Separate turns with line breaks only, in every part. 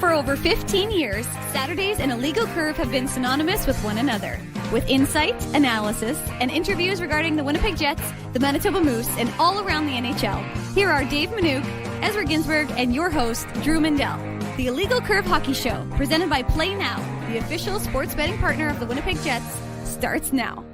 For over 15 years, Saturdays and Illegal Curve have been synonymous with one another. With insight, analysis, and interviews regarding the Winnipeg Jets, the Manitoba Moose, and all around the NHL, here are Dave Manouk, Ezra Ginsburg, and your host, Drew Mindell. The Illegal Curve Hockey Show, presented by PlayNow, the official sports betting partner of the Winnipeg Jets, starts now.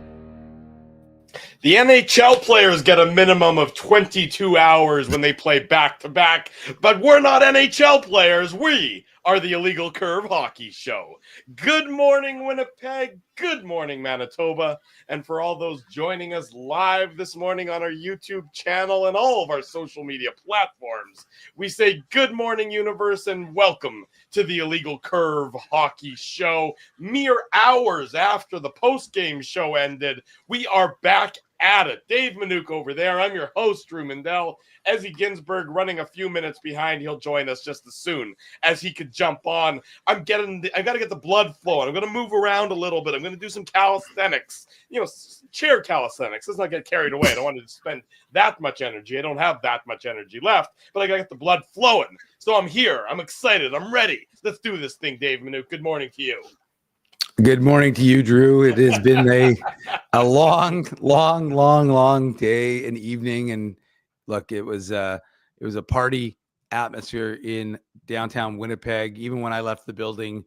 The NHL players get a minimum of 22 hours when they play back-to-back, but we're not NHL players. We are the Illegal Curve Hockey Show. Good morning, Winnipeg. Good morning, Manitoba. And for all those joining us live this morning on our YouTube channel and all of our social media platforms, we say good morning, universe, and welcome to the Illegal Curve Hockey Show. Mere hours after the post-game show ended, we are back at it. Dave Manouk over there. I'm your host, Drew Mindell. Ezzy Ginsburg running a few minutes behind. He'll join us just as soon as he could jump on. I got to get the blood flowing. I'm going to move around a little bit. I'm going to do some calisthenics, chair calisthenics. Let's not get carried away. I don't want to spend that much energy. I don't have that much energy left, but I got to get the blood flowing. So I'm here. I'm excited. I'm ready. Let's do this thing, Dave Manouk. Good morning to you.
Good morning to you, Drew. It has been a long day and evening, and look, it was a party atmosphere in downtown Winnipeg. Even when I left the building,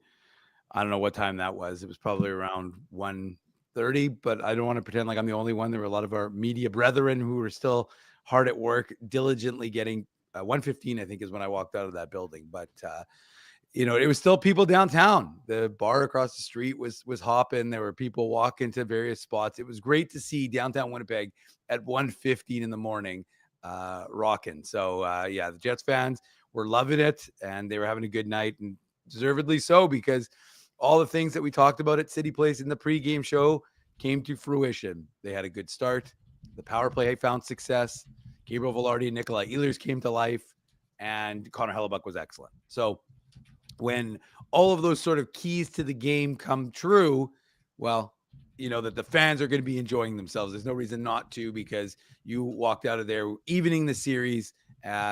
I don't know what time that was. It was probably around 1:30, but I don't want to pretend like I'm the only one. There were a lot of our media brethren who were still hard at work, diligently getting 1:15, I think, is when I walked out of that building. But it was still people downtown. The bar across the street was hopping. There were people walking to various spots. It was great to see downtown Winnipeg at 1:15 in the morning rocking. So, the Jets fans were loving it, and they were having a good night, and deservedly so, because all the things that we talked about at City Place in the pregame show came to fruition. They had a good start. The power play found success. Gabriel Velarde and Nikolai Ehlers came to life, and Connor Hellebuyck was excellent. So, when all of those sort of keys to the game come true, well, that the fans are going to be enjoying themselves. There's no reason not to, because you walked out of there evening the series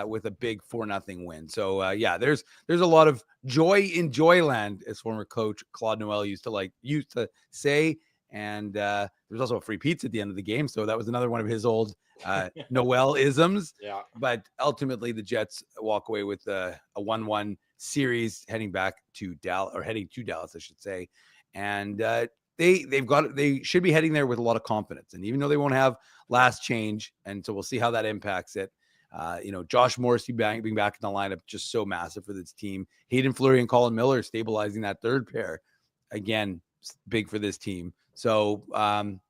with a big 4-0 win. So, there's a lot of joy in Joyland, as former coach Claude Noel used to say. And there's also a free pizza at the end of the game. So that was another one of his old Noel isms. Yeah. But ultimately, the Jets walk away with a 1-1 series heading to Dallas, I should say. And they should be heading there with a lot of confidence. And even though they won't have last change, and so we'll see how that impacts it. Josh Morrissey being back in the lineup, just so massive for this team. Hayden Fleury and Colin Miller stabilizing that third pair, again, big for this team. So,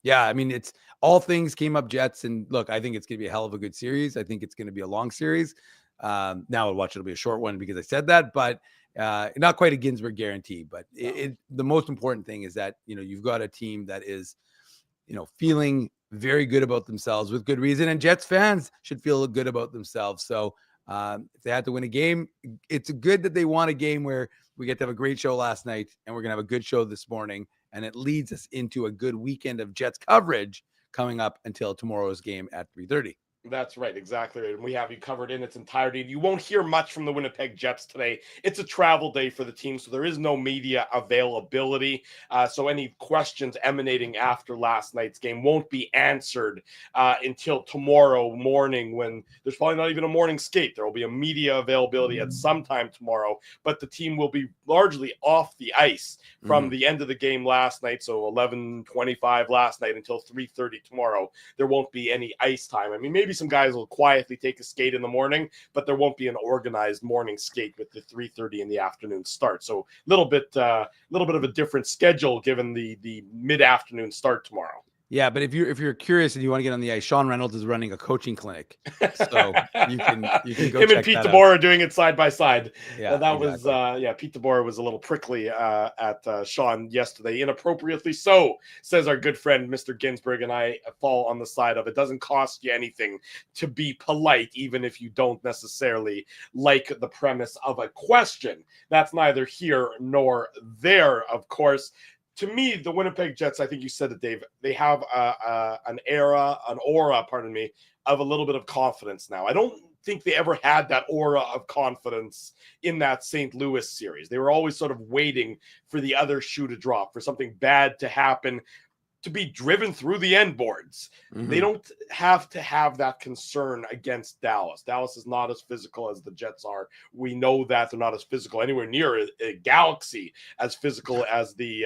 it's all things came up Jets. And look, I think it's going to be a hell of a good series. I think it's going to be a long series. Now I'll watch it'll be a short one because I said that, but not quite a Ginsburg guarantee. But the most important thing is that, you've got a team that is, feeling very good about themselves with good reason. And Jets fans should feel good about themselves. So if they had to win a game, it's good that they won a game where we get to have a great show last night, and we're going to have a good show this morning. And it leads us into a good weekend of Jets coverage coming up until tomorrow's game at 3:30.
That's right, exactly right. And we have you covered in its entirety. You won't hear much from the Winnipeg Jets today. It's a travel day for the team, so there is no media availability. So any questions emanating after last night's game won't be answered until tomorrow morning, when there's probably not even a morning skate. There will be a media availability at some time tomorrow, but the team will be largely off the ice from the end of the game last night, so 11:25 last night until 3:30 tomorrow. There won't be any ice time. I mean, maybe some guys will quietly take a skate in the morning, but there won't be an organized morning skate with the 3:30 in the afternoon start. So a little bit of a different schedule given the mid-afternoon start tomorrow.
Yeah, but if you're curious and you want to get on the ice, Sean Reynolds is running a coaching clinic, so you can go.
Him and Pete DeBoer are doing it side by side.
Yeah,
was Pete DeBoer was a little prickly at Sean yesterday, inappropriately so. Says our good friend Mr. Ginsburg, and I fall on the side of it doesn't cost you anything to be polite, even if you don't necessarily like the premise of a question. That's neither here nor there, of course. To me, the Winnipeg Jets, I think you said it, Dave, they have an aura, of a little bit of confidence now. I don't think they ever had that aura of confidence in that St. Louis series. They were always sort of waiting for the other shoe to drop, for something bad to happen, to be driven through the end boards. They don't have to have that concern against Dallas. Dallas is not as physical as the Jets are. We know that they're not as physical anywhere near a galaxy as physical as the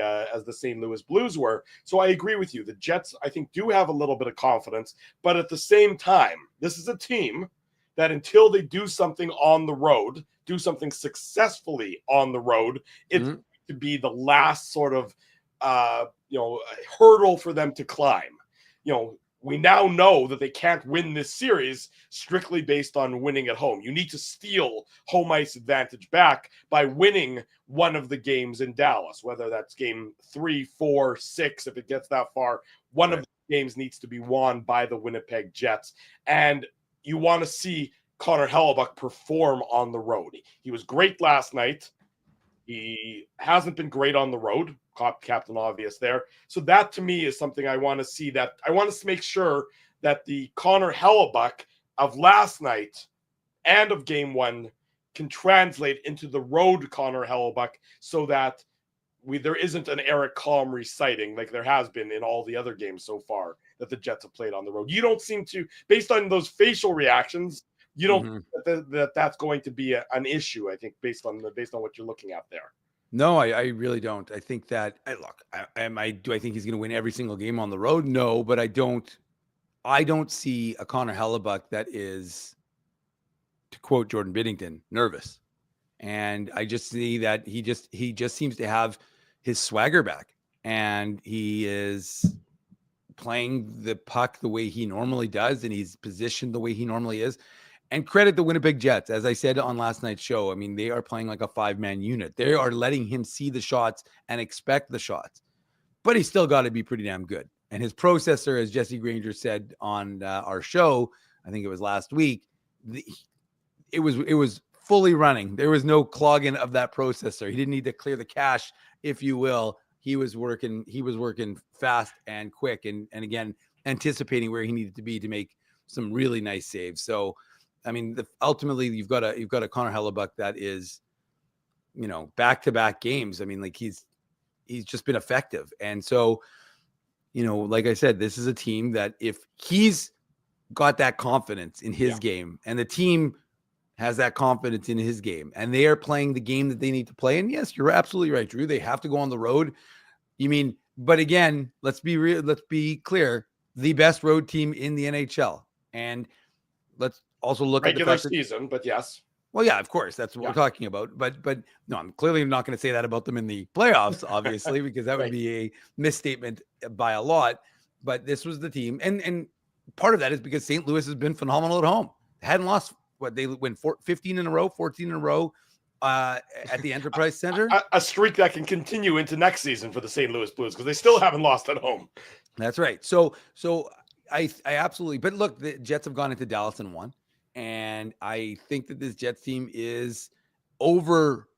St. Louis Blues were. So I agree with you. The Jets, I think, do have a little bit of confidence, but at the same time, this is a team that until they do something on the road, do something successfully on the road, it's to be the last sort of hurdle for them to climb. We now know that they can't win this series strictly based on winning at home. You need to steal home ice advantage back by winning one of the games in Dallas, whether that's game 3, 4, 6, if it gets that far. One of the games needs to be won by the Winnipeg Jets. And you want to see Connor Hellebuyck perform on the road. He was great last night. He hasn't been great on the road. Captain Obvious there. So that to me is something I want to see. That I want to make sure that the Connor Hellebuyck of last night and of game 1 can translate into the road Connor Hellebuyck, so that there isn't an Eric Comrie sighting like there has been in all the other games so far that the Jets have played on the road. You don't seem to, based on those facial reactions, you don't that's going to be an issue. I think based on what you're looking at there.
No, I really don't. I think that do I think he's going to win every single game on the road? No, but I don't see a Connor Hellebuyck that is, to quote Jordan Binnington, nervous. And I just see that he just seems to have his swagger back, and he is playing the puck the way he normally does, and he's positioned the way he normally is. And credit the Winnipeg Jets. As I said on last night's show, I mean, they are playing like a 5-man unit. They are letting him see the shots and expect the shots. But he's still got to be pretty damn good. And his processor, as Jesse Granger said on our show, I think it was last week, it was fully running. There was no clogging of that processor. He didn't need to clear the cache, if you will. He was working fast and quick, and again, anticipating where he needed to be to make some really nice saves. So, I mean, ultimately, you've got a Connor Hellebuyck that is, back-to-back games. I mean, like he's just been effective. And so, like I said, this is a team that if he's got that confidence in his game, and the team has that confidence in his game, and they are playing the game that they need to play. And yes, you're absolutely right, Drew. They have to go on the road. But again, let's be clear, the best road team in the NHL. And let's also look
regular
at the
season, but yes.
Well, yeah, of course, that's what we're talking about. But no, I'm clearly not going to say that about them in the playoffs, obviously, because that would be a misstatement by a lot. But this was the team, and part of that is because St. Louis has been phenomenal at home. They hadn't lost. They win 15 in a row, 14 in a row at the Enterprise Center.
A streak that can continue into next season for the St. Louis Blues, because they still haven't lost at home.
That's right. So I absolutely. But look, the Jets have gone into Dallas and won. And I think that this Jets team is over.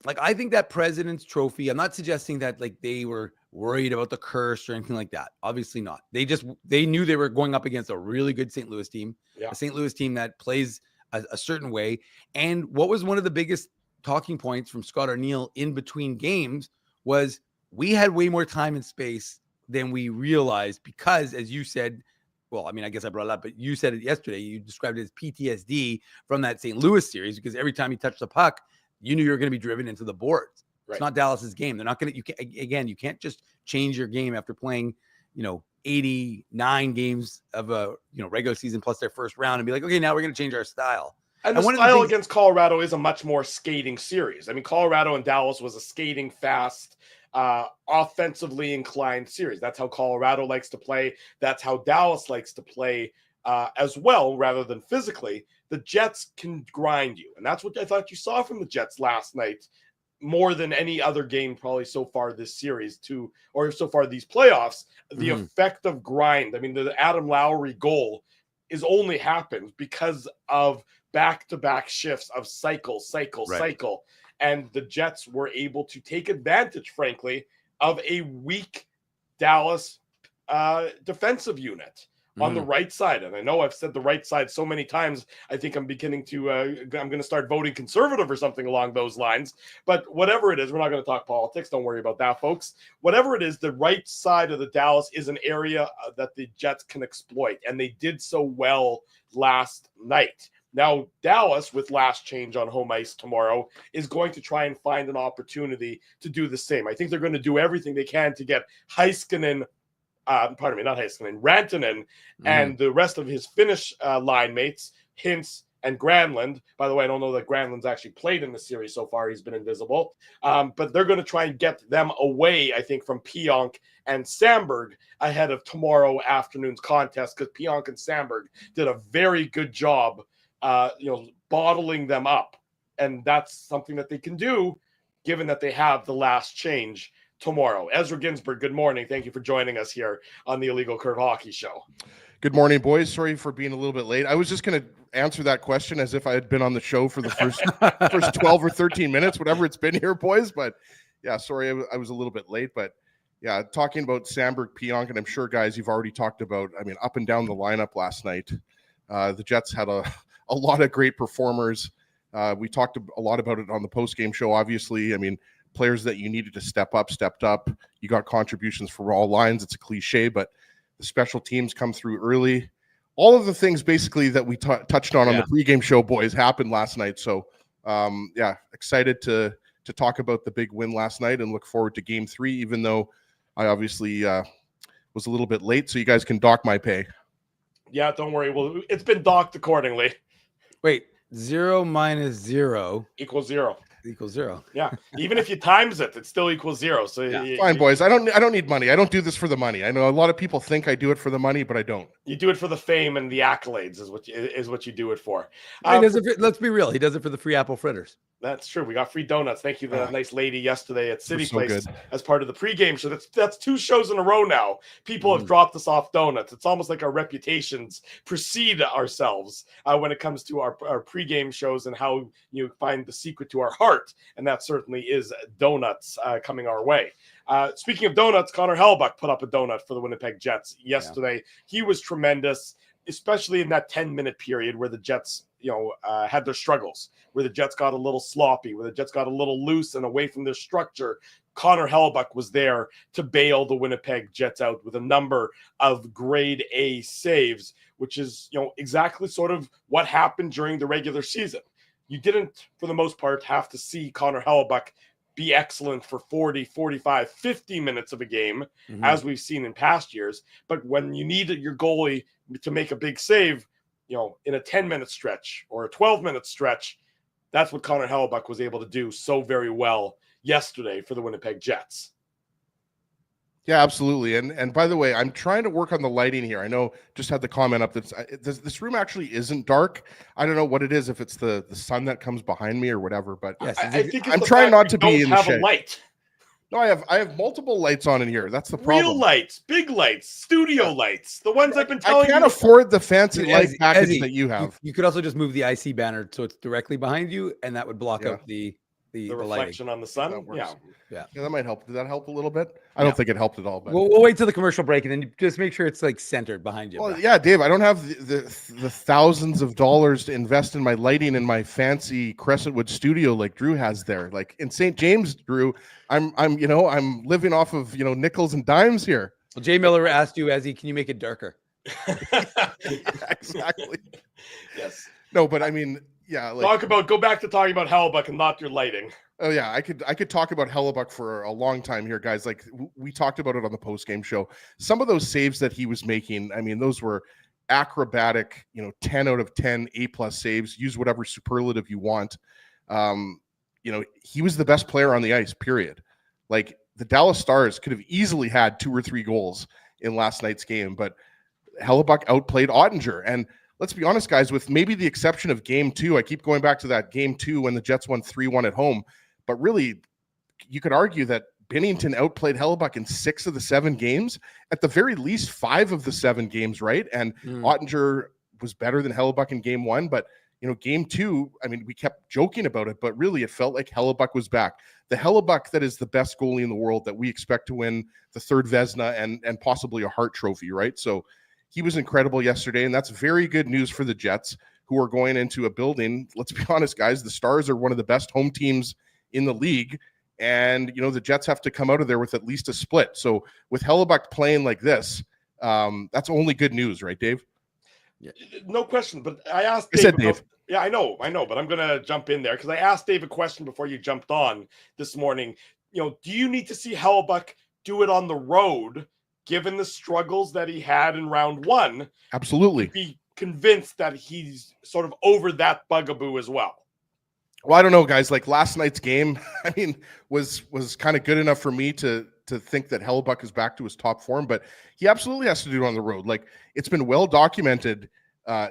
Like, I think that President's Trophy, I'm not suggesting that like they were worried about the curse or anything like that. Obviously not. They knew they were going up against a really good St. Louis team, a St. Louis team that plays a certain way. And what was one of the biggest talking points from Scott Arniel in between games was we had way more time and space than we realized because, as you said, well, I mean, I guess I brought it up, but you said it yesterday. You described it as PTSD from that St. Louis series because every time you touch the puck, you knew you were going to be driven into the boards. Right. It's not Dallas's game. They're not going to. You can't just change your game after playing, 89 games of a regular season plus their first round and be like, okay, now we're going to change our style.
And the style against Colorado is a much more skating series. I mean, Colorado and Dallas was a skating fast, offensively inclined series. That's how Colorado likes to play. That's how Dallas likes to play as well, rather than physically. The Jets can grind you. And that's what I thought you saw from the Jets last night, more than any other game probably so far this series or so far these playoffs. The effect of grind. I mean, the Adam Lowry goal is only happened because of back-to-back shifts of cycle. And the Jets were able to take advantage, frankly, of a weak Dallas defensive unit. on the right side. And I know I've said the right side so many times, I think I'm beginning to, I'm going to start voting conservative or something along those lines. But whatever it is, we're not going to talk politics. Don't worry about that, folks. Whatever it is, the right side of the Dallas is an area that the Jets can exploit. And they did so well last night. Now, Dallas, with last change on home ice tomorrow, is going to try and find an opportunity to do the same. I think they're going to do everything they can to get Rantanen, and the rest of his Finnish line mates, Hintz and Granlund. By the way, I don't know that Granlund's actually played in the series so far. He's been invisible. But they're going to try and get them away, I think, from Pionk and Samberg ahead of tomorrow afternoon's contest, because Pionk and Samberg did a very good job bottling them up. And that's something that they can do, given that they have the last change tomorrow. Ezra Ginsburg, good morning. Thank you for joining us here on the Illegal Curve Hockey Show.
Good morning, boys. Sorry for being a little bit late. I was just going to answer that question as if I had been on the show for the first 12 or 13 minutes, whatever it's been here, boys. But yeah, sorry, I was a little bit late. But yeah, talking about Samberg, Pionk, and I'm sure, guys, you've already talked about, up and down the lineup last night. The Jets had a lot of great performers. We talked a lot about it on the post-game show, obviously. Players that you needed to step up, stepped up. You got contributions for all lines. It's a cliche, but the special teams come through early. All of the things basically that we touched on the pregame show, boys, happened last night. So, excited to talk about the big win last night and look forward to Game 3, even though I obviously was a little bit late, so you guys can dock my pay.
Yeah, don't worry. Well, it's been docked accordingly.
Wait, 0 minus 0
equals 0.
Equals 0.
Yeah, even if you times it, it still equals 0. So
fine, boys. I don't need money. I don't do this for the money. I know a lot of people think I do it for the money, but I don't.
You do it for the fame and the accolades is what you do it for.
Let's be real. He does it for the free apple fritters.
That's true. We got free donuts. Thank you to that nice lady yesterday at City Place
good.
as part of the pregame show. That's 2 shows in a row now. People have dropped us off donuts. It's almost like our reputations precede ourselves when it comes to our pregame shows and how you find the secret to our heart. And that certainly is donuts coming our way. Speaking of donuts, Connor Hellebuyck put up a donut for the Winnipeg Jets yesterday. Yeah. He was tremendous, especially in that 10-minute period where the Jets had their struggles, where the Jets got a little sloppy, where the Jets got a little loose and away from their structure. Connor Hellebuyck was there to bail the Winnipeg Jets out with a number of grade A saves, which is, exactly sort of what happened during the regular season. You didn't, for the most part, have to see Connor Hellebuyck be excellent for 40, 45, 50 minutes of a game, as we've seen in past years. But when you needed your goalie to make a big save, in a 10-minute stretch or a 12-minute stretch, that's what Connor Hellebuyck was able to do so very well yesterday for the Winnipeg Jets.
Yeah, absolutely. And by the way, I'm trying to work on the lighting here. I know just had the comment up that this room actually isn't dark. I don't know what it is, if it's the sun that comes behind me or whatever, but
yes, I think
I'm trying not to be in the shade.
A light.
No, I have multiple lights on in here. That's the problem.
Real lights, big lights, studio lights. The ones I've been telling you.
I can't afford the fancy light package that you have.
You could also just move the IC banner so it's directly behind you, and that would block out the
reflection on the sun.
Yeah, that might help. Did that help a little bit? I don't think it helped at all. But
we'll wait till the commercial break, and then just make sure it's like centered behind you.
Well, yeah, Dave, I don't have the thousands of dollars to invest in my lighting in my fancy Crescentwood studio like Drew has there. Like in St. James, Drew, I'm living off of nickels and dimes here.
Well, Jay Miller asked you, can you make it darker?
Exactly.
Yes.
No, but go
back to talking about Hellebuyck and not your lighting.
Oh yeah, I could talk about Hellebuyck for a long time here, guys. Like we talked about it on the post-game show. Some of those saves that he was making, those were acrobatic, 10 out of 10 A+ saves. Use whatever superlative you want. He was the best player on the ice, period. Like the Dallas Stars could have easily had 2 or 3 goals in last night's game, but Hellebuyck outplayed Ottinger. And let's be honest, guys, with maybe the exception of Game 2, I keep going back to that Game 2 when the Jets won 3-1 at home. But really, you could argue that Binnington outplayed Hellebuyck in 6 of the 7 games, at the very least 5 of the 7 games, right? And Ottinger was better than Hellebuyck in Game 1. But, Game 2, we kept joking about it, but really it felt like Hellebuyck was back. The Hellebuyck that is the best goalie in the world that we expect to win the 3rd Vezina and possibly a Hart Trophy, right? So He was incredible yesterday, and that's very good news for the Jets, who are going into a building. Let's be honest, guys, the Stars are one of the best home teams in the league, and the Jets have to come out of there with at least a split. So with Hellebuyck playing like this, that's only good news, right, Dave?
Yeah. No question. But I asked
Dave.
Yeah, I know, but I'm going to jump in there because I asked Dave a question before you jumped on this morning. Do you need to see Hellebuyck do it on the road, given the struggles that he had in round one?
Absolutely.
To be convinced that he's sort of over that bugaboo as well.
Well, I don't know, guys. Like last night's game, I mean, was kind of good enough for me to think that Hellebuyck is back to his top form, but he absolutely has to do it on the road. Like it's been well documented,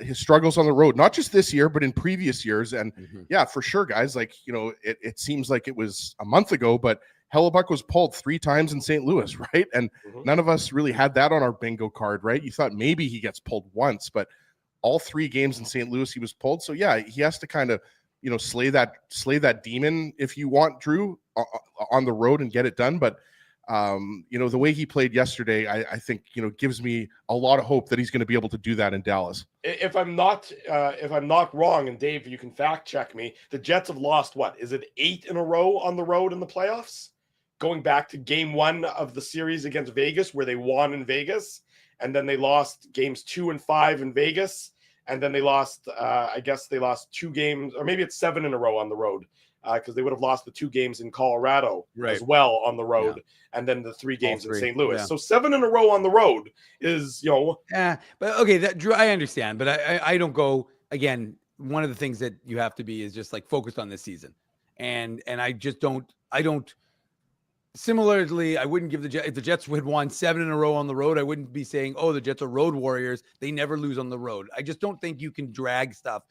his struggles on the road, not just this year, but in previous years. And yeah, for sure, guys, like, it seems like it was a month ago, but Hellebuyck was pulled 3 times in St. Louis, right? And none of us really had that on our bingo card, right? You thought maybe he gets pulled once, but all 3 games in St. Louis, he was pulled. So yeah, he has to kind of, slay that demon, if you want, Drew, on the road and get it done. But the way he played yesterday, I think, gives me a lot of hope that he's going to be able to do that in Dallas.
If I'm not wrong, and Dave, you can fact check me, the Jets have lost is it 8 in a row on the road in the playoffs? Going back to game 1 of the series against Vegas, where they won in Vegas, and then they lost games 2 and 5 in Vegas, and then they lost, I guess they lost 2 games, or maybe it's 7 in a row on the road, because they would have lost the 2 games in Colorado as well on the road, and then the 3 games in St. Louis. So 7 in a row on the road is,
Yeah, but okay, that Drew, I understand, but I don't go, again, one of the things that you have to be is just like focused on this season. And I just don't, similarly, I wouldn't give if the Jets had won 7 in a row on the road, I wouldn't be saying, oh, the Jets are road warriors. They never lose on the road. I just don't think you can drag stuff,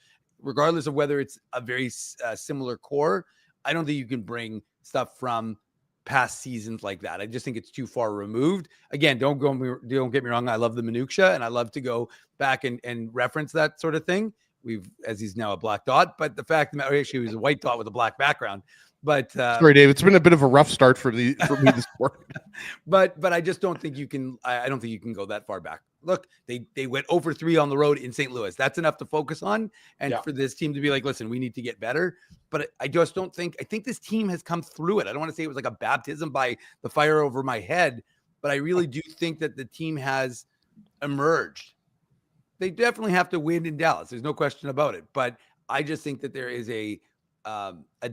regardless of whether it's a very similar core. I don't think you can bring stuff from past seasons like that. I just think it's too far removed. Again, don't get me wrong. I love the minutia, and I love to go back and reference that sort of thing. As he's now a black dot, but the fact that actually he was a white dot with a black background. But
sorry, Dave, it's been a bit of a rough start for me this morning.
but I just don't think you can. I don't think you can go that far back. Look, they went over 3 on the road in St. Louis. That's enough to focus on, and for this team to be like, listen, we need to get better. But I just don't think. I think this team has come through it. I don't want to say it was like a baptism by the fire over my head, but I really do think that the team has emerged. They definitely have to win in Dallas. There's no question about it. But I just think that there is a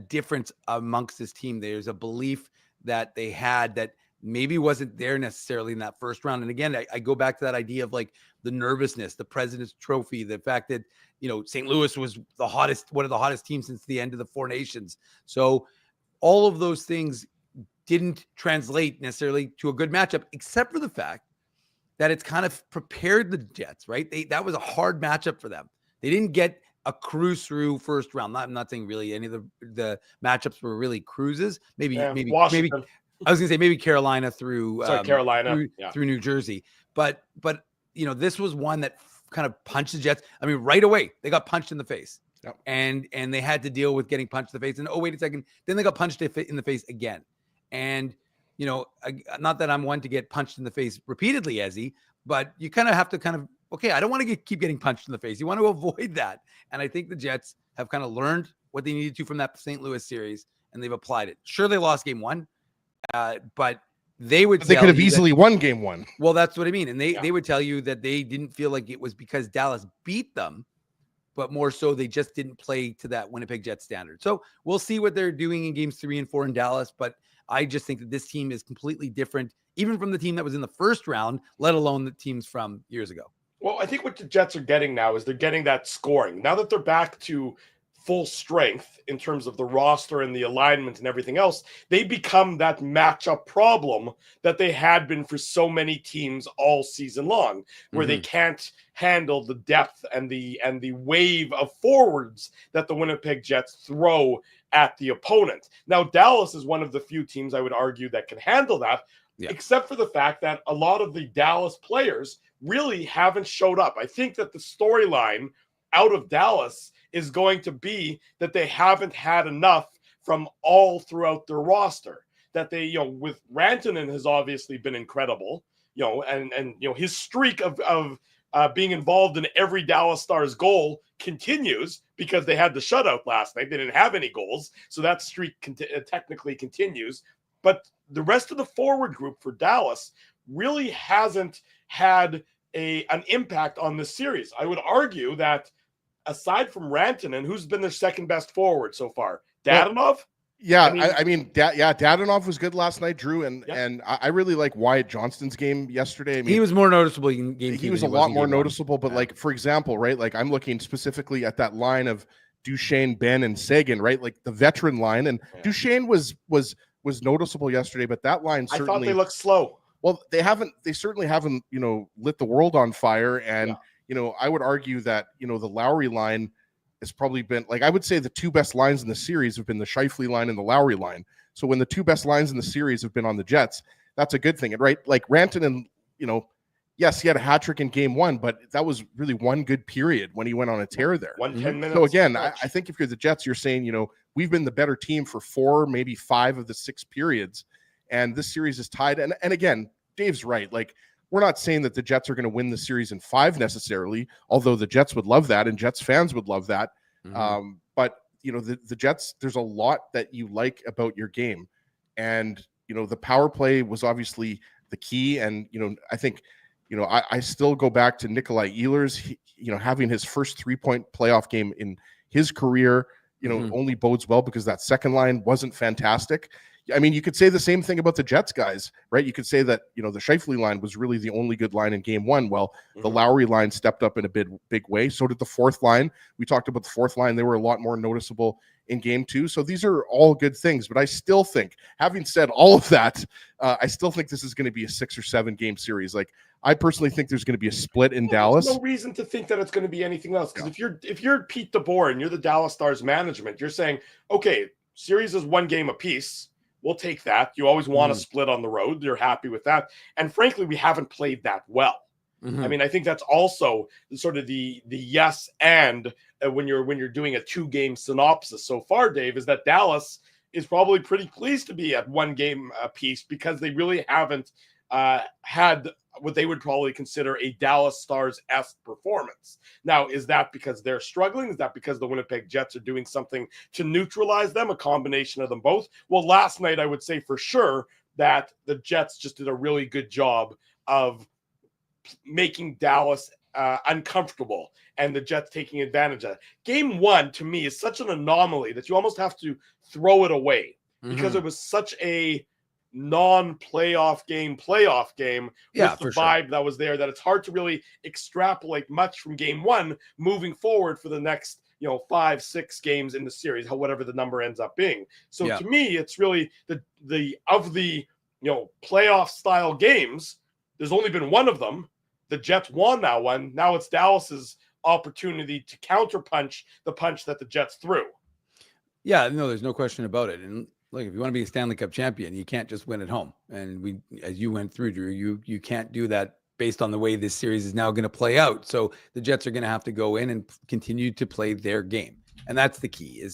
difference amongst this team. There's a belief that they had that maybe wasn't there necessarily in that first round. And again, I go back to that idea of like the nervousness, the President's Trophy, the fact that, St. Louis was one of the hottest teams since the end of the 4 Nations. So all of those things didn't translate necessarily to a good matchup, except for the fact that it's kind of prepared the Jets, right? That was a hard matchup for them. They didn't get a cruise through first round. I'm not saying really any of the matchups were really cruises. Maybe
Washington.
I was gonna say maybe Carolina through through New Jersey. But this was one that kind of punched the Jets. I mean, right away they got punched in the face, and they had to deal with getting punched in the face. And oh, wait a second, then they got punched in the face again. And not that I'm one to get punched in the face repeatedly, Ezzy, but you kind of have to okay, I don't want to keep getting punched in the face. You want to avoid that. And I think the Jets have kind of learned what they needed to from that St. Louis series, and they've applied it. Sure, they lost game 1, but they could
have easily won game 1.
Well, that's what I mean. And they would tell you that they didn't feel like it was because Dallas beat them, but more so they just didn't play to that Winnipeg Jets standard. So we'll see what they're doing in games 3 and 4 in Dallas, but I just think that this team is completely different, even from the team that was in the first round, let alone the teams from years ago.
Well, I think what the Jets are getting now is they're getting that scoring. Now that they're back to full strength in terms of the roster and the alignment and everything else, they become that matchup problem that they had been for so many teams all season long, where they can't handle the depth and the wave of forwards that the Winnipeg Jets throw at the opponent. Now, Dallas is one of the few teams I would argue that can handle that, except for the fact that a lot of the Dallas players really haven't showed up. I think that the storyline out of Dallas is going to be that they haven't had enough from all throughout their roster. That they, with Rantanen has obviously been incredible, and his streak of being involved in every Dallas Stars goal continues because they had the shutout last night. They didn't have any goals, so that streak technically continues. But the rest of the forward group for Dallas really hasn't had an impact on this series. I would argue that aside from Rantanen, who's been their second best forward so far? Dadonov?
Yeah, Dadonov was good last night, Drew, and I really like Wyatt Johnston's game yesterday. I mean,
he was more noticeable in game 2.
He was a lot more noticeable, but like, for example, right, like I'm looking specifically at that line of Duchesne, Ben, and Sagan, right, like the veteran line, and Duchesne was noticeable yesterday, but that line certainly,
I thought they looked slow.
Well, they certainly haven't, lit the world on fire, and I would argue that the Lowry line has probably been, like, I would say the two best lines in the series have been the Scheifele line and the Lowry line. So when the two best lines in the series have been on the Jets, that's a good thing. And right, like Rantanen, yes, he had a hat trick in game 1, but that was really one good period when he went on a tear there.
10 minutes.
So again, I think if you're the Jets, you're saying, we've been the better team for 4, maybe 5 of the 6 periods. And this series is tied. And again, Dave's right. Like, we're not saying that the Jets are going to win the series in 5 necessarily, although the Jets would love that and Jets fans would love that. But, the Jets, there's a lot that you like about your game. And, the power play was obviously the key. And, I think, I still go back to Nikolai Ehlers, having his first 3-point playoff game in his career, only bodes well because that second line wasn't fantastic. I mean, you could say the same thing about the Jets guys, right? You could say that, the Scheifele line was really the only good line in game 1. Well, the Lowry line stepped up in a big way. So did the fourth line. We talked about the fourth line. They were a lot more noticeable in game 2. So these are all good things. But I still think, having said all of that, I still think this is going to be a 6 or 7 game series. Like, I personally think there's going to be a split in Dallas.
There's no reason to think that it's going to be anything else. Because if you're Pete DeBoer and you're the Dallas Stars management, you're saying, okay, series is 1 game apiece. We'll take that. You always want to split on the road. You're happy with that. And frankly, we haven't played that well. I mean, I think that's also sort of the yes and when you're doing a 2-game synopsis so far, Dave, is that Dallas is probably pretty pleased to be at 1 game apiece because they really haven't had what they would probably consider a Dallas Stars-esque performance. Now, is that because they're struggling? Is that because the Winnipeg Jets are doing something to neutralize them? A combination of them both? Well, last night I would say for sure that the Jets just did a really good job of making Dallas uncomfortable and the Jets taking advantage of it. Game 1, to me, is such an anomaly that you almost have to throw it away because it was such a non-playoff game with the vibe that was there that it's hard to really extrapolate much from game 1 moving forward for the next 5-6 games in the series, whatever the number ends up being. So to me, it's really the playoff style games. There's only been one of them. The Jets won that one. Now it's Dallas's opportunity to counterpunch the punch that the Jets threw.
Yeah, no, there's no question about it. And look, if you want to be a Stanley Cup champion, you can't just win at home. And as you went through, Drew, you can't do that based on the way this series is now going to play out. So the Jets are going to have to go in and continue to play their game. And that's the key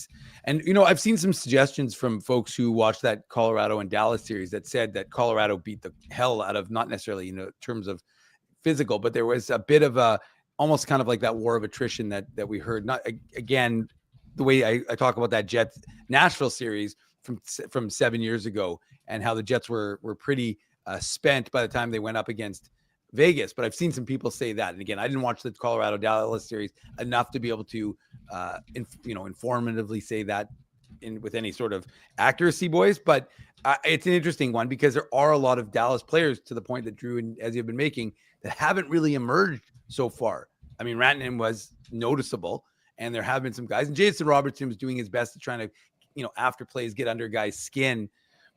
I've seen some suggestions from folks who watched that Colorado and Dallas series that said that Colorado beat the hell out of, not necessarily, in terms of physical, but there was a bit of a, almost kind of like that war of attrition that we heard. Not again, the way I talk about that Jets Nashville series from 7 years ago and how the Jets were pretty spent by the time they went up against Vegas. But I've seen some people say that. And again, I didn't watch the Colorado Dallas series enough to be able to, informatively say that with any sort of accuracy, boys. But it's an interesting one because there are a lot of Dallas players, to the point that Drew and as you've been making, that haven't really emerged so far. I mean, Rantanen was noticeable, and there have been some guys, and Jason Robertson was doing his best to try to, after plays, get under guys' skin.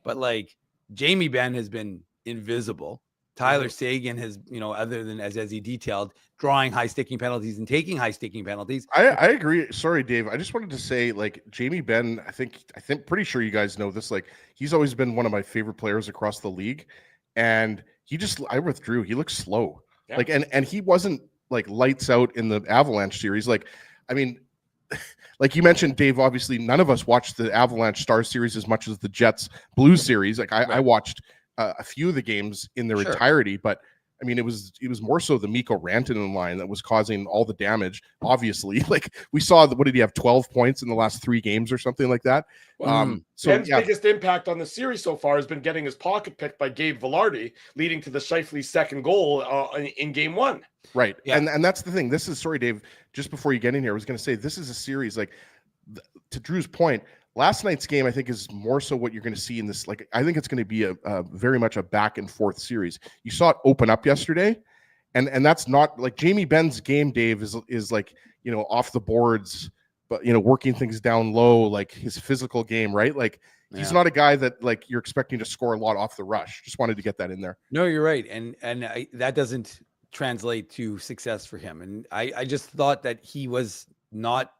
But like Jamie Benn has been invisible. Tyler Seguin has, other than as he detailed, drawing high sticking penalties and taking high sticking penalties.
I agree. Sorry, Dave. I just wanted to say, like, Jamie Benn, I think pretty sure you guys know this. Like, he's always been one of my favorite players across the league. And I withdrew. He looks slow. Yeah. Like, and he wasn't like lights out in the Avalanche series. Like, I mean, like you mentioned, Dave, obviously none of us watched the Avalanche Star series as much as the Jets Blues series. Like I watched a few of the games in their entirety, but I mean, it was more so the Mikko Rantanen line that was causing all the damage. Obviously, like we saw, what did he have? 12 points in the last 3 games or something like that. So
Ben's biggest impact on the series so far has been getting his pocket picked by Gabe Vilardi, leading to the Scheifele's second goal in game 1.
Right, and that's the thing. This is, sorry, Dave, just before you get in here, I was going to say this is a series like, to Drew's point, last night's game, I think, is more so what you're going to see in this. Like, I think it's going to be a very much a back and forth series. You saw it open up yesterday, and that's not like Jamie Benn's game. Dave is like, you know, off the boards, but, you know, working things down low, like his physical game, right? Like he's not a guy that like you're expecting to score a lot off the rush. Just wanted to get that in there.
No, you're right, and that doesn't translate to success for him. And I just thought that he was not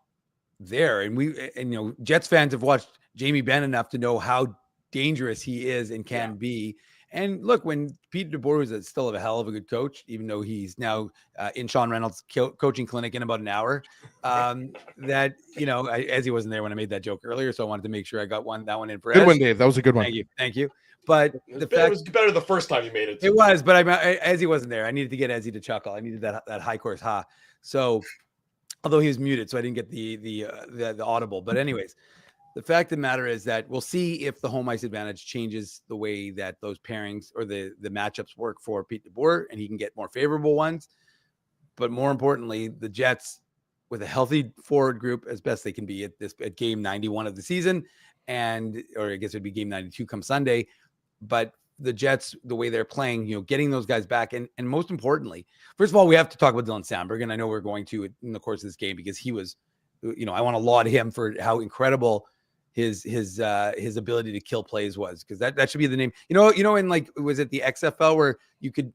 there, and you know, Jets fans have watched Jamie Benn enough to know how dangerous he is and can be. And look, when Peter DeBoer was still a hell of a good coach, even though he's now in Sean Reynolds' coaching clinic in about an hour, that, you know, as he wasn't there when I made that joke earlier, so I wanted to make sure I got that one in for
good one, Dave. That was a good one.
Thank you. But
it was better the first time you made it.
It was, but as he wasn't there, I needed to get Ezzy to chuckle. I needed that high course ha. So, although he was muted, so I didn't get the audible. But anyways, the fact of the matter is that we'll see if the home ice advantage changes the way that those pairings or the matchups work for Pete DeBoer, and he can get more favorable ones. But more importantly, the Jets, with a healthy forward group as best they can be at game 91 of the season, or I guess it'd be game 92 come Sunday. But the Jets, the way they're playing, you know, getting those guys back. And most importantly, first of all, we have to talk about Dylan Sandberg. And I know we're going to in the course of this game, because he was, you know, I want to laud him for how incredible his ability to kill plays was, because that should be the name. You know, in like, was it the XFL where you could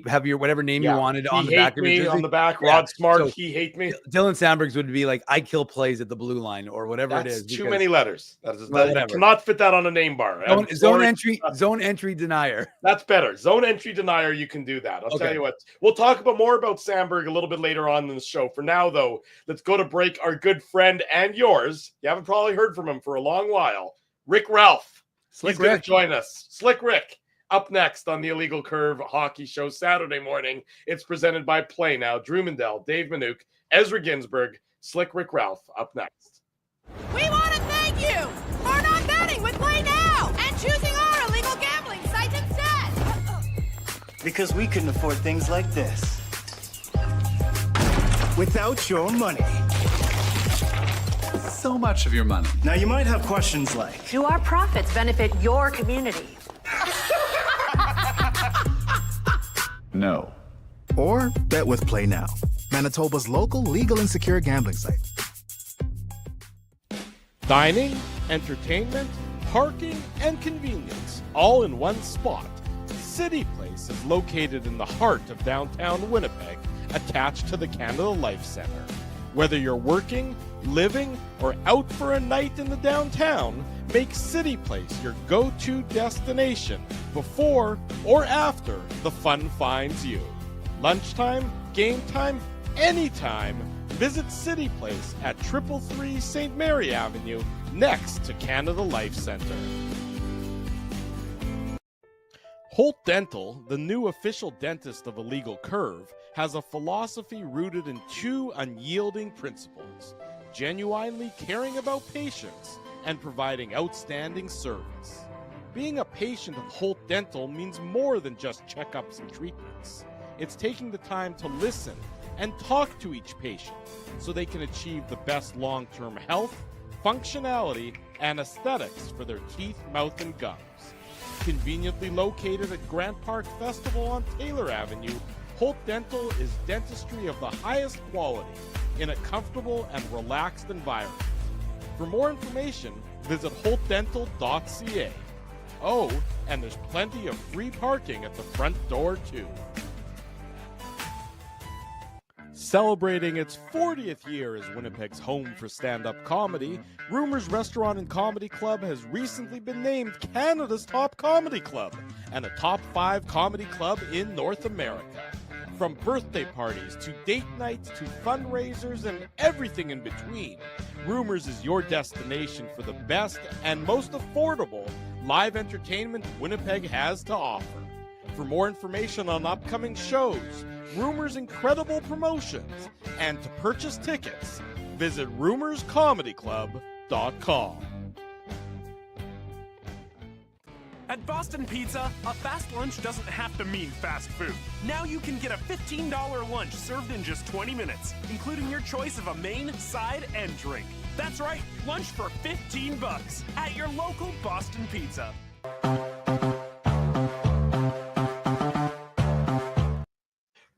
have your whatever name you wanted on the back of your jersey?
On the back, Rod Smart, so he hate me.
Dylan Sandberg's would be like, I kill plays at the blue line or whatever it is.
Too many letters. You cannot fit that on a name bar.
Zone entry denier.
That's better. Zone entry denier. You can do that. I'll tell you what. We'll talk more about Sandberg a little bit later on in the show. For now, though, let's go to break. Our good friend and yours, you haven't probably heard from him for a long while, Rick Ralph. He's going to join us. Slick Rick. Up next on the Illegal Curve Hockey Show Saturday morning. It's presented by PlayNow. Drew Mandel, Dave Minuk, Ezra Ginsburg, Slick Rick Ralph. Up next.
We want to thank you for not betting with PlayNow and choosing our illegal gambling site instead.
Because we couldn't afford things like this without your money.
So much of your money.
Now you might have questions like,
do our profits benefit your community?
No.
Or bet with PlayNow, Manitoba's local legal and secure gambling site.
Dining, entertainment, parking, and convenience, all in one spot. City Place is located in the heart of downtown Winnipeg, attached to the Canada Life Centre. Whether you're working, living, or out for a night in the downtown, make City Place your go-to destination before or after the fun finds you. Lunchtime, game time, anytime, visit City Place at 333 St. Mary Avenue, next to Canada Life Centre. Holt Dental, the new official dentist of Illegal Curve, has a philosophy rooted in 2 unyielding principles: genuinely caring about patients and providing outstanding service. Being a patient of Holt Dental means more than just checkups and treatments. It's taking the time to listen and talk to each patient so they can achieve the best long-term health, functionality, and aesthetics for their teeth, mouth, and gums. Conveniently located at Grant Park Festival on Taylor Avenue, Holt Dental is dentistry of the highest quality in a comfortable and relaxed environment. For more information, visit holtdental.ca. Oh, and there's plenty of free parking at the front door, too. Celebrating its 40th year as Winnipeg's home for stand-up comedy, Rumors Restaurant and Comedy Club has recently been named Canada's top comedy club and a top 5 comedy club in North America. From birthday parties to date nights to fundraisers and everything in between, Rumors is your destination for the best and most affordable live entertainment Winnipeg has to offer. For more information on upcoming shows, Rumor's incredible promotions, and to purchase tickets, visit rumorscomedyclub.com.
At Boston Pizza, a fast lunch doesn't have to mean fast food. Now you can get a $15 lunch served in just 20 minutes, including your choice of a main, side, and drink. That's right, lunch for $15 at your local Boston Pizza.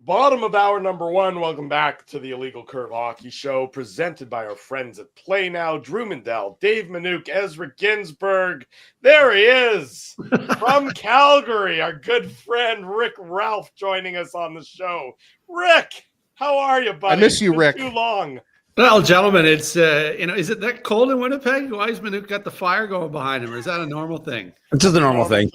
Bottom of hour number one. Welcome back to the Illegal Curve Hockey Show, presented by our friends at PlayNow. Drew Mandel, Dave Minuk, Ezra Ginsburg. There he is from Calgary. Our good friend Rick Ralph joining us on the show. Rick, how are you, buddy?
I miss you, Rick.
Too long.
Well, gentlemen, it's is it that cold in Winnipeg? Why has Minuk got the fire going behind him, or is that a normal thing?
It's just a normal thing.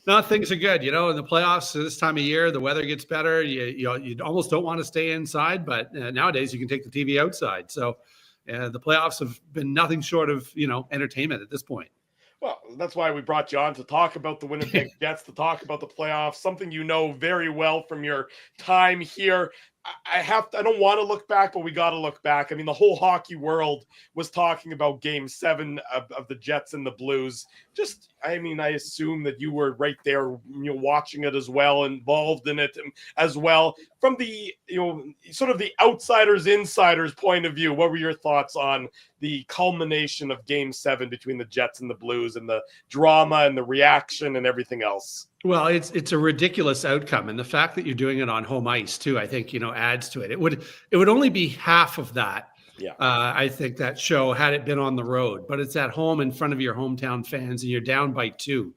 No, things are good. In the playoffs this time of year, the weather gets better. You almost don't want to stay inside, but nowadays you can take the TV outside. So the playoffs have been nothing short of entertainment at this point.
Well, that's why we brought you on, to talk about the Winnipeg Jets, to talk about the playoffs, something you know very well from your time here. I don't want to look back, but we got to look back. I mean, the whole hockey world was talking about Game 7 of the Jets and the Blues. I assume that you were right there, watching it as well, involved in it as well. From the, sort of the outsiders, insiders point of view, what were your thoughts on the culmination of Game 7 between the Jets and the Blues, and the drama and the reaction and everything else?
Well, it's a ridiculous outcome, and the fact that you're doing it on home ice too, I think adds to it. It would only be half of that.
Yeah,
I think that show had it been on the road, but it's at home in front of your hometown fans, and you're down by 2,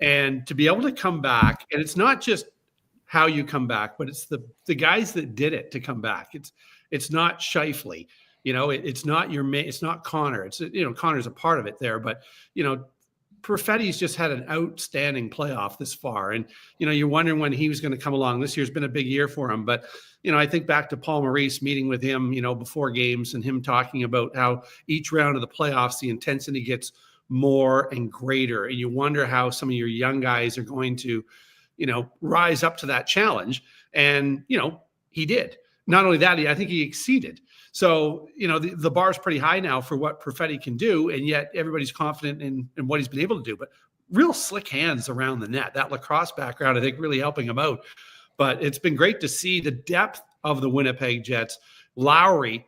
and to be able to come back, and it's not just how you come back, but it's the guys that did it to come back. It's not Scheifele, it's not it's not Connor. It's Connor's a part of it there, but Perfetti's just had an outstanding playoff this far. And, you're wondering when he was going to come along. This year's been a big year for him. But, I think back to Paul Maurice meeting with him, before games, and him talking about how each round of the playoffs, the intensity gets more and greater. And you wonder how some of your young guys are going to, rise up to that challenge. And, he did. Not only that, I think he exceeded. So, the bar's pretty high now for what Perfetti can do, and yet everybody's confident in what he's been able to do. But real slick hands around the net. That lacrosse background, I think, really helping him out. But it's been great to see the depth of the Winnipeg Jets. Lowry,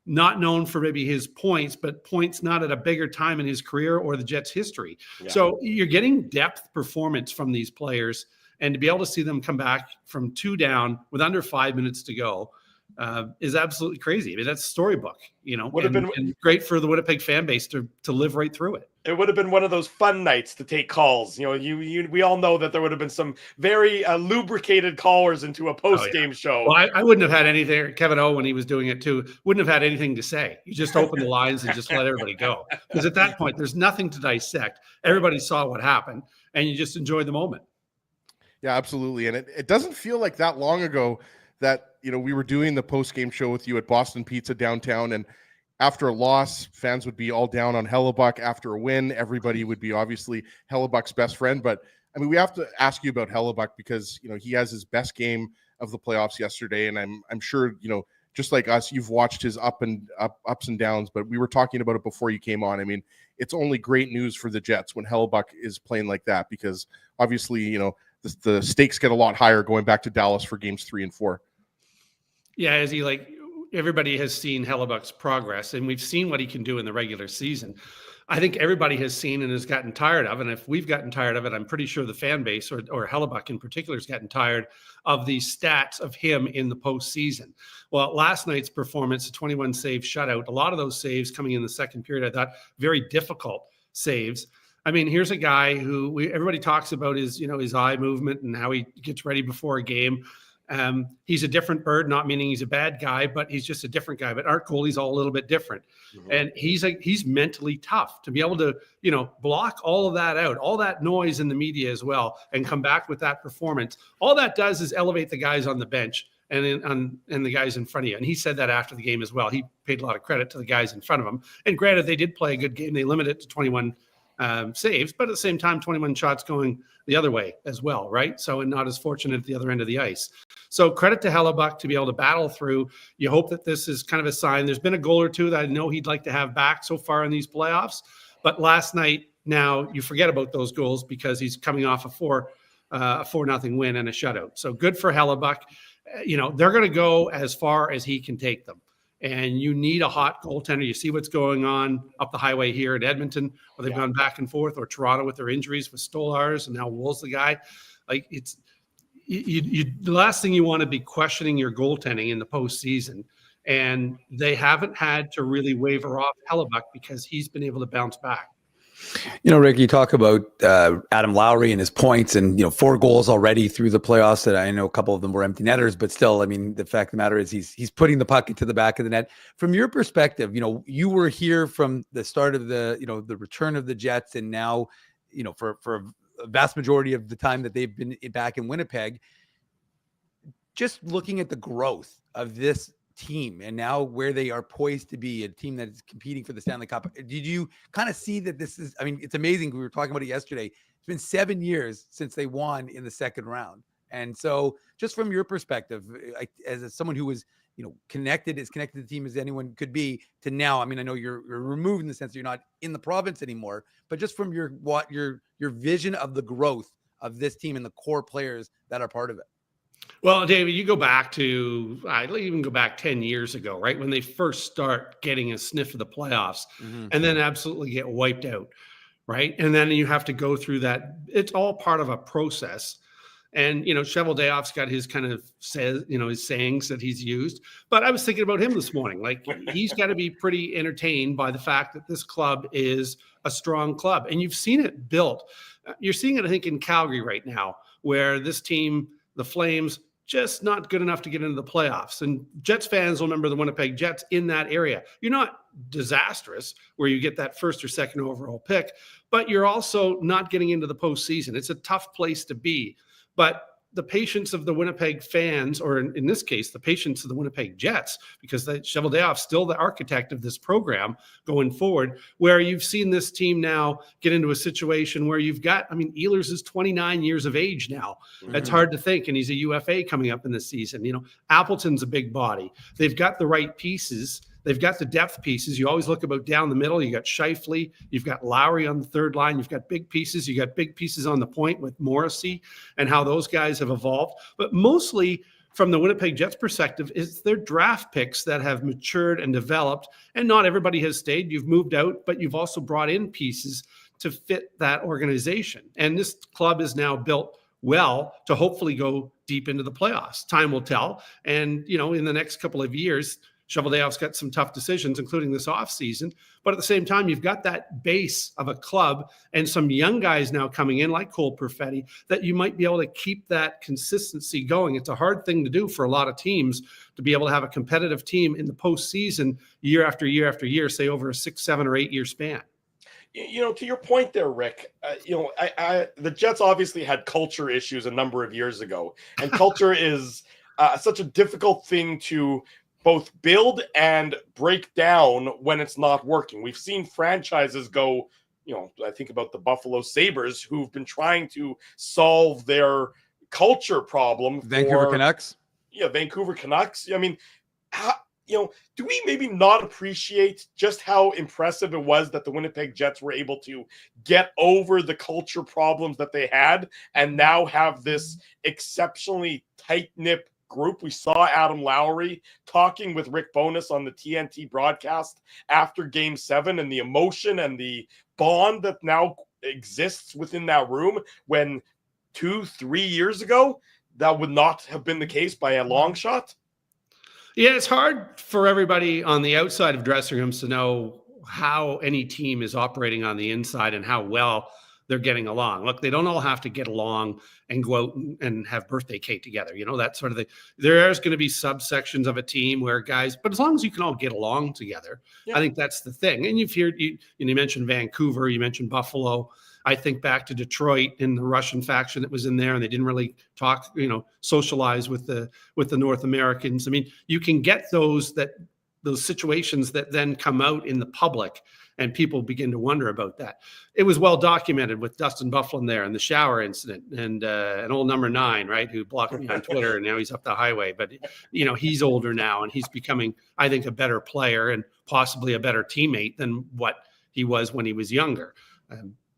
not known for maybe his points, but points not at a bigger time in his career or the Jets' history. Yeah. So you're getting depth performance from these players, and to be able to see them come back from 2 down with under 5 minutes to go is absolutely crazy. I mean, that's storybook, would have been great for the Winnipeg fan base to live right through it.
It would have been one of those fun nights to take calls. We all know that there would have been some very lubricated callers into a post-game show.
Well, I wouldn't have had anything. Kevin O, when he was doing it too, wouldn't have had anything to say. You just open the lines and just let everybody go. Because at that point, there's nothing to dissect. Everybody saw what happened, and you just enjoy the moment.
Yeah, absolutely. And it doesn't feel like that long ago that, we were doing the post-game show with you at Boston Pizza downtown, and after a loss, fans would be all down on Hellebuyck. After a win, everybody would be obviously Hellebuyck's best friend. But we have to ask you about Hellebuyck, because he has his best game of the playoffs yesterday, and I'm sure just like us, you've watched his ups and downs. But we were talking about it before you came on. It's only great news for the Jets when Hellebuyck is playing like that, because obviously the stakes get a lot higher going back to Dallas for games 3 and 4.
Yeah, everybody has seen Hellebuyck's progress, and we've seen what he can do in the regular season. I think everybody has seen and has gotten tired of, and if we've gotten tired of it, I'm pretty sure the fan base or Hellebuyck in particular has gotten tired of the stats of him in the postseason. Well, last night's performance, a 21 save shutout, a lot of those saves coming in the second period, I thought very difficult saves. Here's a guy who everybody talks about his eye movement and how he gets ready before a game. He's a different bird, not meaning he's a bad guy, but he's just a different guy. But our goalie's all a little bit different. Mm-hmm. And he's mentally tough to be able to, block all of that out, all that noise in the media as well, and come back with that performance. All that does is elevate the guys on the bench and the guys in front of you. And he said that after the game as well. He paid a lot of credit to the guys in front of him. And granted, they did play a good game. They limited it to 21 saves, but at the same time, 21 shots going the other way as well, right? So, and not as fortunate at the other end of the ice. So credit to Hellebuyck to be able to battle through. You hope that this is kind of a sign. There's been a goal or two that I know he'd like to have back so far in these playoffs, but last night, now you forget about those goals because he's coming off a 4-0 win and a shutout. So good for Hellebuyck. They're going to go as far as he can take them. And you need a hot goaltender. You see what's going on up the highway here at Edmonton, where they've gone back and forth, or Toronto with their injuries with Stolarz, and now Wool's the guy. Like, it's the last thing you want to be questioning your goaltending in the postseason. And they haven't had to really waver off Hellebuyck because he's been able to bounce back.
Rick, you talk about Adam Lowry and his points and, 4 goals already through the playoffs. That I know a couple of them were empty netters, but still, I mean, the fact of the matter is he's putting the puck into the back of the net. From your perspective, you were here from the start of the return of the Jets, and now, for a vast majority of the time that they've been back in Winnipeg, just looking at the growth of this team and now where they are poised to be, a team that is competing for the Stanley Cup. Did you kind of see that this is, I mean, it's amazing. We were talking about it yesterday. It's been 7 years since they won in the second round. And so just from your perspective, as someone who was, connected to the team as anyone could be, to now, I mean, I know you're removed in the sense that you're not in the province anymore, but just from your vision of the growth of this team and the core players that are part of it.
Well, David, you go back to, I'd even go back 10 years ago, right? When they first start getting a sniff of the playoffs and then absolutely get wiped out, right? And then you have to go through that. It's all part of a process. And, Cheveldayoff's got his kind of his sayings that he's used. But I was thinking about him this morning. Like, he's got to be pretty entertained by the fact that this club is a strong club. And you've seen it built. You're seeing it, I think, in Calgary right now, where this team, the Flames, just not good enough to get into the playoffs. And Jets fans will remember the Winnipeg Jets in that area. You're not disastrous where you get that first or second overall pick, but you're also not getting into the postseason. It's a tough place to be. But the patience of the Winnipeg fans, or in this case, the patience of the Winnipeg Jets, because Cheveldayoff's still the architect of this program going forward, where you've seen this team now get into a situation where you've got, Ehlers is 29 years of age now. That's hard to think, and he's a UFA coming up in the season. Appleton's a big body. They've got the right pieces. They've got the depth pieces. You always look about down the middle. You got Scheifele. You've got Lowry on the third line. You've got big pieces. You got big pieces on the point with Morrissey and how those guys have evolved. But mostly from the Winnipeg Jets perspective, it's their draft picks that have matured and developed. And not everybody has stayed. You've moved out, but you've also brought in pieces to fit that organization. And this club is now built well to hopefully go deep into the playoffs. Time will tell. And, in the next couple of years, Cheveldayoff's got some tough decisions, including this offseason. But at the same time, you've got that base of a club and some young guys now coming in like Cole Perfetti that you might be able to keep that consistency going. It's a hard thing to do for a lot of teams to be able to have a competitive team in the postseason year after year after year, say over a 6, 7, or 8 year span.
To your point there, Rick, the Jets obviously had culture issues a number of years ago. And culture is such a difficult thing to both build and break down when it's not working. We've seen franchises go, I think about the Buffalo Sabres, who've been trying to solve their culture problem.
Vancouver Canucks.
Yeah, Vancouver Canucks. I mean, do we maybe not appreciate just how impressive it was that the Winnipeg Jets were able to get over the culture problems that they had and now have this exceptionally tight-knit group? We saw Adam Lowry talking with Rick Bowness on the TNT broadcast after Game 7, and the emotion and the bond that now exists within that room, when 2-3 years ago that would not have been the case by a long shot.
Yeah, it's hard for everybody on the outside of dressing rooms to know how any team is operating on the inside and how well they're getting along. Look, they don't all have to get along and go out and have birthday cake together. That sort of thing. There's going to be subsections of a team where guys, but as long as you can all get along together, I think that's the thing. And you mentioned Vancouver, you mentioned Buffalo. I think back to Detroit and the Russian faction that was in there, and they didn't really talk, socialize with the North Americans. I mean, you can get those that situations that then come out in the public and people begin to wonder about that. It was well documented with Dustin Byfuglien there and the shower incident and an old number 9, right, who blocked me on Twitter, and now he's up the highway. But, he's older now, and he's becoming, I think, a better player and possibly a better teammate than what he was when he was younger.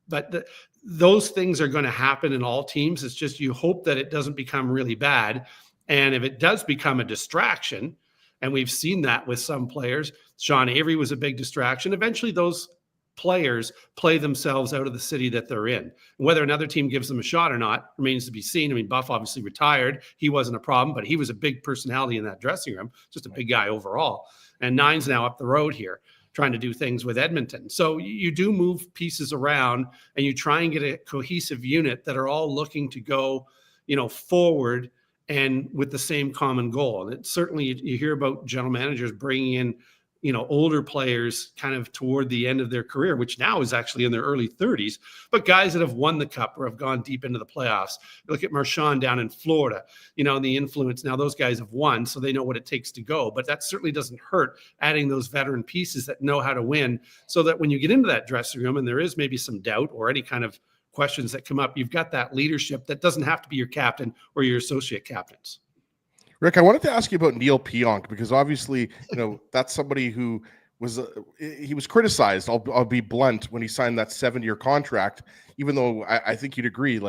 But those things are going to happen in all teams. It's just you hope that it doesn't become really bad. And if it does become a distraction, and we've seen that with some players, Sean Avery was a big distraction. Eventually, those players play themselves out of the city that they're in. Whether another team gives them a shot or not remains to be seen. I mean, Buff obviously retired. He wasn't a problem, but he was a big personality in that dressing room, just a big guy overall. And Nine's now up the road here, trying to do things with Edmonton. So you do move pieces around, and you try and get a cohesive unit that are all looking to go, forward and with the same common goal. And it's certainly, you hear about general managers bringing in, older players kind of toward the end of their career, which now is actually in their early 30s, but guys that have won the cup or have gone deep into the playoffs. You look at Marchand down in Florida, and the influence. Now those guys have won, so they know what it takes to go, but that certainly doesn't hurt, adding those veteran pieces that know how to win, so that when you get into that dressing room and there is maybe some doubt or any kind of questions that come up, you've got that leadership that doesn't have to be your captain or your associate captains.
Rick, I wanted to ask you about Neil Pionk, because obviously, that's somebody who was he was criticized. I'll be blunt, when he signed that 7-year contract, even though I think you'd agree,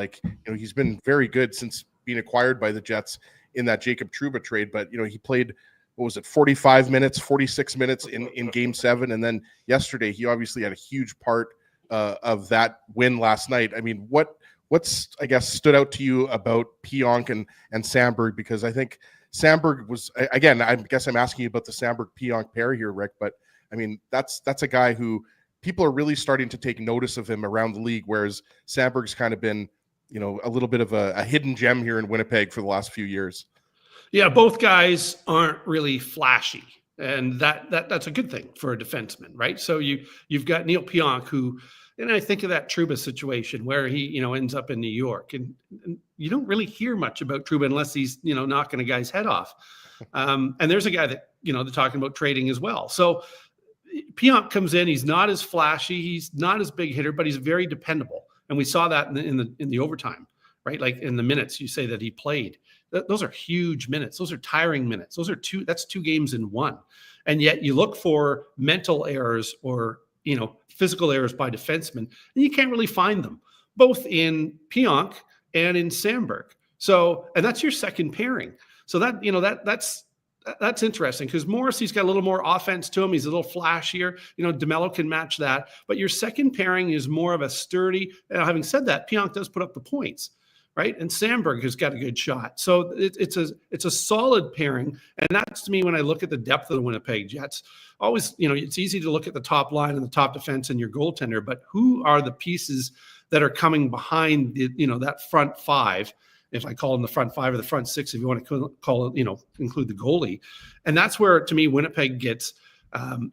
he's been very good since being acquired by the Jets in that Jacob Trouba trade. But he played, 45 minutes, 46 minutes in Game 7, and then yesterday he obviously had a huge part of that win last night. I mean, what's I guess stood out to you about Pionk and Sandberg? Because I think Sandberg was, again, I guess I'm asking you about the Sandberg-Pionk pair here, Rick, but I mean, that's a guy who people are really starting to take notice of him around the league, whereas Sandberg's kind of been, a little bit of a hidden gem here in Winnipeg for the last few years.
Yeah, both guys aren't really flashy, and that's a good thing for a defenseman, right? So you've got Neil Pionk, who, and I think of that Trouba situation where he, ends up in New York, and you don't really hear much about Trouba unless he's, knocking a guy's head off. And there's a guy that, they're talking about trading as well. So Pionk comes in, he's not as flashy, he's not as big hitter, but he's very dependable. And we saw that in the overtime, right? Like in the minutes you say that he played. Those are huge minutes. Those are tiring minutes. That's 2 games in 1. And yet you look for mental errors or, physical errors by defensemen, and you can't really find them, both in Pionk and in Sandberg. So, and that's your second pairing. So that, that's interesting, because Morrissey's got a little more offense to him. He's a little flashier. DeMello can match that. But your second pairing is more of a sturdy. Having said that, Pionk does put up the points, right? And Sandberg has got a good shot. So it's a solid pairing. And that's, to me, when I look at the depth of the Winnipeg Jets, always, it's easy to look at the top line and the top defense and your goaltender, but who are the pieces that are coming behind that front 5? If I call them the front 5 or the front 6, if you want to call it, include the goalie. And that's where, to me, Winnipeg gets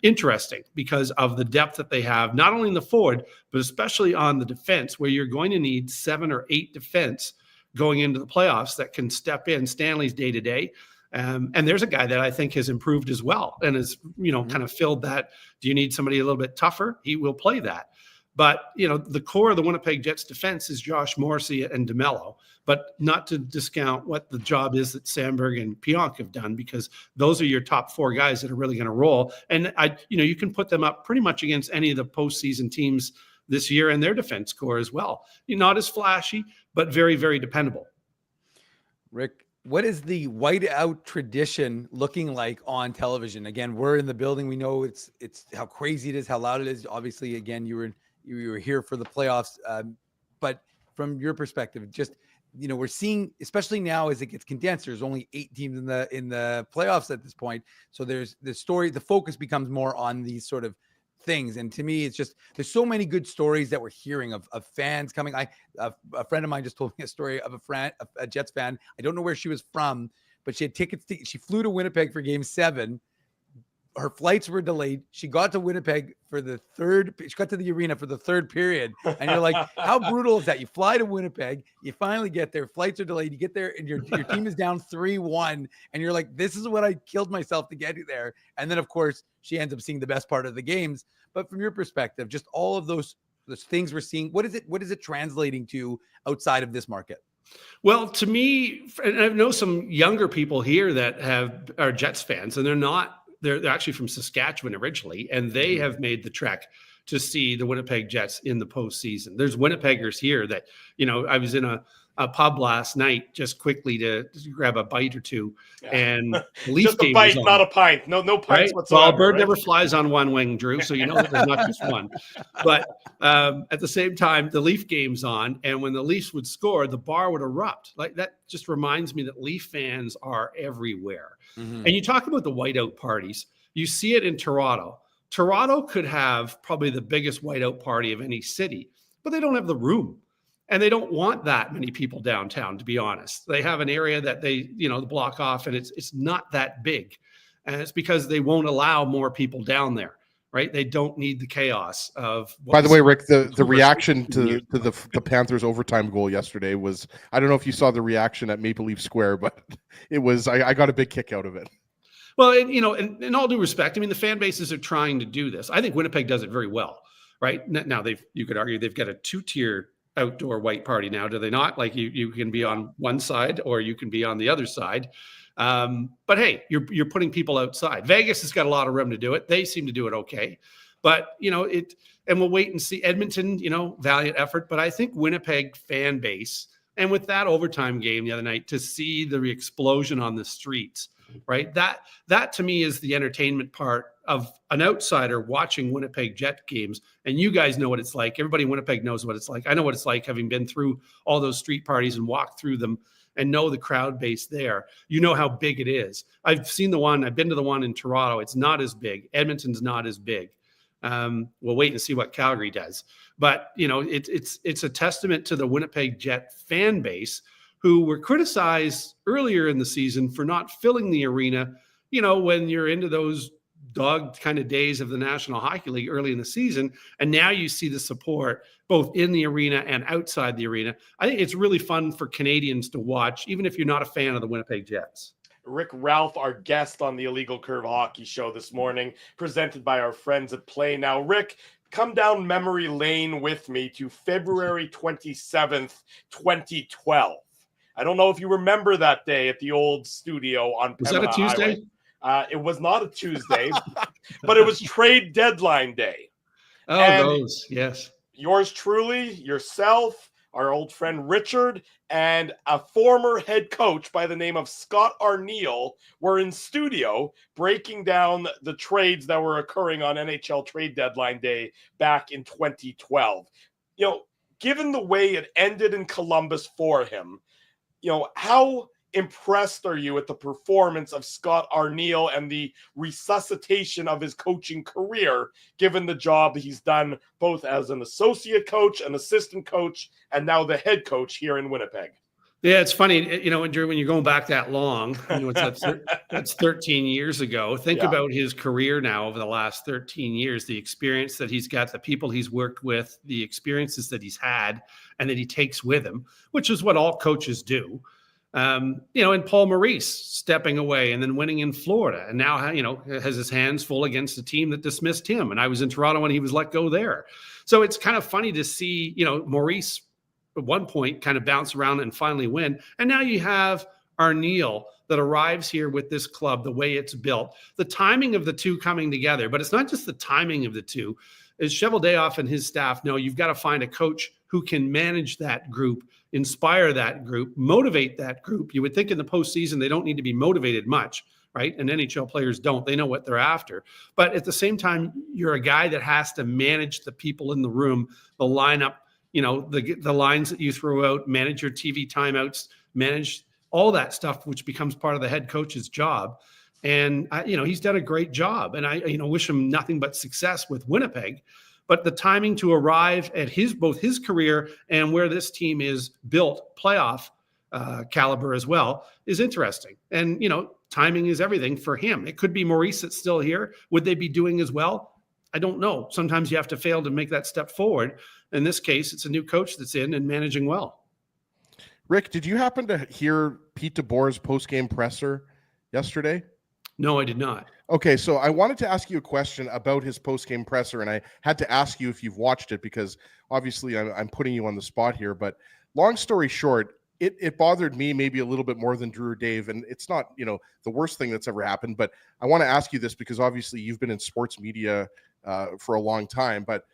interesting, because of the depth that they have, not only in the forward, but especially on the defense, where you're going to need 7 or 8 defense going into the playoffs that can step in. Stanley's day to day. And there's a guy that I think has improved as well and has, kind of filled that. Do you need somebody a little bit tougher? He will play that. But, the core of the Winnipeg Jets defense is Josh Morrissey and DeMello, but not to discount what the job is that Sandberg and Pionk have done, because those are your top 4 guys that are really going to roll. And you can put them up pretty much against any of the postseason teams this year and their defense core as well. You're not as flashy, but very, very dependable.
Rick, what is the whiteout tradition looking like on television? Again, we're in the building. We know it's how crazy it is, how loud it is. Obviously, again, you were here for the playoffs, but from your perspective, just we're seeing, especially now as it gets condensed, there's only 8 teams in the playoffs at this point. So there's the focus becomes more on these sort of things. And to me, it's just, there's so many good stories that we're hearing of fans coming. A friend of mine just told me a story of a Jets fan. I don't know where she was from, but she had tickets. She flew to Winnipeg for Game 7, her flights were delayed. She got to Winnipeg for she got to the arena for the third period. And you're like, how brutal is that? You fly to Winnipeg, you finally get there, flights are delayed, you get there and your team is down 3-1. And you're like, this is what I killed myself to get there. And then of course she ends up seeing the best part of the games. But from your perspective, just all of those things we're seeing, what is it translating to outside of this market?
Well, to me, and I know some younger people here that are Jets fans, and they're actually from Saskatchewan originally, and they have made the trek to see the Winnipeg Jets in the postseason. There's Winnipeggers here that, I was in a pub last night just quickly to grab a bite or two, and Leaf
just a bite, not a pint. No pints
right?
whatsoever.
Well, a bird never flies on one wing, Drew. So you know that there's not just one. But at the same time, the Leaf game's on, and when the Leafs would score, the bar would erupt. Like that just reminds me that Leaf fans are everywhere. Mm-hmm. And you talk about the whiteout parties. You see it in Toronto. Toronto could have probably the biggest whiteout party of any city, but they don't have the room. And they don't want that many people downtown, to be honest. They have an area that they, block off, and it's not that big. And it's because they won't allow more people down there, right? They don't need the chaos of.
By the way, Rick, the reaction to the Panthers overtime goal yesterday was, I don't know if you saw the reaction at Maple Leaf Square, but it was, I got a big kick out of it.
Well, in all due respect, I mean, the fan bases are trying to do this. I think Winnipeg does it very well, right? Now, you could argue they've got a 2-tier outdoor white party now, do they not? Like you can be on one side or you can be on the other side. But hey, you're putting people outside. Vegas has got a lot of room to do it. They seem to do it okay. But and we'll wait and see. Edmonton, valiant effort. But I think Winnipeg fan base, and with that overtime game the other night, to see the explosion on the streets, right? That to me is the entertainment part of an outsider watching Winnipeg Jet games. And you guys know what it's like. Everybody in Winnipeg knows what it's like. I know what it's like, having been through all those street parties and walked through them and know the crowd base there. You know how big it is. I've been to the one in Toronto. It's not as big. Edmonton's not as big. We'll wait and see what Calgary does. But, it's a testament to the Winnipeg Jet fan base, who were criticized earlier in the season for not filling the arena, when you're into those dog kind of days of the National Hockey League early in the season. And now you see the support both in the arena and outside the arena. I think it's really fun for Canadians to watch, even if you're not a fan of the Winnipeg Jets.
Rick Ralph, our guest on the Illegal Curve Hockey Show this morning, presented by our friends at PlayNow. Rick, come down memory lane with me to February 27th, 2012. I don't know if you remember that day at the old studio on
Was that a Tuesday?
Highway. It was not a Tuesday, but it was trade deadline day.
Oh,
and
those, yes.
Yours truly, yourself, our old friend Richard, and a former head coach by the name of Scott Arniel were in studio breaking down the trades that were occurring on NHL trade deadline day back in 2012. Given the way it ended in Columbus for him, how impressed are you at the performance of Scott Arniel and the resuscitation of his coaching career, given the job he's done both as an associate coach, an assistant coach, and now the head coach here in Winnipeg?
Yeah, it's funny, Drew, when you're going back that long, that's 13 years ago. Think about his career now over the last 13 years, the experience that he's got, the people he's worked with, the experiences that he's had and that he takes with him, which is what all coaches do. And Paul Maurice stepping away and then winning in Florida. And now, has his hands full against a team that dismissed him. And I was in Toronto when he was let go there. So it's kind of funny to see, Maurice at one point kind of bounce around and finally win. And now you have Arniel that arrives here with this club, the way it's built, the timing of the two coming together. But it's not just the timing of the two. As Cheveldayoff and his staff know, you've got to find a coach who can manage that group, inspire that group, motivate that group. You would think in the postseason, they don't need to be motivated much, right? And NHL players don't. They know what they're after. But at the same time, you're a guy that has to manage the people in the room, the lineup, the lines that you throw out, manage your TV timeouts, manage all that stuff, which becomes part of the head coach's job. And, he's done a great job. And I, wish him nothing but success with Winnipeg. But the timing to arrive at both his career and where this team is built, playoff caliber as well, is interesting. And, timing is everything for him. It could be Maurice that's still here. Would they be doing as well? I don't know. Sometimes you have to fail to make that step forward. In this case, it's a new coach that's in and managing well.
Rick, did you happen to hear Pete DeBoer's post-game presser yesterday?
No, I did not.
Okay, so I wanted to ask you a question about his post-game presser, and I had to ask you if you've watched it because obviously I'm putting you on the spot here. But long story short, it bothered me maybe a little bit more than Drew or Dave, and it's not, the worst thing that's ever happened. But I want to ask you this because obviously you've been in sports media for a long time. But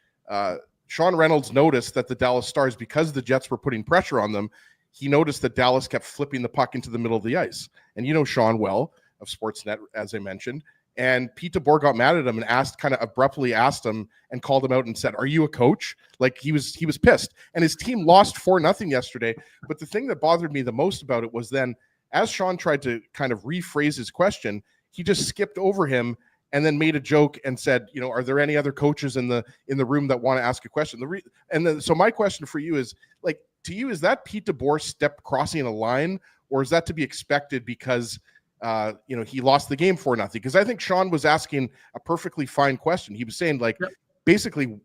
Sean Reynolds noticed that the Dallas Stars, because the Jets were putting pressure on them, he noticed that Dallas kept flipping the puck into the middle of the ice. And you know Sean well of Sportsnet, as I mentioned. And Pete DeBoer got mad at him and kind of abruptly asked him and called him out and said, "Are you a coach?" Like he was pissed. And his team lost 4-0 yesterday. But the thing that bothered me the most about it was then, as Sean tried to kind of rephrase his question, he just skipped over him and then made a joke and said, "Are there any other coaches in the room that want to ask a question?" So my question for you is, like, to you, is that Pete DeBoer crossing a line, or is that to be expected because he lost the game 4-0? Because I think Sean was asking a perfectly fine question. He was saying, like, basically,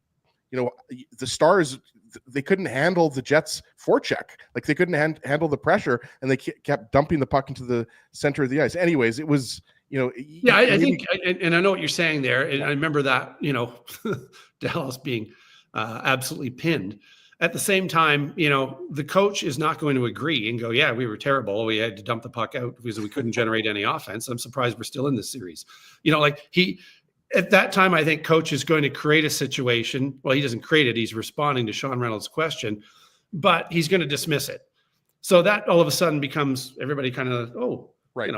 the Stars, they couldn't handle the Jets' forecheck. Like, they couldn't handle the pressure, and they kept dumping the puck into the center of the ice. Anyways, it was,
I think, and I know what you're saying there. And I remember that, Dallas being absolutely pinned. At the same time, the coach is not going to agree and go, "Yeah, we were terrible. We had to dump the puck out because we couldn't generate any offense." I'm surprised we're still in this series. At that time, I think coach is going to create a situation. Well, he doesn't create it. He's responding to Sean Reynolds' question, but he's going to dismiss it. So that all of a sudden becomes everybody kind of, oh, right.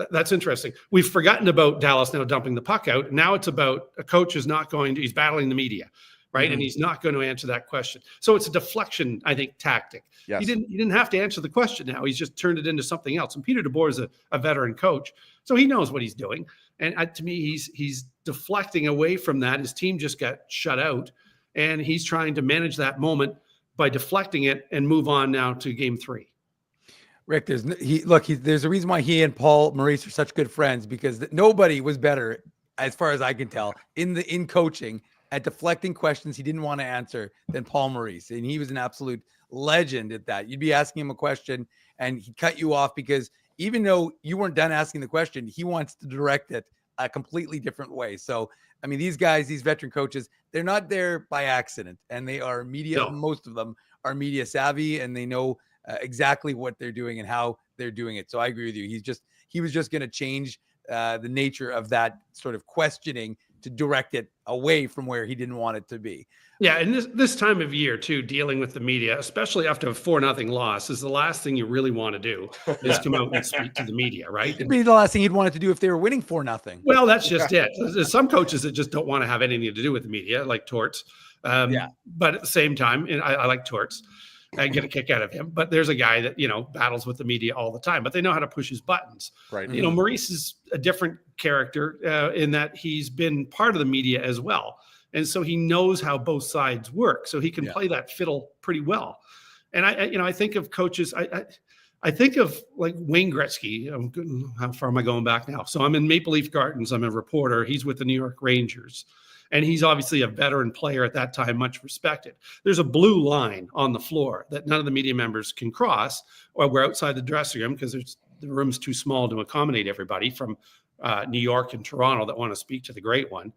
That's interesting. We've forgotten about Dallas now dumping the puck out. Now it's about a coach is not going to, he's battling the media. Right. Mm-hmm. And he's not going to answer that question. So it's a deflection, I think, tactic. Yes. He didn't have to answer the question now. He's just turned it into something else. And Peter DeBoer is a veteran coach, so he knows what he's doing. And to me, he's deflecting away from that. His team just got shut out, and he's trying to manage that moment by deflecting it and move on now to game 3.
Rick, there's a reason why he and Paul Maurice are such good friends, because nobody was better, as far as I can tell, in coaching at deflecting questions he didn't want to answer than Paul Maurice. And he was an absolute legend at that. You'd be asking him a question and he'd cut you off because even though you weren't done asking the question, he wants to direct it a completely different way. So, I mean, these guys, these veteran coaches, they're not there by accident, and they are media. No. Most of them are media savvy, and they know exactly what they're doing and how they're doing it. So I agree with you. He was just going to change the nature of that sort of questioning to direct it away from where he didn't want it to be.
Yeah, and this time of year too, dealing with the media, especially after a 4-0 loss, is the last thing you really want to do is come out and speak to the media, right?
It'd be the last thing he'd want to do if they were winning 4-0.
Well, that's just it. There's some coaches that just don't want to have anything to do with the media, like Torts. But at the same time, and I like Torts. I get a kick out of him, but there's a guy that, battles with the media all the time, but they know how to push his buttons.
Right.
Maurice is a different character in that he's been part of the media as well. And so he knows how both sides work. So he can play that fiddle pretty well. And I think of coaches, I think of like Wayne Gretzky. How far am I going back now? So I'm in Maple Leaf Gardens. I'm a reporter. He's with the New York Rangers. And he's obviously a veteran player at that time, much respected. There's a blue line on the floor that none of the media members can cross, or we're outside the dressing room because the room's too small to accommodate everybody from New York and Toronto that want to speak to the great one.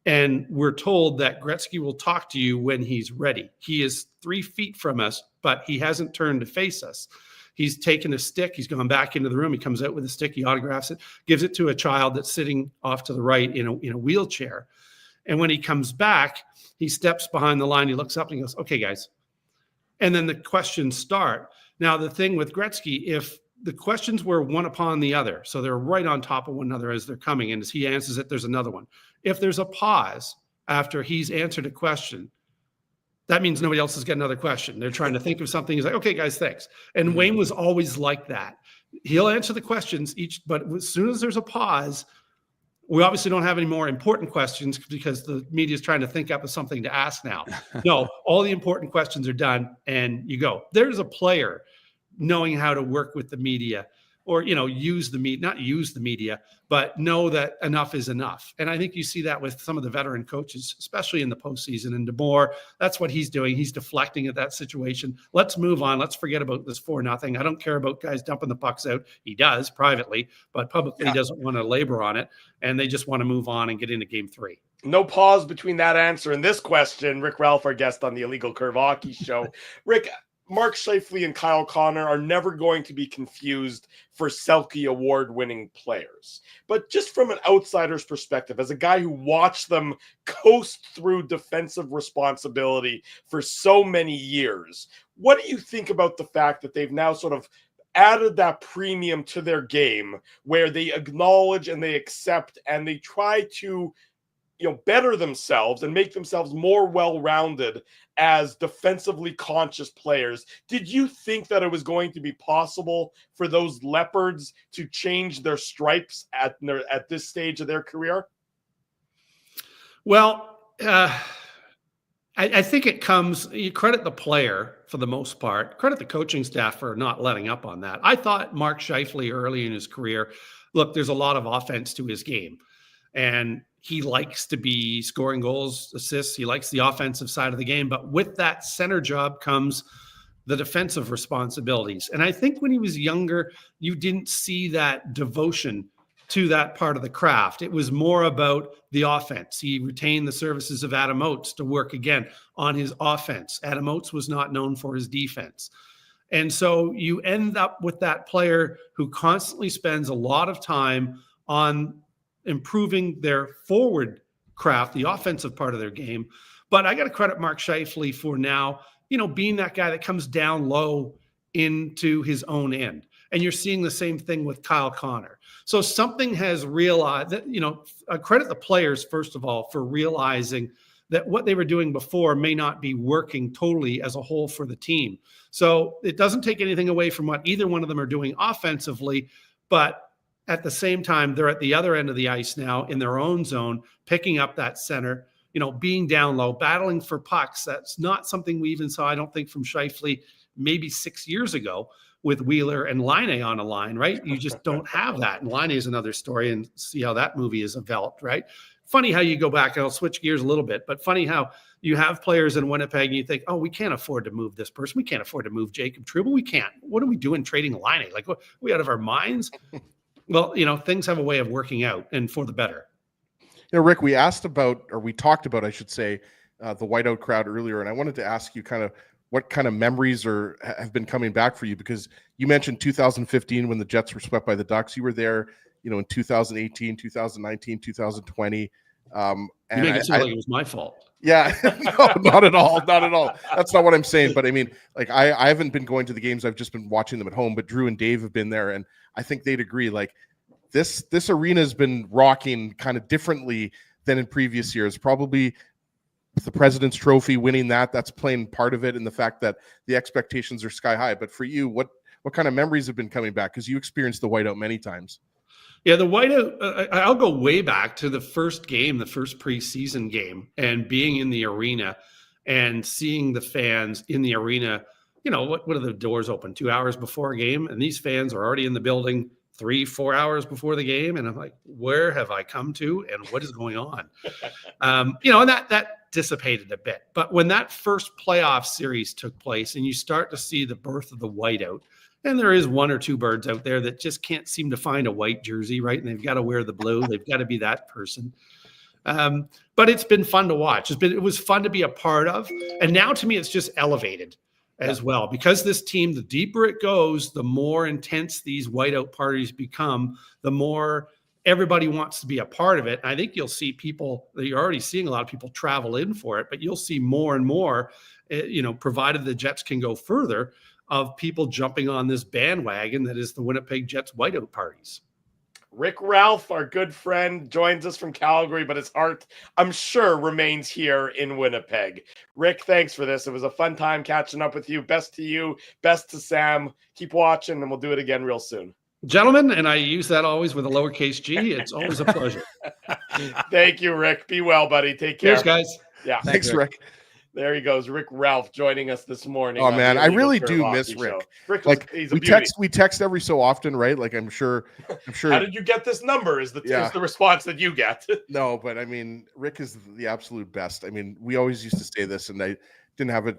And we're told that Gretzky will talk to you when he's ready. He is 3 feet from us, but he hasn't turned to face us. He's taken a stick. He's gone back into the room. He comes out with a stick. He autographs it, gives it to a child that's sitting off to the right in a wheelchair. And when he comes back, he steps behind the line. He looks up and he goes, "Okay, guys." And then the questions start. Now, the thing with Gretzky, if the questions were one upon the other, so they're right on top of one another as they're coming, and as he answers it, there's another one. If there's a pause after he's answered a question, that means nobody else has got another question. They're trying to think of something. He's like, "Okay, guys, thanks." And Wayne was always like that. He'll answer the questions but as soon as there's a pause, we obviously don't have any more important questions because the media is trying to think up of something to ask now. No, all the important questions are done and you go. There's a player knowing how to work with the media or, use the media, not use the media, but know that enough is enough. And I think you see that with some of the veteran coaches, especially in the postseason. And DeBoer, that's what he's doing. He's deflecting at that situation. Let's move on. Let's forget about this 4-0. I don't care about guys dumping the pucks out. He does privately, but publicly he doesn't want to labor on it. And they just want to move on and get into game 3.
No pause between that answer and this question. Rick Ralph, our guest on the Illegal Curve Hockey Show. Rick, Mark Scheifele and Kyle Connor are never going to be confused for Selke award-winning players. But just from an outsider's perspective, as a guy who watched them coast through defensive responsibility for so many years, what do you think about the fact that they've now sort of added that premium to their game where they acknowledge and they accept and they try to better themselves and make themselves more well-rounded as defensively conscious players? Did you think that it was going to be possible for those Leopards to change their stripes at this stage of their career?
Well, I think it comes, you credit the player for the most part, credit the coaching staff for not letting up on that. I thought Mark Scheifele early in his career, look, there's a lot of offense to his game. And he likes to be scoring goals, assists. He likes the offensive side of the game. But with that center job comes the defensive responsibilities. And I think when he was younger, you didn't see that devotion to that part of the craft. It was more about the offense. He retained the services of Adam Oates to work again on his offense. Adam Oates was not known for his defense. And so you end up with that player who constantly spends a lot of time on improving their forward craft, the offensive part of their game. But I got to credit Mark Scheifele for now, being that guy that comes down low into his own end. And you're seeing the same thing with Kyle Connor. So something has realized that, I credit the players, first of all, for realizing that what they were doing before may not be working totally as a whole for the team. So it doesn't take anything away from what either one of them are doing offensively, but at the same time, they're at the other end of the ice now in their own zone, picking up that center, being down low, battling for pucks. That's not something we even saw, I don't think, from Scheifele maybe 6 years ago with Wheeler and Laine on a line, right? You just don't have that. And Laine is another story, and see how that movie is developed, right? Funny how you go back, and I'll switch gears a little bit, but funny how you have players in Winnipeg and you think, oh, we can't afford to move this person. We can't afford to move Jacob Trouba. We can't. What are we doing trading Laine? Like, what, are we out of our minds? Well, things have a way of working out, and for the better.
Rick, we talked about, I should say, the whiteout crowd earlier, and I wanted to ask you kind of what kind of memories have been coming back for you, because you mentioned 2015 when the Jets were swept by the Ducks. You were there, in 2018, 2019, 2020.
You make it sound like it was my fault.
Yeah, no, not at all. Not at all. That's not what I'm saying. But I mean, like, I haven't been going to the games. I've just been watching them at home. But Drew and Dave have been there, and I think they'd agree. Like, this arena has been rocking kind of differently than in previous years. Probably the President's Trophy, winning that's playing part of it, and the fact that the expectations are sky high. But for you, what kind of memories have been coming back? Because you experienced the whiteout many times.
Yeah, the whiteout, I'll go way back to the first game, the first preseason game, and being in the arena and seeing the fans in the arena. What are the doors open 2 hours before a game? And these fans are already in the building 3-4 hours before the game. And I'm like, where have I come to? And what is going on? And that dissipated a bit. But when that first playoff series took place and you start to see the birth of the whiteout, and there is one or two birds out there that just can't seem to find a white jersey, right? And they've got to wear the blue. They've got to be that person. But it's been fun to watch. It was fun to be a part of. And now to me, it's just elevated as well, because this team, the deeper it goes, the more intense these whiteout parties become, the more everybody wants to be a part of it. And I think you'll see people, you're already seeing a lot of people travel in for it, but you'll see more and more, provided the Jets can go further, of people jumping on this bandwagon that is the Winnipeg Jets whiteout parties.
Rick Ralph, our good friend, joins us from Calgary, but his heart, I'm sure, remains here in Winnipeg. Rick, thanks for this. It was a fun time catching up with you. Best to you, best to Sam. Keep watching, and we'll do it again real soon.
Gentlemen, and I use that always with a lowercase g, it's always a pleasure.
Thank you, Rick. Be well, buddy. Take care.
Cheers, guys.
Yeah.
Thanks, Rick.
There he goes, Rick Ralph, joining us this morning.
Oh man, I really do miss Rick.
Rick, he's a
we text every so often, right? Like I'm sure.
How did you get this number? Is the response that you get?
No, but I mean, Rick is the absolute best. I mean, we always used to say this, and I didn't have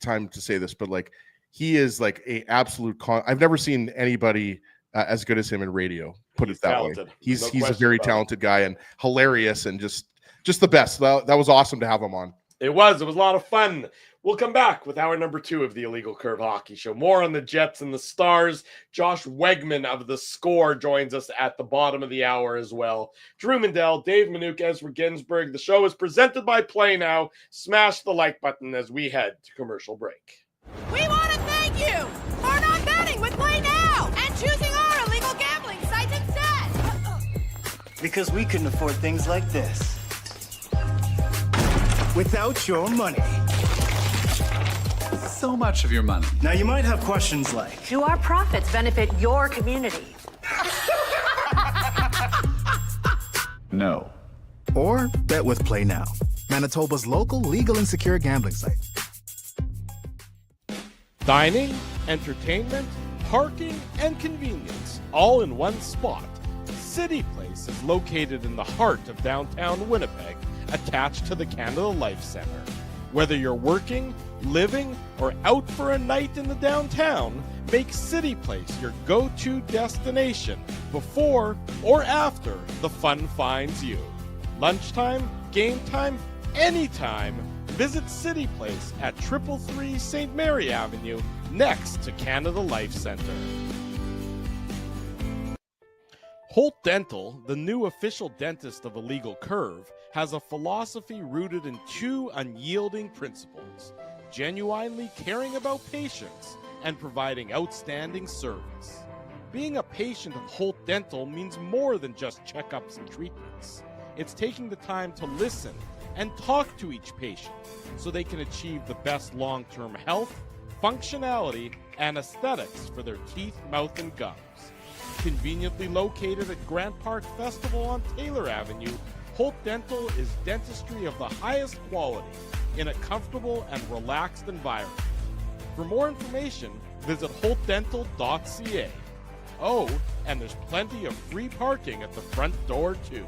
time to say this, but like he is like a absolute. I've never seen anybody as good as him in radio. Put it that
talented.
way. He's a very talented guy and hilarious and just the best. That was awesome to have him on.
It was a lot of fun. We'll come back with hour number 2 of the Illegal Curve Hockey Show. More on the Jets and the Stars. Josh Wegman of The Score joins us at the bottom of the hour as well. Drew Mandel, Dave Minuk, Ezra Ginsburg. The show is presented by PlayNow. Smash the like button as we head to commercial break.
We want to thank you for not betting with PlayNow and choosing our illegal gambling site instead.
Because we couldn't afford things like this without your money.
So much of your money.
Now you might have questions like,
Do our profits benefit your community?
No.
Or bet with PlayNow, Manitoba's local legal and secure gambling site.
Dining, entertainment, parking, and convenience, all in one spot. City Place is located in the heart of downtown Winnipeg, attached to the Canada Life Centre. Whether you're working, living, or out for a night in the downtown, make City Place your go-to destination before or after the fun finds you. Lunchtime, game time, anytime, visit City Place at 333 St. Mary Avenue, next to Canada Life Centre. Holt Dental, the new official dentist of Illegal Curve, has a philosophy rooted in 2 unyielding principles: genuinely caring about patients and providing outstanding service. Being a patient of Holt Dental means more than just checkups and treatments. It's taking the time to listen and talk to each patient so they can achieve the best long-term health, functionality, and aesthetics for their teeth, mouth, and gums. Conveniently located at Grant Park Festival on Taylor Avenue, Holt Dental is dentistry of the highest quality in a comfortable and relaxed environment. For more information, visit holtdental.ca. Oh, and there's plenty of free parking at the front door, too.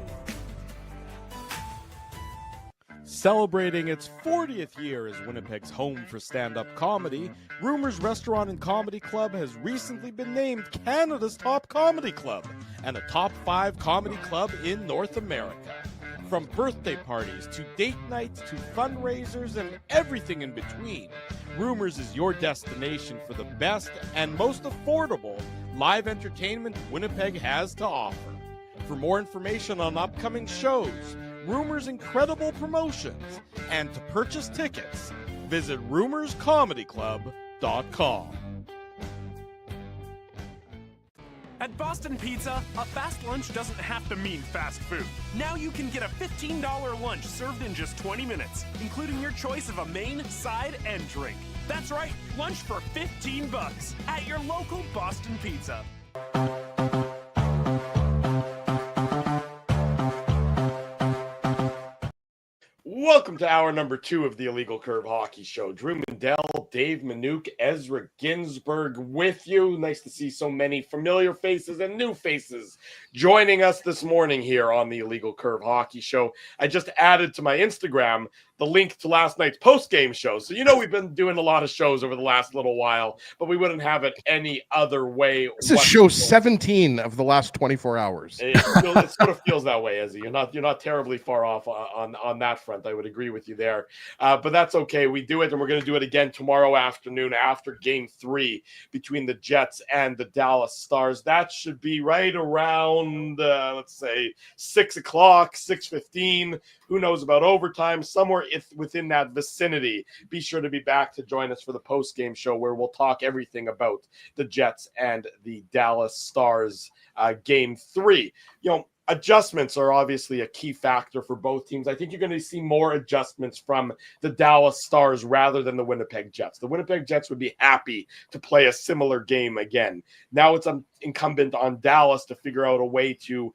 Celebrating its 40th year as Winnipeg's home for stand-up comedy, Rumors Restaurant and Comedy Club has recently been named Canada's top comedy club and a top 5 comedy club in North America. From birthday parties to date nights to fundraisers and everything in between, Rumors is your destination for the best and most affordable live entertainment Winnipeg has to offer. For more information on upcoming shows, Rumors' incredible promotions, and to purchase tickets, visit rumorscomedyclub.com.
At Boston Pizza, a fast lunch doesn't have to mean fast food. Now you can get a $15 lunch served in just 20 minutes, including your choice of a main, side, and drink. That's right, lunch for $15 at your local Boston Pizza.
Welcome to hour number 2 of the Illegal Curve Hockey Show. Drew Mandel, Dave Minuk, Ezra Ginsburg with you. Nice to see so many familiar faces and new faces joining us this morning here on the Illegal Curve Hockey Show. I just added to my Instagram the link to last night's post-game show. So you know we've been doing a lot of shows over the last little while, but we wouldn't have it any other way.
This is show 17 of the last 24 hours.
It sort of feels that way, Ezzy. You're not terribly far off on that front. I would agree with you there. But that's okay. We do it, and we're going to do it again tomorrow afternoon after Game 3 between the Jets and the Dallas Stars. That should be right around, let's say, 6 o'clock, 6:15. Who knows about overtime? Somewhere within that vicinity. Be sure to be back to join us for the post-game show where we'll talk everything about the Jets and the Dallas Stars Game 3. Adjustments are obviously a key factor for both teams. I think you're going to see more adjustments from the Dallas Stars rather than the Winnipeg Jets. The Winnipeg Jets would be happy to play a similar game again. Now it's incumbent on Dallas to figure out a way to,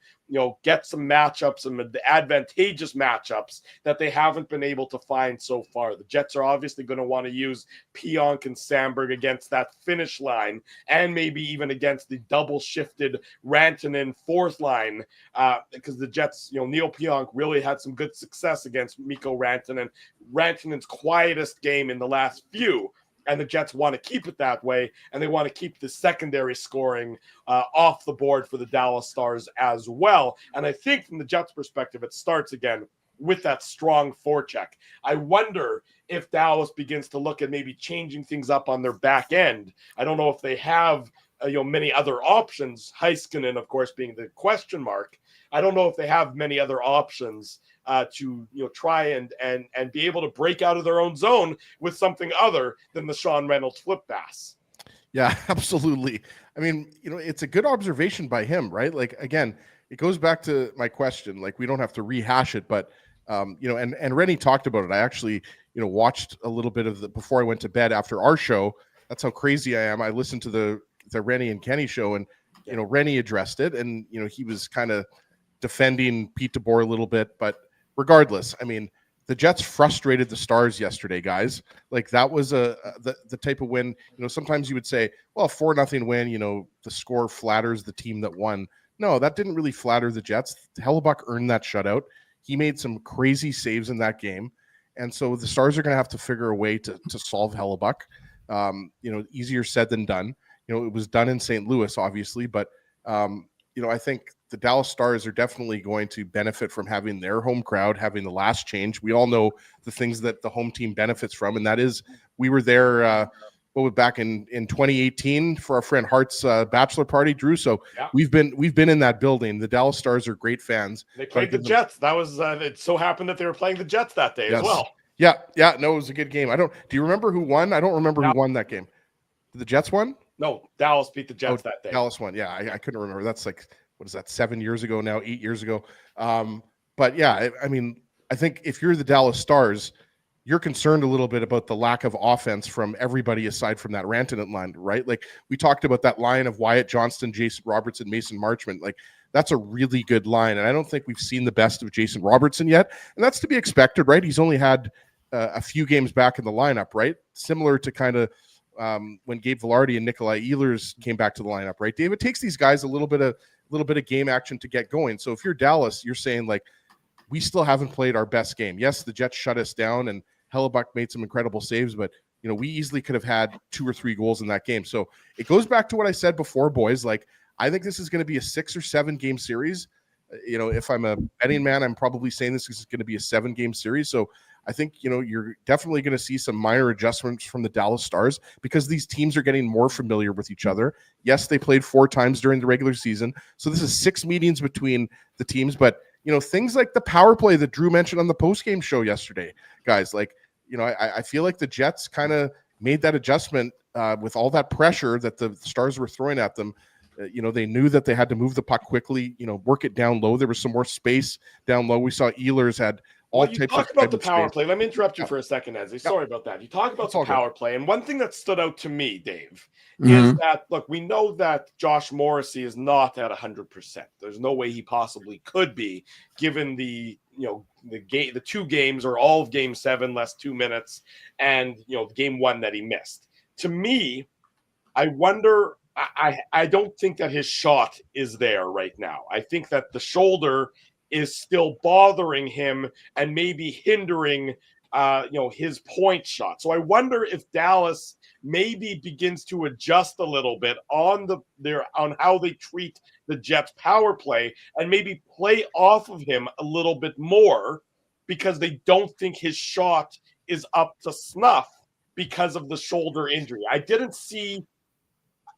get some matchups, some advantageous matchups that they haven't been able to find so far. The Jets are obviously going to want to use Pionk and Sandberg against that finish line, and maybe even against the double shifted Rantanen fourth line, because the Jets, Neil Pionk really had some good success against Mikko Rantanen. Rantanen's quietest game in the last few. And the Jets want to keep it that way, and they want to keep the secondary scoring off the board for the Dallas Stars as well. And I think from the Jets' perspective, it starts again with that strong forecheck. I wonder if Dallas begins to look at maybe changing things up on their back end. I don't know if they have many other options. Heiskanen, of course, being the question mark. I don't know if they have many other options to try and be able to break out of their own zone with something other than the Sean Reynolds flip pass.
Yeah, absolutely. I mean, it's a good observation by him, right? Like, again, it goes back to my question. Like, we don't have to rehash it, but and Rennie talked about it. I actually watched a little bit of the before I went to bed after our show. That's how crazy I am. I listened to the Rennie and Kenny show, and Rennie addressed it, and he was kind of defending Pete DeBoer a little bit, but regardless, I mean, the Jets frustrated the Stars yesterday, guys. Like, that was the type of win. Sometimes you would say, well, 4-0 win, the score flatters the team that won. No, that didn't really flatter the Jets. Hellebuyck earned that shutout. He made some crazy saves in that game. And so the Stars are going to have to figure a way to solve Hellebuyck. Easier said than done. It was done in St. Louis, obviously, but I think the Dallas Stars are definitely going to benefit from having their home crowd, having the last change. We all know the things that the home team benefits from, and that is we were there back in 2018 for our friend Hart's bachelor party, Drew. So
yeah.
we've been in that building. The Dallas Stars are great fans.
They played the Jets. That was it. So happened that they were playing the Jets that day as well.
Yeah. No, it was a good game. Do you remember who won? I don't remember who won that game. Did the Jets won?
No, Dallas beat the Jets that day.
Dallas won. Yeah, I couldn't remember. That's like, what is that, 7 years ago now, 8 years ago? But yeah, I mean, I think if you're the Dallas Stars, you're concerned a little bit about the lack of offense from everybody aside from that Rantanen line, right? Like, we talked about that line of Wyatt Johnston, Jason Robertson, Mason Marchment. Like, that's a really good line, and I don't think we've seen the best of Jason Robertson yet, and that's to be expected, right? He's only had a few games back in the lineup, right? Similar to kind of when Gabe Velarde and Nikolai Ehlers came back to the lineup, right? David takes these guys a little bit of game action to get going. So if you're Dallas, you're saying, like, we still haven't played our best game. Yes, the Jets shut us down, and Hellebuyck made some incredible saves, but we easily could have had 2 or 3 goals in that game. So it goes back to what I said before, boys. Like, I think this is going to be a 6 or 7 game series. If I'm a betting man, I'm probably saying this is going to be a 7-game series. So I think, you're definitely going to see some minor adjustments from the Dallas Stars because these teams are getting more familiar with each other. Yes, they played 4 times during the regular season. So this is 6 meetings between the teams. But, things like the power play that Drew mentioned on the postgame show yesterday, guys, like, I feel like the Jets kind of made that adjustment with all that pressure that the Stars were throwing at them. They knew that they had to move the puck quickly, work it down low. There was some more space down low. We saw Ehlers had all types of.
Talk about the power play. Let me interrupt you for a second, Ezzy. Sorry about that. You talk about the power play, and one thing that stood out to me, Dave, is that, look, we know that Josh Morrissey is not at 100%. There's no way he possibly could be, given the the 2 games or all of Game 7, less 2 minutes, and Game 1 that he missed. To me, I wonder. I don't think that his shot is there right now. I think that the shoulder is still bothering him and maybe hindering, his point shot. So I wonder if Dallas maybe begins to adjust a little bit on how they treat the Jets power play and maybe play off of him a little bit more because they don't think his shot is up to snuff because of the shoulder injury.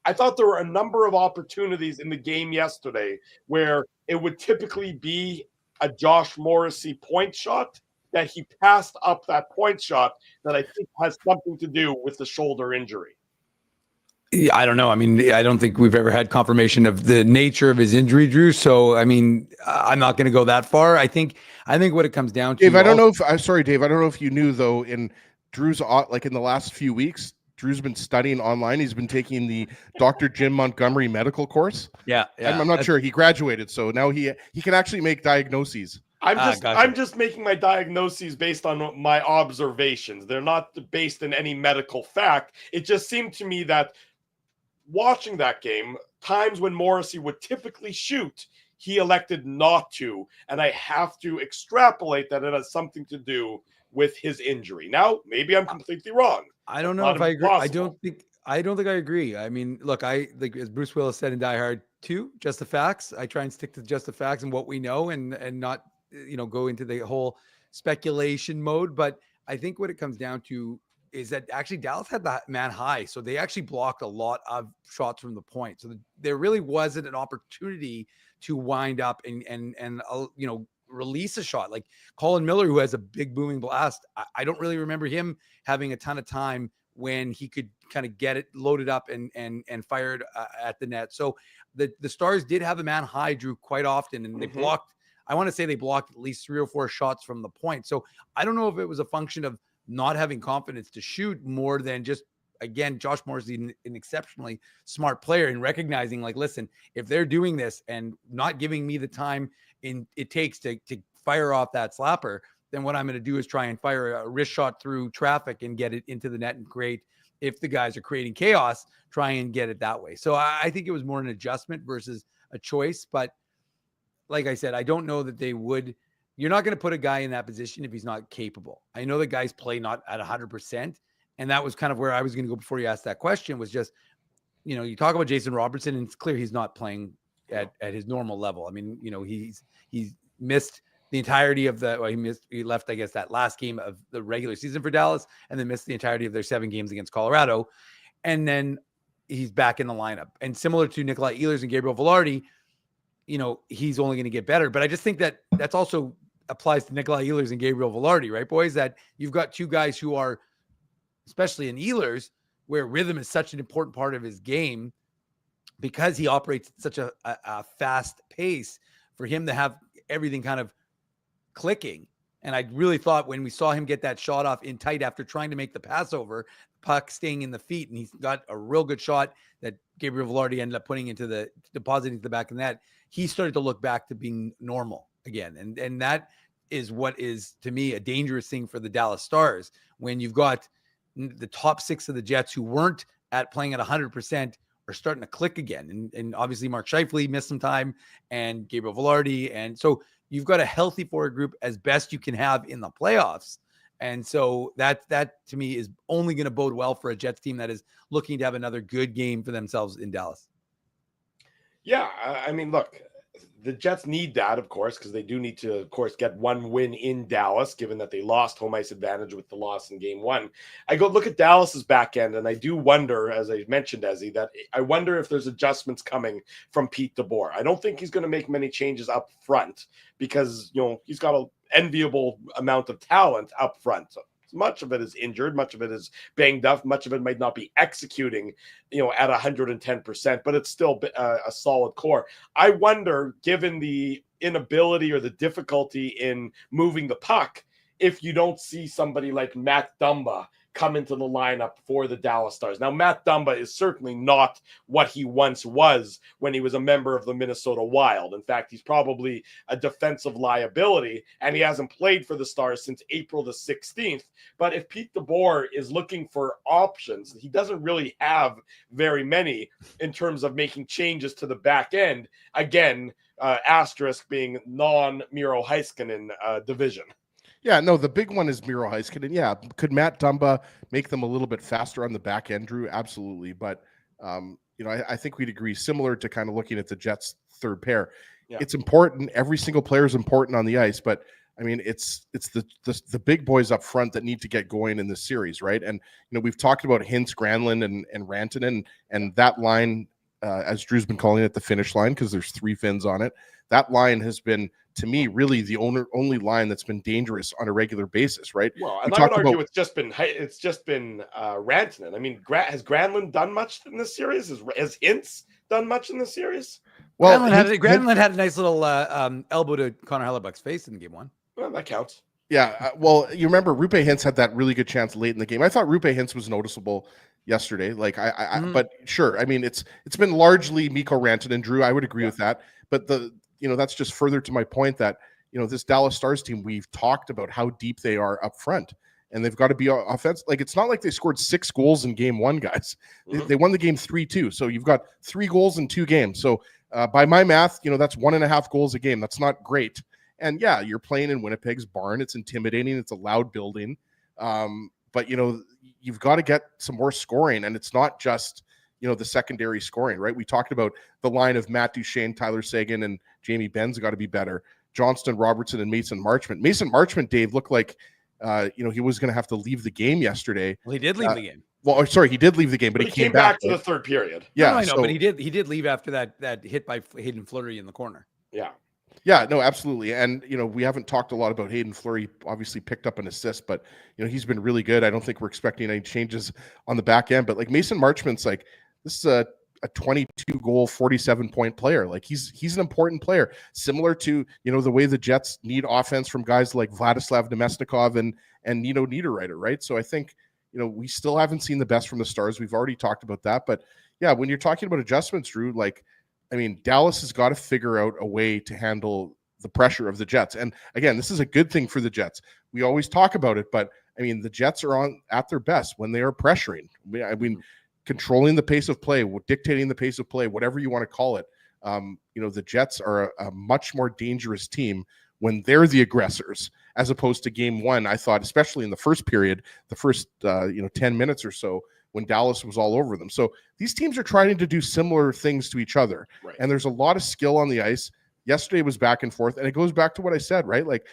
I thought there were a number of opportunities in the game yesterday where it would typically be a Josh Morrissey point shot that he passed up that point shot that I think has something to do with the shoulder injury.
Yeah, I don't know. I mean, I don't think we've ever had confirmation of the nature of his injury, Drew. So, I mean, I'm not going to go that far. I think what it comes down to.
Dave, I don't know if you knew, though, in Drew's, like, in the last few weeks, Drew's been studying online. He's been taking the Dr. Jim Montgomery medical course.
Yeah.
I'm not sure he graduated, so now he can actually make diagnoses.
Gotcha.
I'm just making my diagnoses based on my observations. They're not based in any medical fact. It just seemed to me that watching that game, times when Morrissey would typically shoot, he elected not to, and I have to extrapolate that it has something to do with his injury. Now, maybe I'm completely wrong.
I don't know if I agree. I don't think I agree. I mean, look, I like as Bruce Willis said in Die Hard 2, just the facts. I try and stick to just the facts and what we know, and not go into the whole speculation mode. But I think what it comes down to is that actually Dallas had the man high, so they actually blocked a lot of shots from the point. So there really wasn't an opportunity to wind up and release a shot. Like Colin Miller, who has a big booming blast, I don't really remember him having a ton of time when he could kind of get it loaded up and fired at the net. So the Stars did have a man high, Drew, quite often, and they blocked. I want to say they blocked at least 3 or 4 shots from the point. So I don't know if it was a function of not having confidence to shoot more than just, again, Josh Morrissey, an exceptionally smart player, and recognizing, like, listen, if they're doing this and not giving me the time it takes to fire off that slapper, then what I'm going to do is try and fire a wrist shot through traffic and get it into the net and create, if the guys are creating chaos, try and get it that way. So I think it was more an adjustment versus a choice. But like I said, I don't know that they would. You're not going to put a guy in that position if he's not capable. I know the guys play not at 100%. And that was kind of where I was going to go before you asked that question, was just, you talk about Jason Robertson, and it's clear he's not playing at his normal level. I mean, he's missed the entirety of he left, I guess, that last game of the regular season for Dallas, and then missed the entirety of their 7 games against Colorado. And then he's back in the lineup. And similar to Nikolai Ehlers and Gabriel Velarde, he's only going to get better. But I just think that that's also applies to Nikolai Ehlers and Gabriel Velarde, right, boys? That you've got 2 guys who are, especially in Ehlers, where rhythm is such an important part of his game, because he operates at such a fast pace, for him to have everything kind of clicking. And I really thought when we saw him get that shot off in tight after trying to make the pass over, puck staying in the feet, and he's got a real good shot that Gabriel Velarde ended up putting depositing to the back of the net, he started to look back to being normal again. And that is what is, to me, a dangerous thing for the Dallas Stars, when you've got the top 6 of the Jets who weren't playing at 100% are starting to click again. And obviously Mark Scheifele missed some time, and Gabriel Velarde. And so you've got a healthy forward group as best you can have in the playoffs. And so that to me is only going to bode well for a Jets team that is looking to have another good game for themselves in Dallas.
Yeah, I mean, look, the Jets need that, of course, because they do need to, of course, get 1 win in Dallas, given that they lost home ice advantage with the loss in game 1. I go look at Dallas's back end, and I do wonder, as I mentioned, Ezzy, that I wonder if there's adjustments coming from Pete DeBoer. I don't think he's going to make many changes up front, because, he's got an enviable amount of talent up front. So much of it is injured, much of it is banged up, much of it might not be executing, at 110%, but it's still a solid core. I wonder, given the inability or the difficulty in moving the puck, if you don't see somebody like Matt Dumba come into the lineup for the Dallas Stars. Now, Matt Dumba is certainly not what he once was when he was a member of the Minnesota Wild. In fact, he's probably a defensive liability, and he hasn't played for the Stars since April the 16th. But if Pete DeBoer is looking for options, he doesn't really have very many in terms of making changes to the back end. Again, asterisk being non-Miro Heiskanen division.
Yeah, no, the big one is Miro Heiskanen. Yeah, could Matt Dumba make them a little bit faster on the back end, Drew? Absolutely. But, I think we'd agree, similar to kind of looking at the Jets' third pair. Yeah. It's important. Every single player is important on the ice. But, I mean, it's the big boys up front that need to get going in this series, right? And, we've talked about Hintz, Granlund, and Rantanen, and that line, as Drew's been calling it, the finish line, because there's 3 fins on it. That line has been, to me, really the only line that's been dangerous on a regular basis, right?
Well, and I would argue it's just been Rantanen. I mean, has Granlund done much in this series? Has Hintz done much in this series?
Well, Granlund had a nice little elbow to Connor Hellebuyck's face in game 1.
Well, that counts.
Yeah, well, you remember Rupe Hintz had that really good chance late in the game. I thought Rupe Hintz was noticeable. yesterday. Like but sure. I mean, it's been largely Mikko Rantanen and Drew. I would agree with that. But that's just further to my point that, this Dallas Stars team, we've talked about how deep they are up front, and they've got to be offense. Like, it's not like they scored 6 goals in game 1, guys. They won the game 3-2. So you've got 3 goals in 2 games. So by my math, that's 1.5 goals a game. That's not great. And yeah, you're playing in Winnipeg's barn. It's intimidating. It's a loud building. But you've got to get some more scoring, and it's not just the secondary scoring, right? We talked about the line of Matt Duchene, Tyler Seguin, and Jamie Benn's got to be better. Johnston, Robertson, and Mason Marchment. Mason Marchment, Dave, looked like he was going to have to leave the game yesterday.
Well, he did leave the game.
Well, sorry, he did leave the game, but he came back
to the third period.
Yeah,
no, I know, but he did leave after that hit by Hayden Fleury in the corner.
Yeah, no, absolutely. And, we haven't talked a lot about Hayden Fleury, obviously picked up an assist, but, he's been really good. I don't think we're expecting any changes on the back end, but like Mason Marchment's like, this is a 22 goal, 47 point player. Like he's an important player, similar to, the way the Jets need offense from guys like Vladislav Nemesnikov and Nino Niederreiter, right? So I think, we still haven't seen the best from the Stars. We've already talked about that, but yeah, when you're talking about adjustments, Drew, like, I mean, Dallas has got to figure out a way to handle the pressure of the Jets. And again, this is a good thing for the Jets. We always talk about it, but I mean, the Jets are at their best when they are pressuring. I mean, controlling the pace of play, dictating the pace of play, whatever you want to call it. The Jets are a much more dangerous team when they're the aggressors, as opposed to game 1. I thought, especially in the first period, the first 10 minutes or so, when Dallas was all over them. So these teams are trying to do similar things to each other.
Right.
And there's a lot of skill on the ice. Yesterday was back and forth. And it goes back to what I said, right? Like,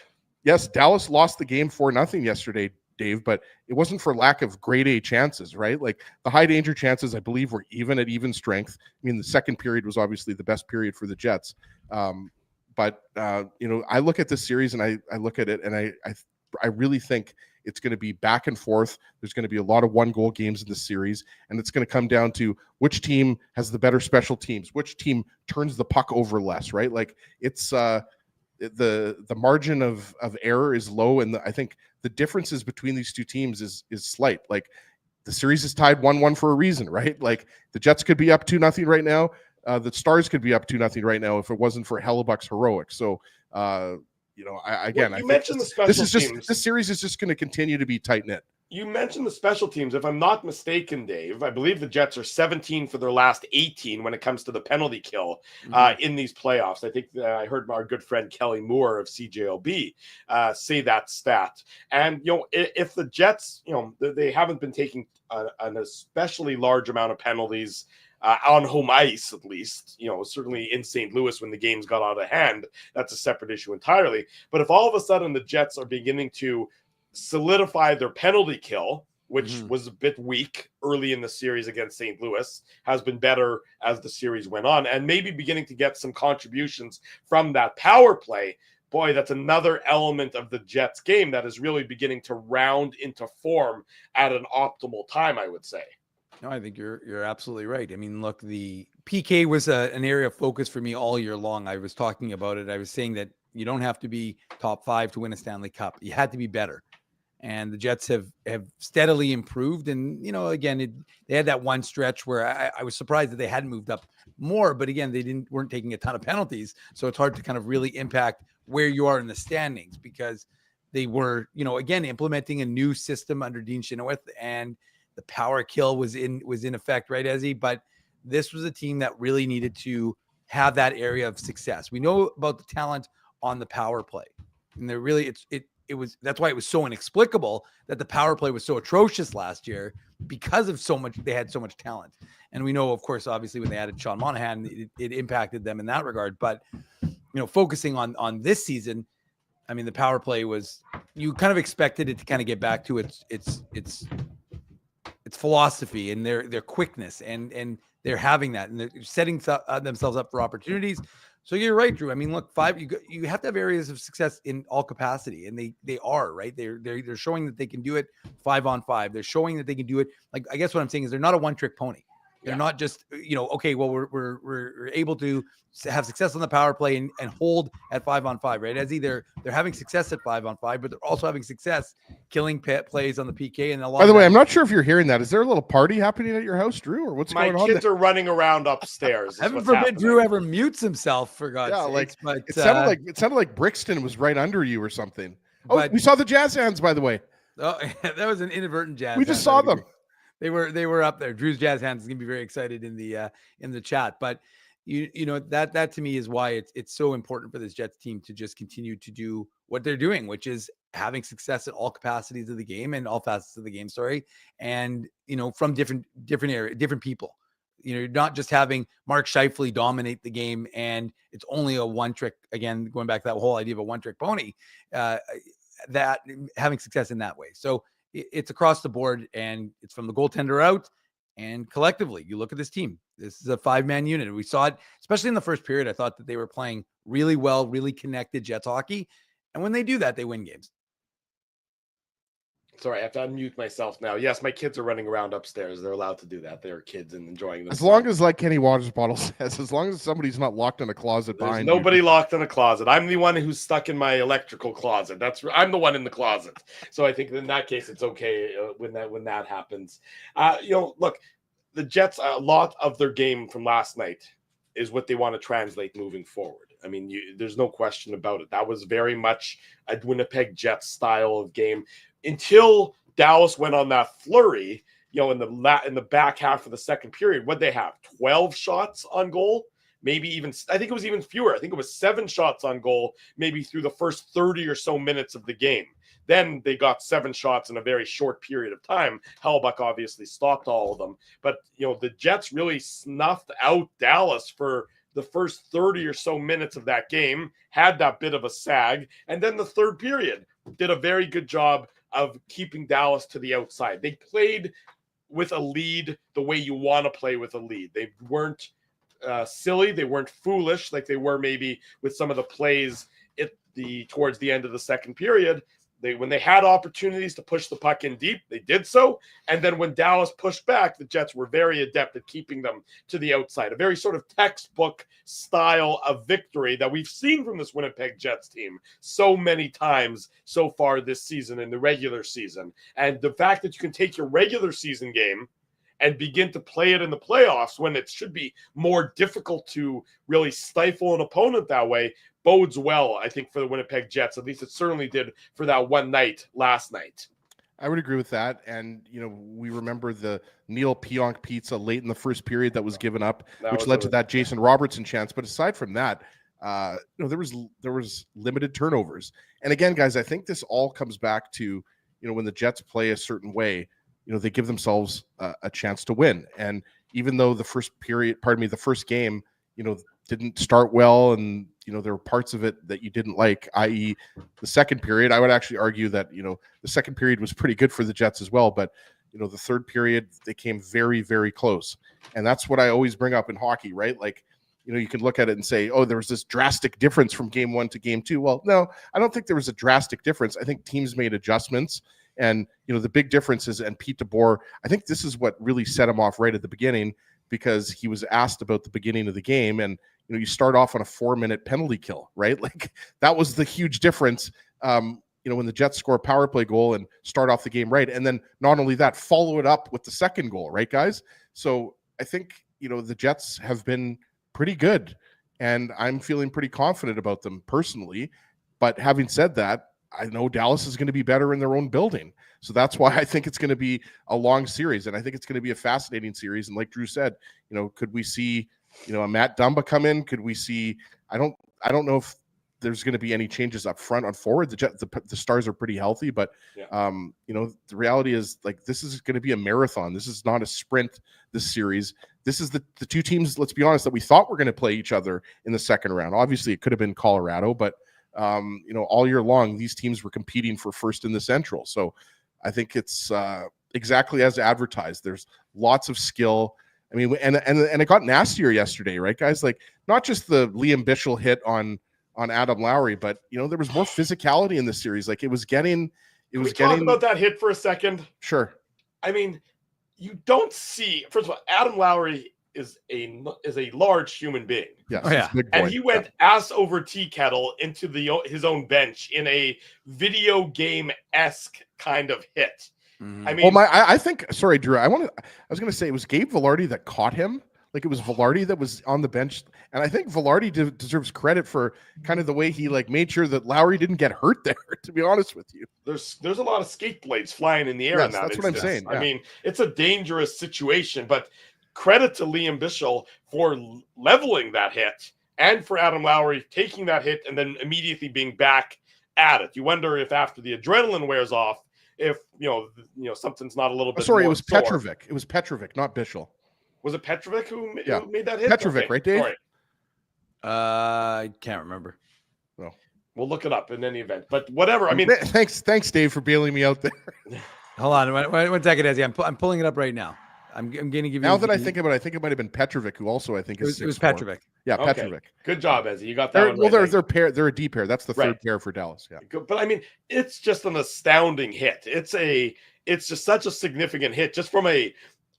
yes, Dallas lost the game 4-0 yesterday, Dave, but it wasn't for lack of grade A chances, right? Like the high danger chances, I believe, were even at even strength. I mean, the second period was obviously the best period for the Jets. But I look at this series and I look at it and I really think it's going to be back and forth. There's going to be a lot of 1-goal games in this series, and it's going to come down to which team has the better special teams, which team turns the puck over less, right? Like it's the margin of error is low, and I think the differences between these two teams is slight. Like the series is tied 1-1 for a reason, right? Like the Jets could be up 2-0 right now. The Stars could be up 2-0 right now if it wasn't for Hellebuyck's heroics. So I
mentioned the special teams.
This series is just going to continue to be tight knit.
You mentioned the special teams. If I'm not mistaken, Dave, I believe the Jets are 17 for their last 18 when it comes to the penalty kill in these playoffs. I think I heard our good friend Kelly Moore of CJLB say that stat. And, if the Jets, they haven't been taking an especially large amount of penalties on home ice, at least, certainly in St. Louis when the games got out of hand, that's a separate issue entirely. But if all of a sudden the Jets are beginning to solidify their penalty kill, which was a bit weak early in the series against St. Louis, has been better as the series went on, and maybe beginning to get some contributions from that power play, boy, that's another element of the Jets game that is really beginning to round into form at an optimal time, I would say.
No, I think you're absolutely right. I mean, look, the PK was an area of focus for me all year long. I was talking about it. I was saying that you don't have to be top 5 to win a Stanley Cup. You had to be better. And the Jets have steadily improved. And, again, they had that one stretch where I was surprised that they hadn't moved up more. But again, they weren't taking a ton of penalties. So it's hard to kind of really impact where you are in the standings, because they were, again, implementing a new system under Dean Chenoweth, and the power kill was in effect, right, Ezzy? But this was a team that really needed to have that area of success. We know about the talent on the power play, and they're really that's why it was so inexplicable that the power play was so atrocious last year, because of they had so much talent. And we know, of course, obviously when they added Sean Monahan, it impacted them in that regard. But focusing on this season, I mean, the power play was, you kind of expected it to kind of get back to its philosophy and their quickness, and they're having that, and they're setting themselves up for opportunities. So you're right, Drew. I mean, look, you have to have areas of success in all capacity, and they are, right. They're showing that they can do it 5-on-5. They're showing that they can do it. Like, I guess what I'm saying is they're not a one-trick pony. They're not just, okay, well, we're able to have success on the power play and hold at 5-on-5, right? As either they're having success at 5-on-5, but they're also having success killing plays on the PK. And
by the way, I'm not sure if you're hearing that. Is there a little party happening at your house, Drew, or what's going on?
My kids are running around upstairs.
Heaven forbid Drew ever mutes himself, for God's sakes. But
it sounded like Brixton was right under you or something. Oh, we saw the jazz hands, by the way.
Oh, that was an inadvertent jazz.
We just saw them.
They were up there. Drew's jazz hands is gonna be very excited in the chat. But that to me is why it's so important for this Jets team to just continue to do what they're doing, which is having success at all capacities of the game and all facets of the game. And from different area, different people. You're not just having Mark Scheifele dominate the game and it's only a one trick. Again, going back to that whole idea of a one trick pony. That having success in that way. So it's across the board, and it's from the goaltender out and collectively. You look at this team. This is a 5-man unit. We saw it, especially in the first period. I thought that they were playing really well, really connected Jets hockey. And when they do that, they win games.
Sorry, I have to unmute myself now. Yes, my kids are running around upstairs. They're allowed to do that. They're kids and enjoying themselves.
As long as, like Kenny Waters Bottle says, as long as somebody's not locked in a closet behind
There's nobody locked in a closet. I'm the one who's stuck in my electrical closet. I'm the one in the closet. So I think in that case, it's okay when that happens. Look, the Jets, a lot of their game from last night is what they want to translate moving forward. I mean, there's no question about it. That was very much a Winnipeg Jets style of game. Until Dallas went on that flurry, in the back half of the second period, what'd they have? 12 shots on goal? Maybe even, I think it was even fewer. I think it was 7 shots on goal, maybe through the first 30 or so minutes of the game. Then they got 7 shots in a very short period of time. Hellebuyck obviously stopped all of them. But, the Jets really snuffed out Dallas for the first 30 or so minutes of that game, had that bit of a sag. And then the third period did a very good job of keeping Dallas to the outside. They played with a lead the way you want to play with a lead. They weren't silly. They weren't foolish like they were maybe with some of the plays towards the end of the second period. When they had opportunities to push the puck in deep, they did so. And then when Dallas pushed back, the Jets were very adept at keeping them to the outside. A very sort of textbook style of victory that we've seen from this Winnipeg Jets team so many times so far this season in the regular season. And the fact that you can take your regular season game and begin to play it in the playoffs when it should be more difficult to really stifle an opponent that way bodes well, I think, for the Winnipeg Jets. At least it certainly did for that one night last night.
I would agree with that. And, we remember the Neil Pionk pizza late in the first period that was given up, which led to that Jason Robertson chance. But aside from that, there was limited turnovers. And again, guys, I think this all comes back to, when the Jets play a certain way, they give themselves a chance to win. And even though the first game, didn't start well, and there were parts of it that you didn't like, i.e. the second period. I would actually argue that the second period was pretty good for the Jets as well, but the third period they came very, very close. And that's what I always bring up in hockey, right? Like, you can look at it and say, oh, there was this drastic difference from game 1 to game 2. Well, no, I don't think there was a drastic difference. I think teams made adjustments, and the big difference is, and Pete DeBoer, I think this is what really set him off right at the beginning, because he was asked about the beginning of the game, and you start off on a 4-minute penalty kill, right? Like, that was the huge difference. When the Jets score a power play goal and start off the game right, and then not only that, follow it up with the second goal, right, guys? So I think the Jets have been pretty good, and I'm feeling pretty confident about them personally. But having said that, I know Dallas is going to be better in their own building. So that's why I think it's going to be a long series, and I think it's going to be a fascinating series. And like Drew said, could we see a Matt Dumba come in? Could we see? I don't know if there's going to be any changes up front on forward. The Stars are pretty healthy, but the reality is, like, this is going to be a marathon. This is not a sprint. This series. This is the two teams, let's be honest, that we thought were going to play each other in the second round. Obviously, it could have been Colorado, but all year long, these teams were competing for first in the Central. So I think it's exactly as advertised. There's lots of skill. I mean, and it got nastier yesterday, right, guys? Like, not just the Liam Bichel hit on Adam Lowry, but there was more physicality in the series. Like, it was getting.
Talk about that hit for a second.
Sure.
I mean, you don't see. First of all, Adam Lowry is a large human being.
Yes,
Oh, yeah.
he's a big boy.
And he went ass over tea kettle into his own bench in a video game-esque kind of hit.
Mhm.
I mean,
I think. Sorry, Drew. I was going to say it was Gabe Velarde that caught him. Like it was Velarde that was on the bench, and I think Velarde deserves credit for kind of the way he like made sure that Lowry didn't get hurt there. To be honest with you,
there's a lot of skate blades flying in the air in that
that's what I'm
instance.
saying. Yeah.
I mean, it's a dangerous situation, but credit to Liam Bichsel for leveling that hit and for Adam Lowry taking that hit and then immediately being back at it. You wonder if after the adrenaline wears off, if you know something's not a little bit.
Sorry,
more
it was
sore.
Petrovic. It was Petrovic, not Bichsel.
Was it Petrovic who made that hit?
Petrovic,
okay.
right, Dave?
Sorry.
I can't remember.
No.
We'll look it up in any event. But whatever. I mean,
thanks, Dave, for bailing me out there.
Hold on, one second, Ezzy. I'm pulling it up right now. I'm going to give you.
Now that I think about it, I think it might have been Petrovic, who also I think is.
It was Petrovic.
Yeah,
okay.
Petrovic.
Good job, Ezzy. You got that one.
Well,
right.
they're a D pair. That's the third
Right.
pair for Dallas. Yeah.
But I mean, it's just an astounding hit. It's just such a significant hit, just from a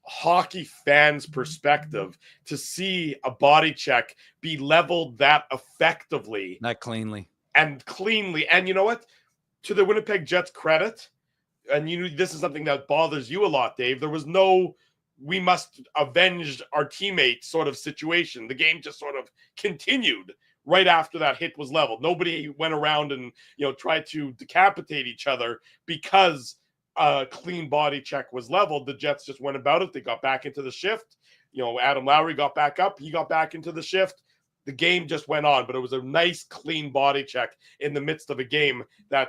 hockey fan's perspective, to see a body check be leveled that effectively,
Not cleanly.
and cleanly. And you know what? To the Winnipeg Jets' credit, and this is something that bothers you a lot, Dave. There was no we must avenge our teammate sort of situation. The game just sort of continued right after that hit was leveled. Nobody went around and tried to decapitate each other because a clean body check was leveled. The Jets just went about it. They got back into the shift. Adam Lowry got back up. He got back into the shift. The game just went on, but it was a nice, clean body check in the midst of a game that,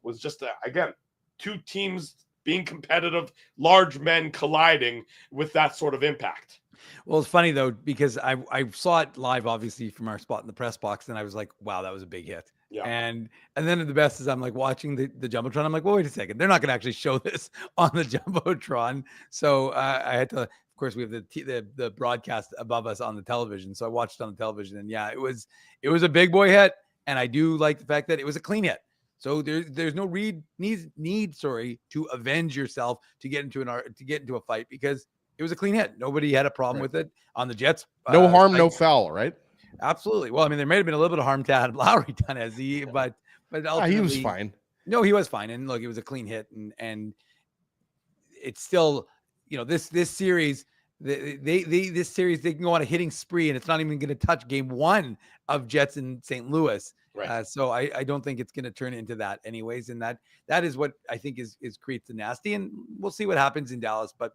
was just, again, two teams being competitive, large men colliding with that sort of impact.
Well, it's funny, though, because I saw it live, obviously, from our spot in the press box, and I was like, wow, that was a big hit.
Yeah.
And then the best is I'm like watching the Jumbotron. I'm like, well, wait a second. They're not going to actually show this on the Jumbotron. So I had to, of course, we have the broadcast above us on the television. So I watched it on the television, and yeah, it was a big boy hit. And I do like the fact that it was a clean hit. So there's no need to avenge yourself to get into a fight, because it was a clean hit. Nobody had a problem with it on the Jets.
No harm, no foul, right?
Absolutely. Well, I mean, there may have been a little bit of harm to Adam Lowry done, as but ultimately,
he was fine.
No, he was fine. And look, it was a clean hit, and it's still, this series, this series, they can go on a hitting spree, and it's not even going to touch game one of Jets in St. Louis.
Right.
So I don't think it's going to turn into that anyways. And that is what I think is creates the nasty, and we'll see what happens in Dallas. But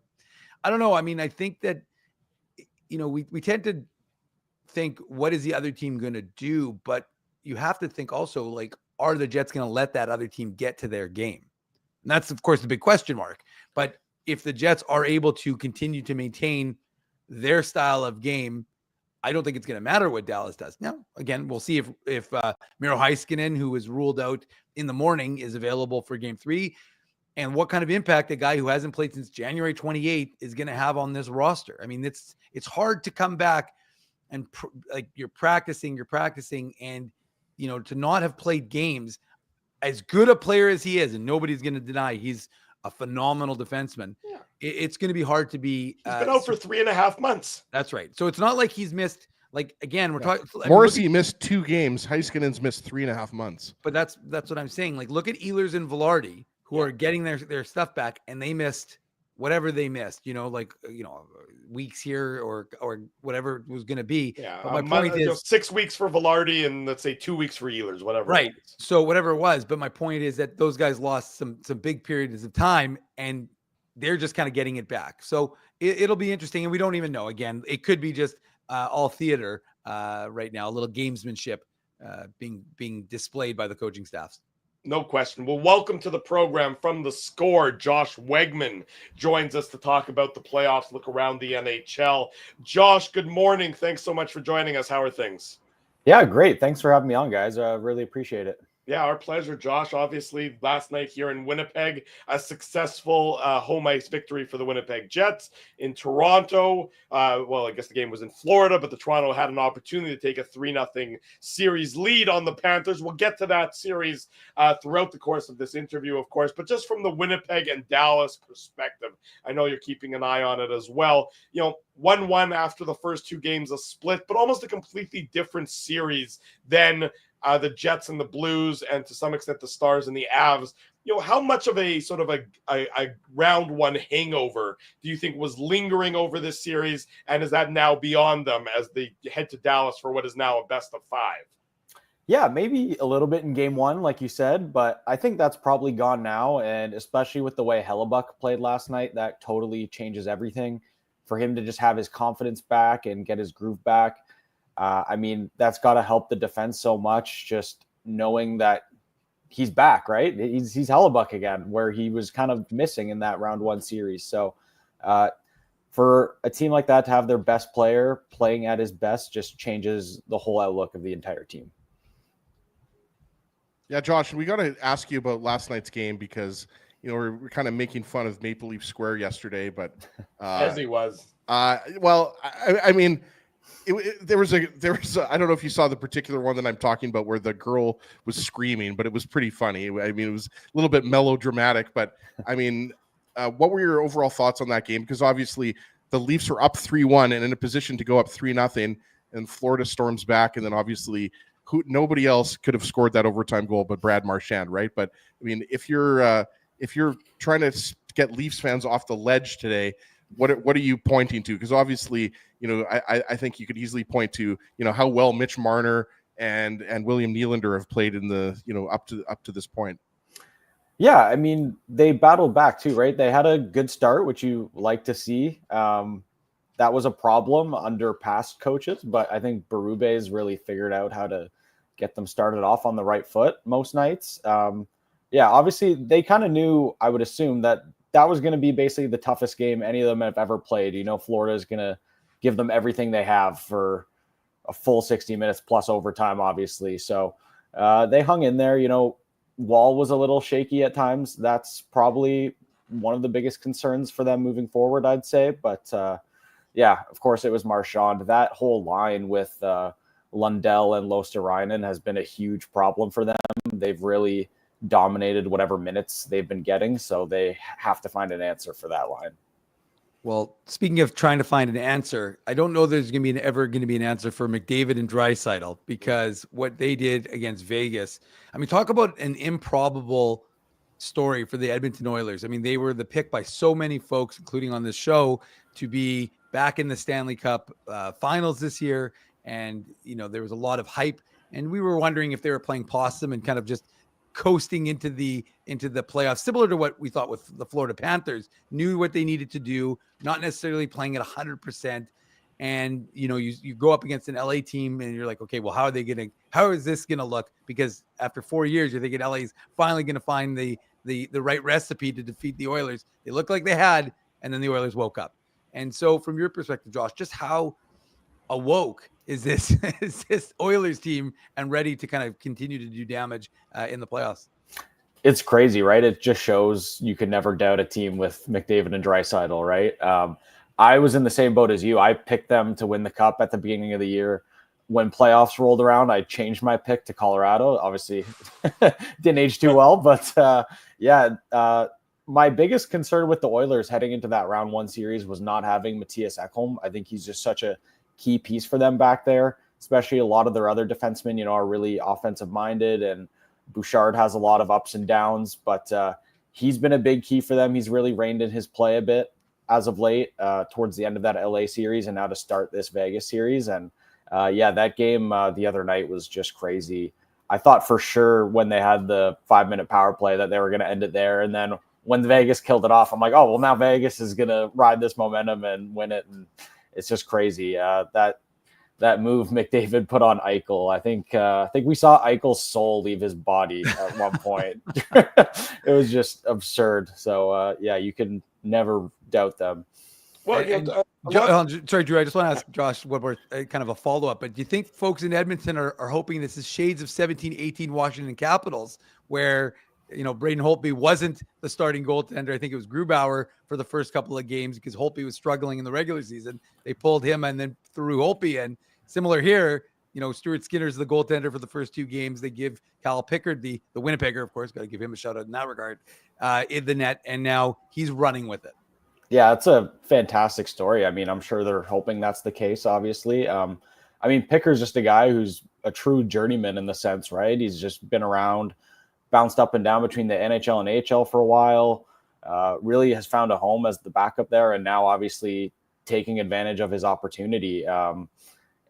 I don't know. I mean, I think that, we tend to think, what is the other team going to do? But you have to think also, like, are the Jets going to let that other team get to their game? And that's, of course, the big question mark. But if the Jets are able to continue to maintain their style of game, I don't think it's going to matter what Dallas does. Now, again, we'll see if Miro Heiskanen, who was ruled out in the morning, is available for game 3, and what kind of impact a guy who hasn't played since January 28th is going to have on this roster. I mean, it's hard to come back and you're practicing, and to not have played games, as good a player as he is, and nobody's going to deny he's a phenomenal defenseman.
Yeah.
It's going to be hard to be.
He's been out for 3.5 months.
That's right. So it's not like he's missed. Like, again, we're talking.
Morrissey missed 2 games. Heiskanen's missed 3.5 months.
But that's what I'm saying. Like, look at Ehlers and Velarde, who are getting their stuff back, and they missed whatever they missed. Weeks here or whatever it was going to be.
Yeah.
But my point is
6 weeks for Velarde and let's say 2 weeks for Ehlers, whatever.
Right. So whatever it was. But my point is that those guys lost some big periods of time, and they're just kind of getting it back. So it'll be interesting, and we don't even know. Again, it could be just all theater right now, a little gamesmanship being displayed by the coaching staffs.
No question. Well, welcome to the program from The Score. Josh Wegman joins us to talk about the playoffs, look around the NHL. Josh, good morning. Thanks so much for joining us. How are things?
Yeah, great. Thanks for having me on, guys. Really appreciate it.
Yeah, our pleasure, Josh. Obviously, last night here in Winnipeg, a successful home ice victory for the Winnipeg Jets. In Toronto, well, I guess the game was in Florida, but the Toronto had an opportunity to take a 3-0 series lead on the Panthers. We'll get to that series throughout the course of this interview, of course, but just from the Winnipeg and Dallas perspective, I know you're keeping an eye on it as well. 1-1 after the first two games, a split, but almost a completely different series than the Jets and the Blues, and to some extent the Stars and the Avs. How much of a sort of a round one hangover do you think was lingering over this series, and is that now beyond them as they head to Dallas for what is now a best of 5?
Yeah, maybe a little bit in game one, like you said, but I think that's probably gone now, and especially with the way Hellebuyck played last night, that totally changes everything. For him to just have his confidence back and get his groove back, I mean, that's got to help the defense so much, just knowing that he's back, right? He's Hellebuyck again, where he was kind of missing in that round one series. So for a team like that to have their best player playing at his best just changes the whole outlook of the entire team.
Yeah, Josh, we got to ask you about last night's game because, we're kind of making fun of Maple Leaf Square yesterday, but
as he was.
Well, I mean, there was a I don't know if you saw the particular one that I'm talking about where the girl was screaming, but it was pretty funny. I mean, it was a little bit melodramatic, but I mean, what were your overall thoughts on that game? Because obviously the Leafs were up 3-1 and in a position to go up 3-0, and Florida storms back, and then obviously nobody else could have scored that overtime goal but Brad Marchand, right? But I mean, if you're trying to get Leafs fans off the ledge today, what are you pointing to? Because obviously, I think you could easily point to, how well Mitch Marner and William Nylander have played in the, up to this point.
Yeah, I mean, they battled back too, right? They had a good start, which you like to see. That was a problem under past coaches, but I think Berube's really figured out how to get them started off on the right foot most nights. Yeah, obviously they kind of knew, I would assume, that was going to be basically the toughest game any of them have ever played. Florida is going to give them everything they have for a full 60 minutes plus overtime, obviously. So they hung in there. Wall was a little shaky at times. That's probably one of the biggest concerns for them moving forward, I'd say. But yeah, of course, it was Marchand. That whole line with Lundell and Luostarinen has been a huge problem for them. They've really dominated whatever minutes they've been getting, so they have to find an answer for that line.
Well, speaking of trying to find an answer, I don't know there's ever going to be an answer for McDavid and Draisaitl, because what they did against Vegas, I mean, talk about an improbable story for the Edmonton Oilers. I mean, they were the pick by so many folks, including on this show, to be back in the Stanley Cup finals this year. And, there was a lot of hype, and we were wondering if they were playing possum and kind of just coasting into the playoffs, similar to what we thought with the Florida Panthers. Knew what they needed to do, not necessarily playing at 100%. And you go up against an LA team and you're like, okay, well, how is this gonna look? Because after 4 years, you're thinking LA's finally gonna find the right recipe to defeat the Oilers. They looked like they had, and then the Oilers woke up. And so from your perspective, Josh, just how awoke is this Oilers team and ready to kind of continue to do damage in the playoffs?
It's crazy, right? It just shows you could never doubt a team with McDavid and Draisaitl, right? I was in the same boat as you. I picked them to win the Cup at the beginning of the year. When playoffs rolled around, I changed my pick to Colorado. Obviously, didn't age too well, but my biggest concern with the Oilers heading into that round one series was not having Mattias Ekholm. I think he's just such a key piece for them back there, especially a lot of their other defensemen, are really offensive minded, and Bouchard has a lot of ups and downs, but he's been a big key for them. He's really reined in his play a bit as of late, towards the end of that LA series and now to start this Vegas series. And that game the other night was just crazy. I thought for sure when they had the 5-minute power play that they were going to end it there. And then when Vegas killed it off, I'm like, oh, well, now Vegas is going to ride this momentum and win it. And it's just crazy. That move McDavid put on Eichel, I think we saw Eichel's soul leave his body at one point. It was just absurd. So you can never doubt them.
Well,
sorry, Drew. I just want to ask Josh one more kind of a follow up. But do you think folks in Edmonton are hoping this is shades of 17-18 Washington Capitals, where Braden Holtby wasn't the starting goaltender? I think it was Grubauer for the first couple of games because Holtby was struggling in the regular season. They pulled him and then threw Holtby in. Similar here. Stuart Skinner's the goaltender for the first 2 games. They give Cal Pickard, the Winnipegger, of course, got to give him a shout out in that regard, in the net, and now he's running with it.
Yeah, it's a fantastic story. I mean, I'm sure they're hoping that's the case, obviously. Pickard's just a guy who's a true journeyman in the sense, right? He's just been around, bounced up and down between the NHL and AHL for a while, really has found a home as the backup there, and now obviously taking advantage of his opportunity.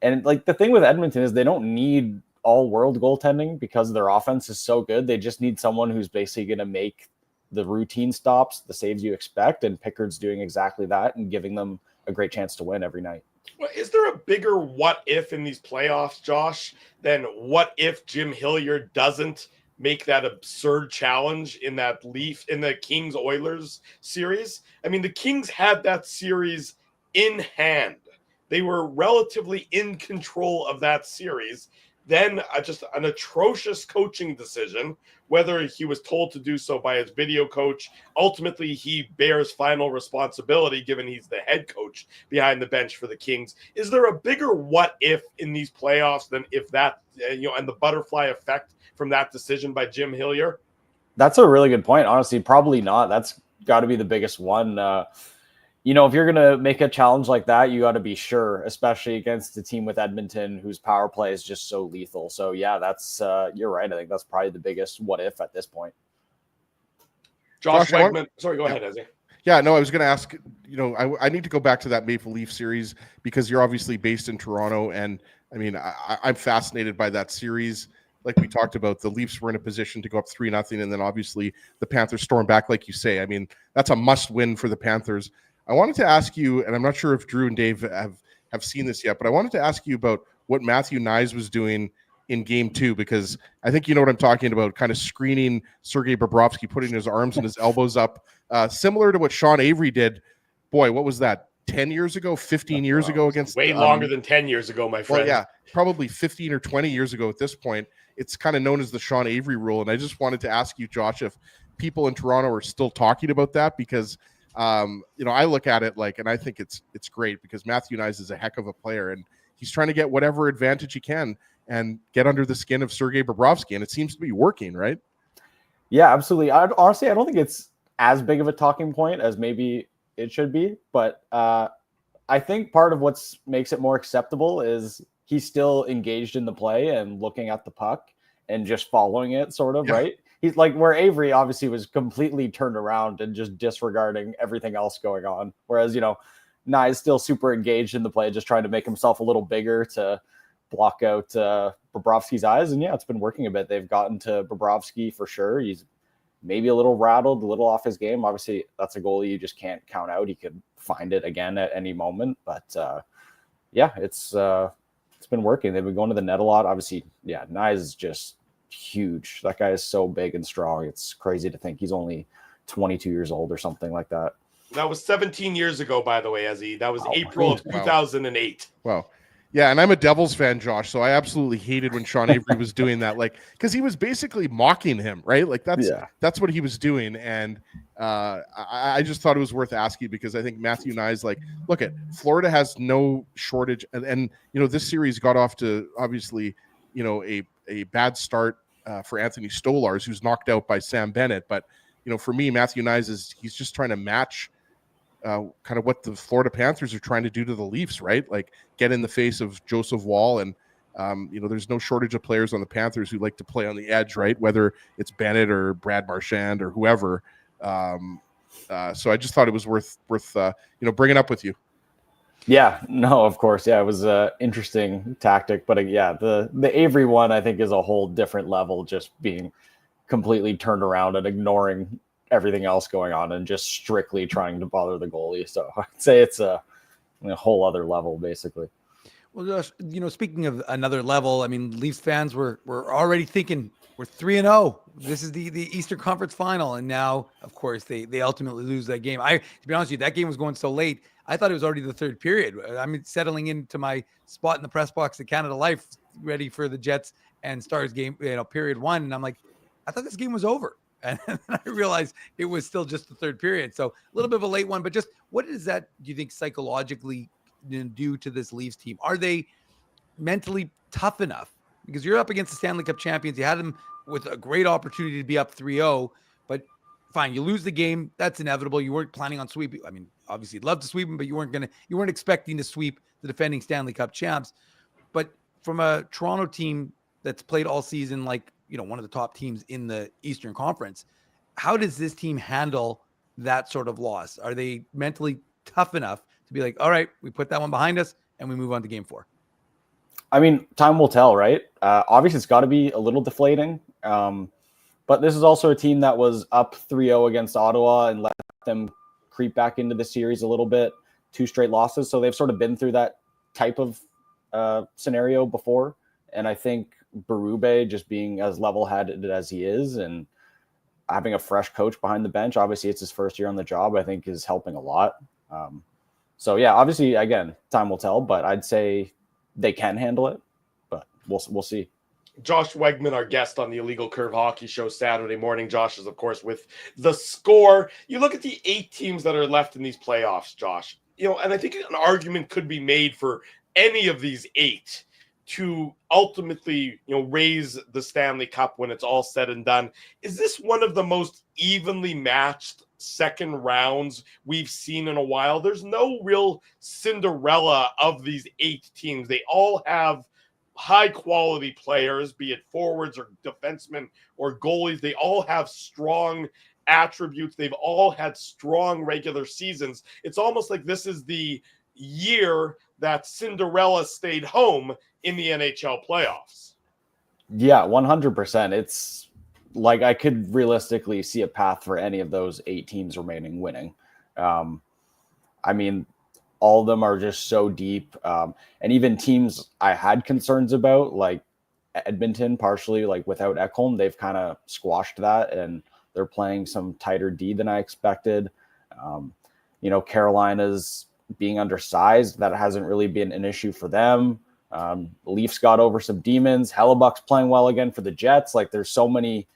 And like the thing with Edmonton is they don't need all world goaltending because their offense is so good. They just need someone who's basically going to make the routine stops, the saves you expect. And Pickard's doing exactly that and giving them a great chance to win every night.
Well, is there a bigger what if in these playoffs, Josh, than what if Jim Hilliard doesn't make that absurd challenge in the Kings Oilers series? I mean, the Kings had that series in hand. They were relatively in control of that series. Then just an atrocious coaching decision, whether he was told to do so by his video coach. Ultimately, he bears final responsibility given he's the head coach behind the bench for the Kings. Is there a bigger what if in these playoffs than if that, and the butterfly effect from that decision by Jim Hillier?
That's a really good point. Honestly, probably not. That's got to be the biggest one. If you're going to make a challenge like that, you got to be sure, especially against a team with Edmonton whose power play is just so lethal. So, yeah, that's you're right. I think that's probably the biggest what if at this point.
Josh Wegman. Sorry, go ahead, Ezzy.
Yeah, no, I was going to ask, I need to go back to that Maple Leaf series because you're obviously based in Toronto. And, I mean, I'm fascinated by that series. Like we talked about, the Leafs were in a position to go up 3-0. And then, obviously, the Panthers stormed back, like you say. I mean, that's a must-win for the Panthers. I wanted to ask you, and I'm not sure if Drew and Dave have seen this yet, but I wanted to ask you about what Matthew Knies was doing in Game 2, because I think you know what I'm talking about, kind of screening Sergei Bobrovsky, putting his arms and his elbows up, similar to what Sean Avery did. Boy, what was that, 10 years ago, 15 years ago against...
Way longer than 10 years ago, my friend.
Well, yeah, probably 15 or 20 years ago at this point. It's kind of known as the Sean Avery rule, and I just wanted to ask you, Josh, if people in Toronto are still talking about that, because... I look at it and I think it's great because Matthew Knies is a heck of a player and he's trying to get whatever advantage he can and get under the skin of Sergei Bobrovsky, and it seems to be working, right?
Yeah, absolutely. Honestly, I don't think it's as big of a talking point as maybe it should be, but I think part of what makes it more acceptable is he's still engaged in the play and looking at the puck and just following it sort of, right? He's like where Avery obviously was completely turned around and just disregarding everything else going on. Whereas, Knies still super engaged in the play, just trying to make himself a little bigger to block out Bobrovsky's eyes. And yeah, it's been working a bit. They've gotten to Bobrovsky for sure. He's maybe a little rattled, a little off his game. Obviously, that's a goalie you just can't count out. He could find it again at any moment. But yeah, it's been working. They've been going to the net a lot. Obviously, yeah, Knies is just huge. That guy is so big and strong. It's crazy to think he's only 22 years old or something like that.
That was 17 years ago, by the way, Ezzy. That was April of 2008.
Wow. Yeah, and I'm a Devils fan, Josh, so I absolutely hated when Sean Avery was doing that, because he was basically mocking him, right? That's what he was doing, and I just thought it was worth asking because I think Matthew Knies, look at Florida has no shortage, and this series got off to obviously a bad start for Anthony Stolarz, who's knocked out by Sam Bennett. But, for me, Matthew Knies he's just trying to match kind of what the Florida Panthers are trying to do to the Leafs, right? Get in the face of Joseph Wall. And, there's no shortage of players on the Panthers who like to play on the edge, right? Whether it's Bennett or Brad Marchand or whoever. So I just thought it was worth bringing up with you.
Yeah, no, of course. Yeah, it was an interesting tactic. But yeah, the Avery one, I think, is a whole different level, just being completely turned around and ignoring everything else going on and just strictly trying to bother the goalie. So I'd say it's a whole other level, basically.
Well, Josh, speaking of another level, I mean, Leafs fans were already thinking we're 3-0. This is the Eastern Conference Final, and now, of course, they ultimately lose that game. To be honest with you, that game was going so late. I thought it was already the third period. I'm settling into my spot in the press box at Canada Life, ready for the Jets and Stars game, period one, and I'm like, I thought this game was over. And then I realized it was still just the third period. So a little bit of a late one, but just what does that, do you think, psychologically do to this Leafs team? Are they mentally tough enough? Because you're up against the Stanley Cup champions. You had them with a great opportunity to be up 3-0, but fine, you lose the game. That's inevitable. You weren't planning on sweeping. I mean, obviously you'd love to sweep them, but you weren't expecting to sweep the defending Stanley Cup champs. But from a Toronto team that's played all season, like, one of the top teams in the Eastern Conference, how does this team handle that sort of loss? Are they mentally tough enough to be like, all right, we put that one behind us and we move on to game 4?
I mean, time will tell, right? Obviously, it's got to be a little deflating. But this is also a team that was up 3-0 against Ottawa and let them creep back into the series a little bit, 2 straight losses. So they've sort of been through that type of scenario before. And I think Berube, just being as level-headed as he is and having a fresh coach behind the bench, obviously it's his first year on the job, I think is helping a lot. So yeah, obviously, again, time will tell, but I'd say they can handle it, but we'll see.
Josh Wegman, our guest on the Illegal Curve Hockey Show Saturday morning. Josh is, of course, with the score. You look at the 8 teams that are left in these playoffs, Josh, and I think an argument could be made for any of these 8 to ultimately, raise the Stanley Cup when it's all said and done. Is this one of the most evenly matched second rounds we've seen in a while? There's no real Cinderella of these 8 teams. They all have high quality players, be it forwards or defensemen or goalies. They all have strong attributes. They've all had strong regular seasons. It's almost like this is the year that Cinderella stayed home in the NHL playoffs.
Yeah, 100%. It's like I could realistically see a path for any of those 8 teams remaining winning. I mean, all of them are just so deep. And even teams I had concerns about, like Edmonton, partially like without Ekholm, they've kind of squashed that and they're playing some tighter D than I expected. Carolina's being undersized, that hasn't really been an issue for them. Leafs got over some demons. Hellebuyck's playing well again for the Jets. Like, there's so many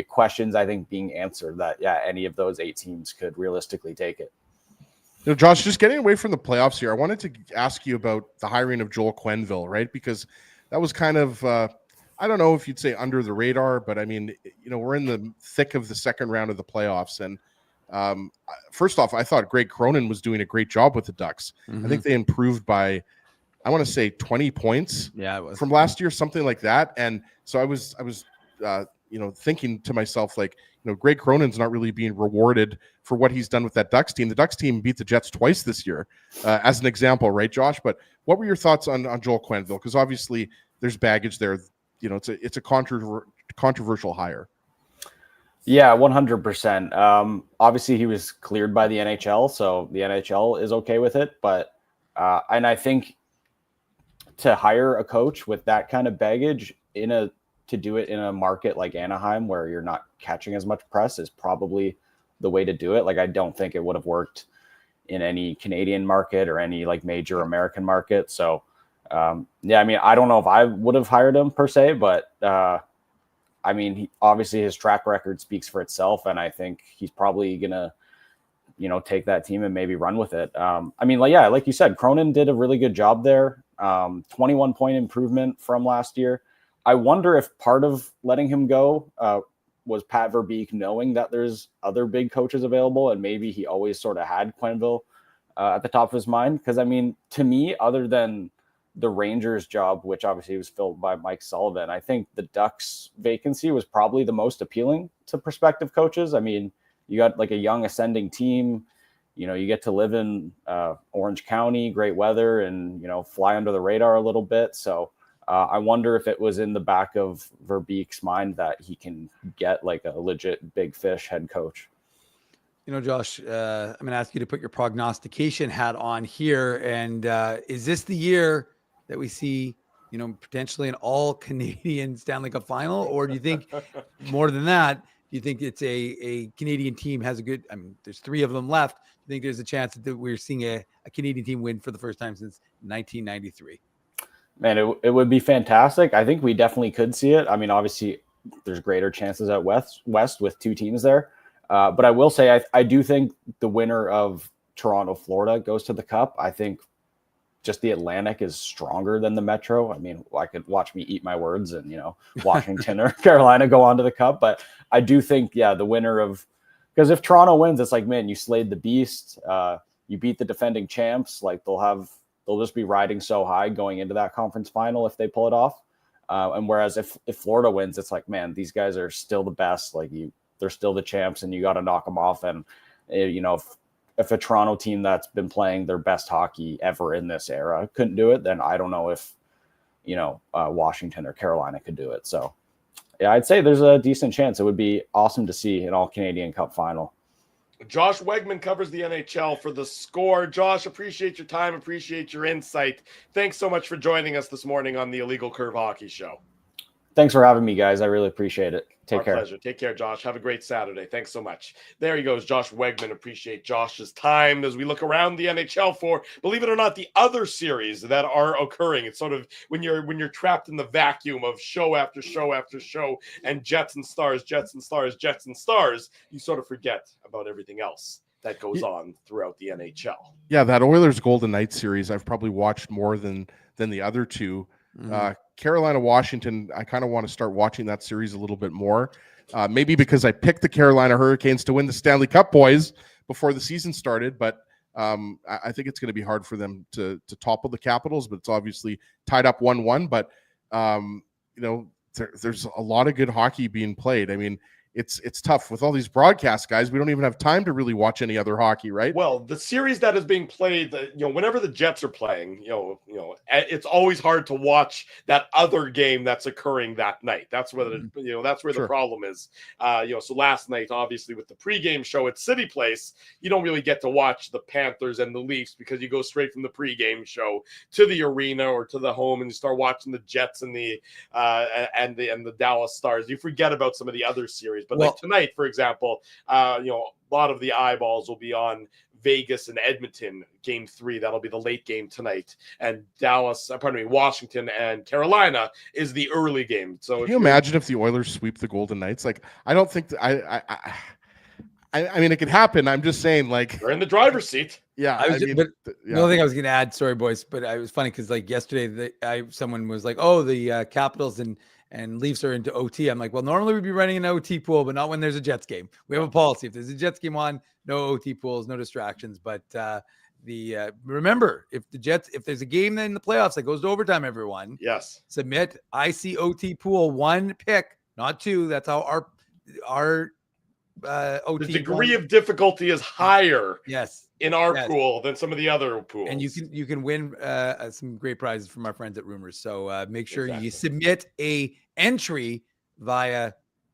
questions, I think, being answered that, any of those 8 teams could realistically take it.
Josh, just getting away from the playoffs here, I wanted to ask you about the hiring of Joel Quenneville, right? Because that was kind of, I don't know if you'd say under the radar, but I mean, we're in the thick of the second round of the playoffs. And first off, I thought Greg Cronin was doing a great job with the Ducks. I think they improved by, I want to say 20 points from last year, something like that. And so I was thinking to myself, like, Greg Cronin's not really being rewarded for what he's done with that Ducks team. The Ducks team beat the Jets twice this year, as an example, right, Josh? But what were your thoughts on Joel Quenneville? Because obviously there's baggage there. It's a controversial hire.
Yeah, 100%. Obviously, he was cleared by the NHL, so the NHL is okay with it. But and I think to hire a coach with that kind of baggage to do it in a market like Anaheim, where you're not catching as much press, is probably the way to do it. Like, I don't think it would have worked in any Canadian market or any like major American market. So, I mean, I don't know if I would have hired him per se, but I mean, obviously his track record speaks for itself, and I think he's probably gonna, take that team and maybe run with it. I mean, like you said, Cronin did a really good job there. 21-point improvement from last year. I wonder if part of letting him go was Pat Verbeek knowing that there's other big coaches available, and maybe he always sort of had Quenneville at the top of his mind. Because, I mean, to me, other than the Rangers job, which obviously was filled by Mike Sullivan, I think the Ducks vacancy was probably the most appealing to prospective coaches. I mean, you got like a young ascending team, you get to live in Orange County, great weather, and, fly under the radar a little bit. So I wonder if it was in the back of Verbeek's mind that he can get like a legit big fish head coach.
Josh, I'm going to ask you to put your prognostication hat on here. And is this the year that we see, potentially an all Canadian Stanley Cup final? Or do you think more than that, do you think it's a Canadian team has a good, there's 3 of them left. Do you think there's a chance that we're seeing a Canadian team win for the first time since 1993?
Man, it would be fantastic. I think we definitely could see it. I mean, obviously there's greater chances at West with 2 teams there. But I will say, I do think the winner of Toronto, Florida goes to the Cup. I think just the Atlantic is stronger than the Metro. I mean, I could watch me eat my words and, Washington or Carolina go on to the Cup. But I do think, the winner of, because if Toronto wins, it's like, man, you slayed the beast. You beat the defending champs. Like they'll just be riding so high going into that conference final if they pull it off. And whereas if Florida wins, it's like, man, these guys are still the best. Like they're still the champs and you got to knock them off. And, if a Toronto team that's been playing their best hockey ever in this era couldn't do it, then I don't know if, Washington or Carolina could do it. So, yeah, I'd say there's a decent chance. It would be awesome to see an all-Canadian Cup final.
Josh Wegman covers the NHL for The Score. Josh, appreciate your time, appreciate your insight. Thanks so much for joining us this morning on the Illegal Curve Hockey Show.
Thanks for having me, guys. I really appreciate it. Take care.
Our pleasure. Take care, Josh. Have a great Saturday. Thanks so much. There he goes, Josh Wegman. Appreciate Josh's time as we look around the NHL for, believe it or not, the other series that are occurring. It's sort of when you're trapped in the vacuum of show after show after show and Jets and Stars, Jets and Stars, Jets and Stars, you sort of forget about everything else that goes on throughout the NHL.
Yeah, that Oilers Golden Knights series I've probably watched more than the other 2. Carolina, Washington, I kind of want to start watching that series a little bit more. Maybe because I picked the Carolina Hurricanes to win the Stanley Cup, boys, before the season started. But I think it's going to be hard for them to topple the Capitals. But it's obviously tied up 1-1. But, there's a lot of good hockey being played. I mean, it's tough with all these broadcast guys. We don't even have time to really watch any other hockey, right?
Well, the series that is being played, whenever the Jets are playing, it's always hard to watch that other game that's occurring that night. That's where the problem is. So last night, obviously, with the pregame show at City Place, you don't really get to watch the Panthers and the Leafs because you go straight from the pregame show to the arena or to the home and you start watching the Jets and the Dallas Stars. You forget about some of the other series. But like tonight, for example, a lot of the eyeballs will be on Vegas and Edmonton game 3. That'll be the late game tonight. And Washington and Carolina is the early game. So
can you imagine if the Oilers sweep the Golden Knights? Like, I don't think I mean, it could happen. I'm just saying, like,
they're in the driver's seat.
Yeah.
The only thing I was going to add, sorry, boys, but it was funny because like yesterday, someone was like, "Oh, the Capitals and Leafs are into OT." I'm like, well, normally we'd be running an OT pool, but not when there's a Jets game. We have a policy. If there's a Jets game on, no OT pools, no distractions. But remember, if there's a game in the playoffs that goes to overtime, everyone,
yes,
submit ICOT pool 1 pick, not 2. That's how our OT.
The degree of difficulty is higher.
Yes.
In our pool than some of the other pools.
And you can win some great prizes from our friends at Rumors. So make sure you submit a entry via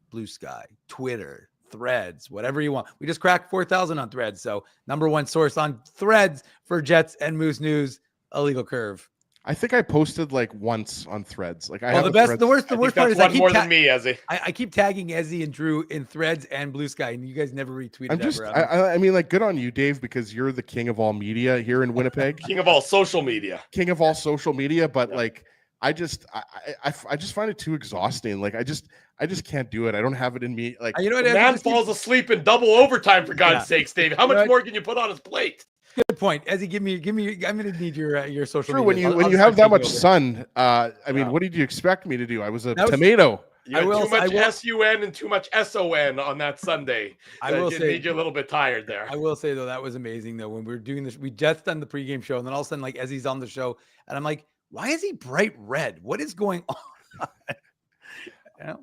Blue Sky, Twitter, Threads, whatever you want. We just cracked 4,000 on Threads. So #1 source on Threads for Jets and Moose news, Illegal Curve.
I think I posted like once on Threads. Like,
the worst part is
one more than me, Ezzy.
I keep tagging Ezzy and Drew in Threads and Blue Sky, and you guys never retweeted.
I mean, like, good on you, Dave, because you're the king of all media here in Winnipeg.
King of all social media.
King of all social media, but like, I just find it too exhausting. Like, I just can't do it. I don't have it in me. Like,
man falls asleep in double overtime, for God's sakes, Dave. How much more can you put on his plate?
Good point, Ezzy. Give me. I'm going to need your social.
Sure,
media.
when you have that much sun, I mean, what did you expect me to do? I was a tomato.
You had too much SUN and too much SON on that Sunday.
I will say,
made you a little bit tired there.
I will say though, that was amazing though. When we were doing this, we just done the pregame show, and then all of a sudden, like Ezzy's on the show, and I'm like, why is he bright red? What is going on?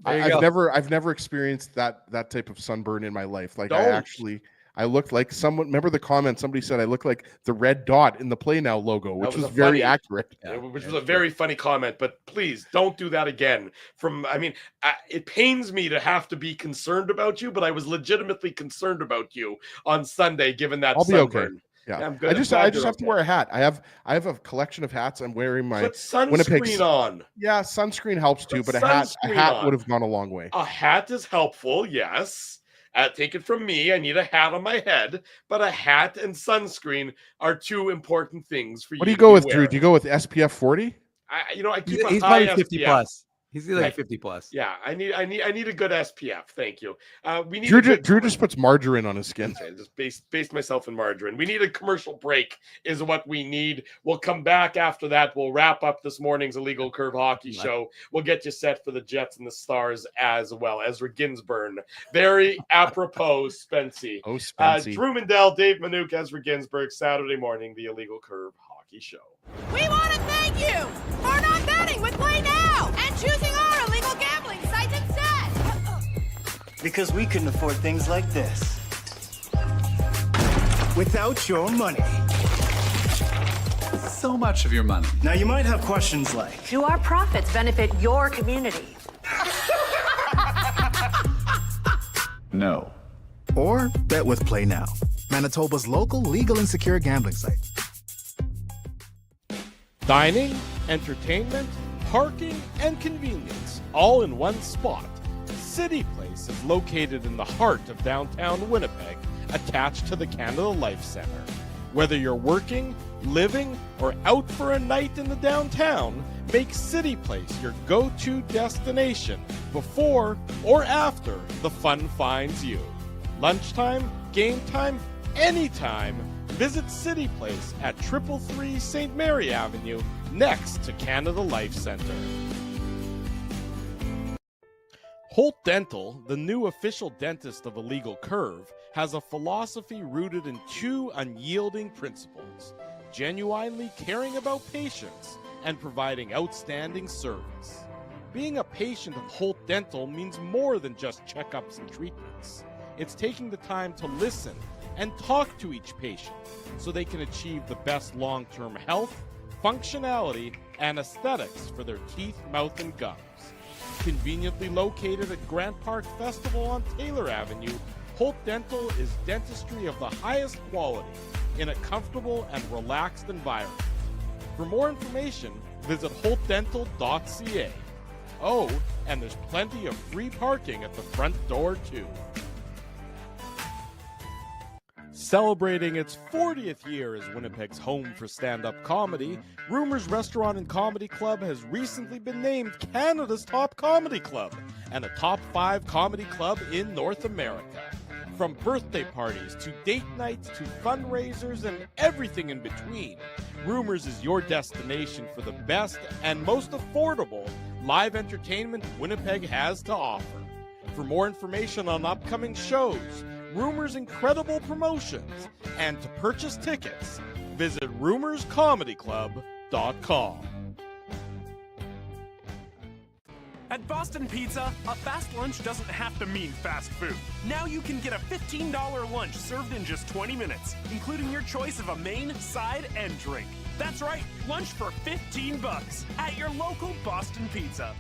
I've never experienced that type of sunburn in my life. Like, I looked like someone. Remember the comment? Somebody said I look like the red dot in the PlayNow logo, which was very accurate.
Which was a very funny comment. But please don't do that again. It pains me to have to be concerned about you, but I was legitimately concerned about you on Sunday, given that sunburn.
Yeah,
I'm good.
I
I'm
just
glad you're
have to
okay.
wear a hat. I have a collection of hats. I'm wearing my
Put sunscreen
Winnipeg.
on.
Yeah, sunscreen helps too,
Put
but a
sunscreen
hat
on.
would have gone a long way.
A hat is helpful, yes. Take it from me. I need a hat on my head, but a hat and sunscreen are two important things for
What do
you
you
to
go
be
with, Drew?
wearing.
Do you go with SPF 40?
I keep a
He's
high
probably 50
SPF.
plus. He's like
Yeah.
50 plus.
Yeah, I need a good SPF. Thank you. We need
Drew just puts margarine on his skin.
That's right. Just based myself in margarine. We need a commercial break, is what we need. We'll come back after that. We'll wrap up this morning's Illegal Curve Hockey Show. We'll get you set for the Jets and the Stars as well. Ezra Ginsburg. Very apropos, Spency.
Oh, Spency.
Drew Mandel, Dave Manouk, Ezra Ginsburg, Saturday morning, the Illegal Curve Hockey Show.
We want to thank you for not betting with PlayNow and choosing our illegal gambling site instead.
Because we couldn't afford things like this without your money.
So much of your money.
Now you might have questions like,
Do our profits benefit your community?
No.
Or bet with PlayNow, Manitoba's local legal and secure gambling site.
Dining, entertainment, parking, and convenience, all in one spot. City Place is located in the heart of downtown Winnipeg, attached to the Canada Life Centre. Whether you're working, living, or out for a night in the downtown, make City Place your go-to destination before or after the fun finds you. Lunchtime, game time, anytime, visit City Place at 333 St. Mary Avenue, next to Canada Life Centre. Holt Dental, the new official dentist of Illegal Curve, has a philosophy rooted in two unyielding principles: genuinely caring about patients and providing outstanding service. Being a patient of Holt Dental means more than just checkups and treatments. It's taking the time to listen and talk to each patient so they can achieve the best long-term health, functionality, and aesthetics for their teeth, mouth, and gums. Conveniently located at Grant Park Festival on Taylor Avenue, Holt Dental is dentistry of the highest quality in a comfortable and relaxed environment. For more information, visit holtdental.ca. Oh, and there's plenty of free parking at the front door, too. Celebrating its 40th year as Winnipeg's home for stand-up comedy, Rumors Restaurant and Comedy Club has recently been named Canada's top comedy club and a top 5 comedy club in North America. From birthday parties to date nights to fundraisers and everything in between, Rumors is your destination for the best and most affordable live entertainment Winnipeg has to offer. For more information on upcoming shows, Rumors' incredible promotions, and to purchase tickets, visit rumorscomedyclub.com.
At Boston Pizza, a fast lunch doesn't have to mean fast food. Now you can get a $15 lunch served in just 20 minutes, including your choice of a main, side, and drink. That's right, lunch for $15 at your local Boston Pizza.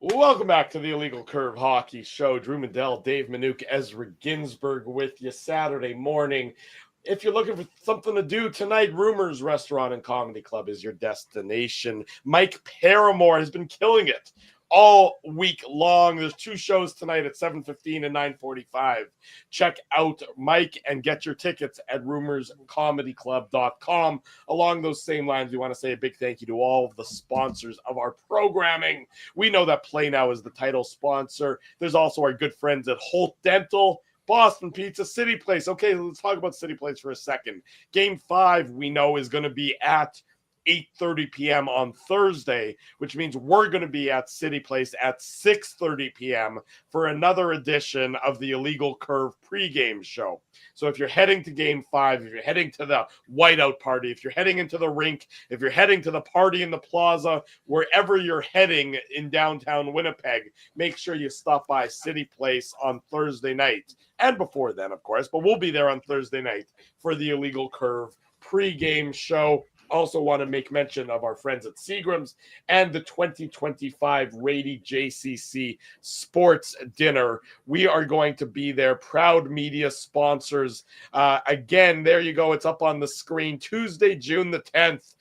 Welcome back to the Illegal Curve Hockey Show. Drew Mandel, Dave Manouk, Ezra Ginsburg with you Saturday morning. If you're looking for something to do tonight, Rumors Restaurant and Comedy Club is your destination. Mike Paramore has been killing it all week long. There's 2 shows tonight at 7:15 and 9:45. Check out Mike and get your tickets at rumorscomedyclub.com. Along those same lines, we want to say a big thank you to all of the sponsors of our programming. We know that PlayNow is the title sponsor. There's also our good friends at Holt Dental, Boston Pizza, City Place. Okay, let's talk about City Place for a second. Game 5, we know, is going to be at 8:30 p.m. on Thursday, which means we're going to be at City Place at 6:30 p.m. for another edition of the Illegal Curve pregame show. So if you're heading to Game 5, if you're heading to the whiteout party, if you're heading into the rink, if you're heading to the party in the plaza, wherever you're heading in downtown Winnipeg, make sure you stop by City Place on Thursday night. And before then, of course, but we'll be there on Thursday night for the Illegal Curve pregame show. Also want to make mention of our friends at Seagram's and the 2025 Rady JCC Sports Dinner. We are going to be there, proud media sponsors. Again, there you go. It's up on the screen. Tuesday, June the 10th.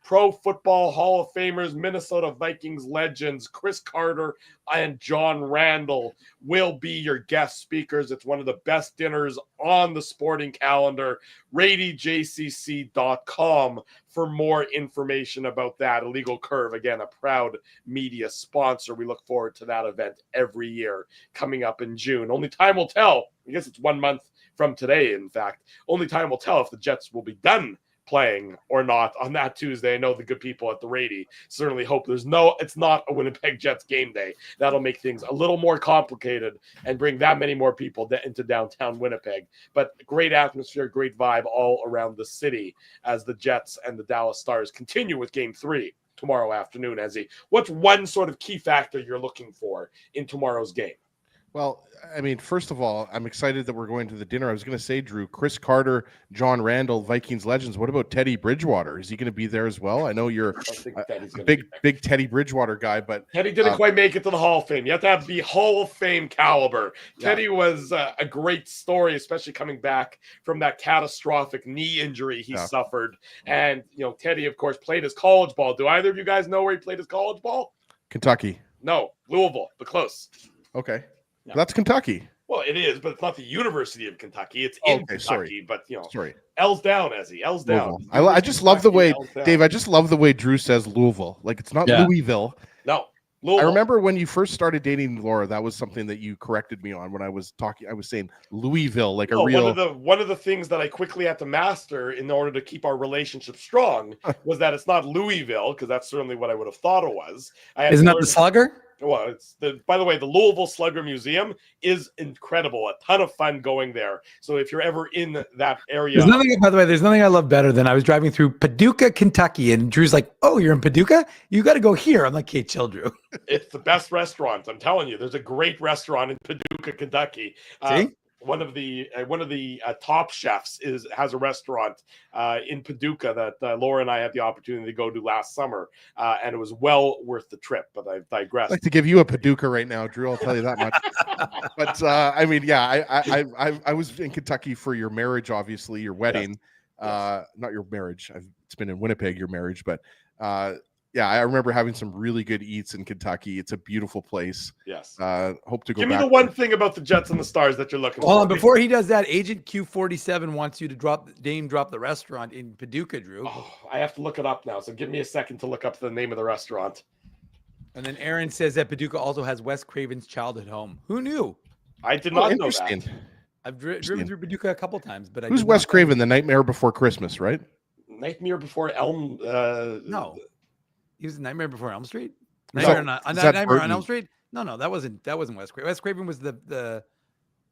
Pro Football Hall of Famers, Minnesota Vikings legends Chris Carter and John Randall will be your guest speakers. It's one of the best dinners on the sporting calendar. RadyJCC.com for more information about that. Illegal Curve, again, a proud media sponsor. We look forward to that event every year coming up in June. Only time will tell. I guess it's 1 month from today, in fact. Only time will tell if the Jets will be done playing or not on that Tuesday. I know the good people at the Rady certainly hope it's not a Winnipeg Jets game day. That'll make things a little more complicated and bring that many more people into downtown Winnipeg. But great atmosphere, great vibe all around the city as the Jets and the Dallas Stars continue with Game 3 tomorrow afternoon. What's one sort of key factor you're looking for in tomorrow's game?
Well, I mean, first of all, I'm excited that we're going to the dinner. I was going to say, Drew, Chris Carter, John Randall, Vikings legends. What about Teddy Bridgewater? Is he going to be there as well? I know you're a big Teddy Bridgewater guy, but
Teddy didn't quite make it to the Hall of Fame. You have to be Hall of Fame caliber. Yeah. Teddy was a great story, especially coming back from that catastrophic knee injury he suffered. And, Teddy, of course, played his college ball. Do either of you guys know where he played his college ball?
Kentucky.
No, Louisville, but close.
Okay. No. That's Kentucky.
Well, it is, but it's not the University of Kentucky. It's in Kentucky,
sorry.
But L's down, Ezzy. L's down.
I just love the way, Dave, I just love the way Drew says Louisville. Like, it's not Louisville.
No. Louisville.
I remember when you first started dating Laura, that was something that you corrected me on when I was talking. I was saying Louisville, like a real.
One of the things that I quickly had to master in order to keep our relationship strong was that it's not Louisville, because that's certainly what I would have thought it was.
Isn't that the Slugger?
Well, by the way, the Louisville Slugger Museum is incredible. A ton of fun going there. So if you're ever in that area,
there's nothing I love better than I was driving through Paducah, Kentucky, and Drew's like, "Oh, you're in Paducah? You got to go here." I'm like, "Okay, chill, Drew."
It's the best restaurant. I'm telling you, there's a great restaurant in Paducah, Kentucky.
See?
One of the top chefs has a restaurant in Paducah that Laura and I had the opportunity to go to last summer, and it was well worth the trip. But I digress.
I'd like to give you a Paducah right now, Drew. I'll tell you that much. But I mean, I was in Kentucky for your marriage, obviously your wedding, not your marriage. It's been in Winnipeg, your marriage, but. I remember having some really good eats in Kentucky. It's a beautiful place.
Yes.
Hope to go
Give
back.
me the one thing about the Jets and the Stars that you're looking for.
Hold on, before he does that, Agent Q47 wants you to drop the restaurant in Paducah, Drew.
Oh, I have to look it up now, so give me a second to look up the name of the restaurant.
And then Aaron says that Paducah also has Wes Craven's childhood home. Who knew?
I did not know that.
I've driven through Paducah a couple times, but
who's Wes Craven? The Nightmare Before Christmas, right?
Nightmare Before Elm.
No. He was Nightmare Before Elm Street. Nightmare on Elm Street. No, that wasn't Wes Craven. Wes Craven was the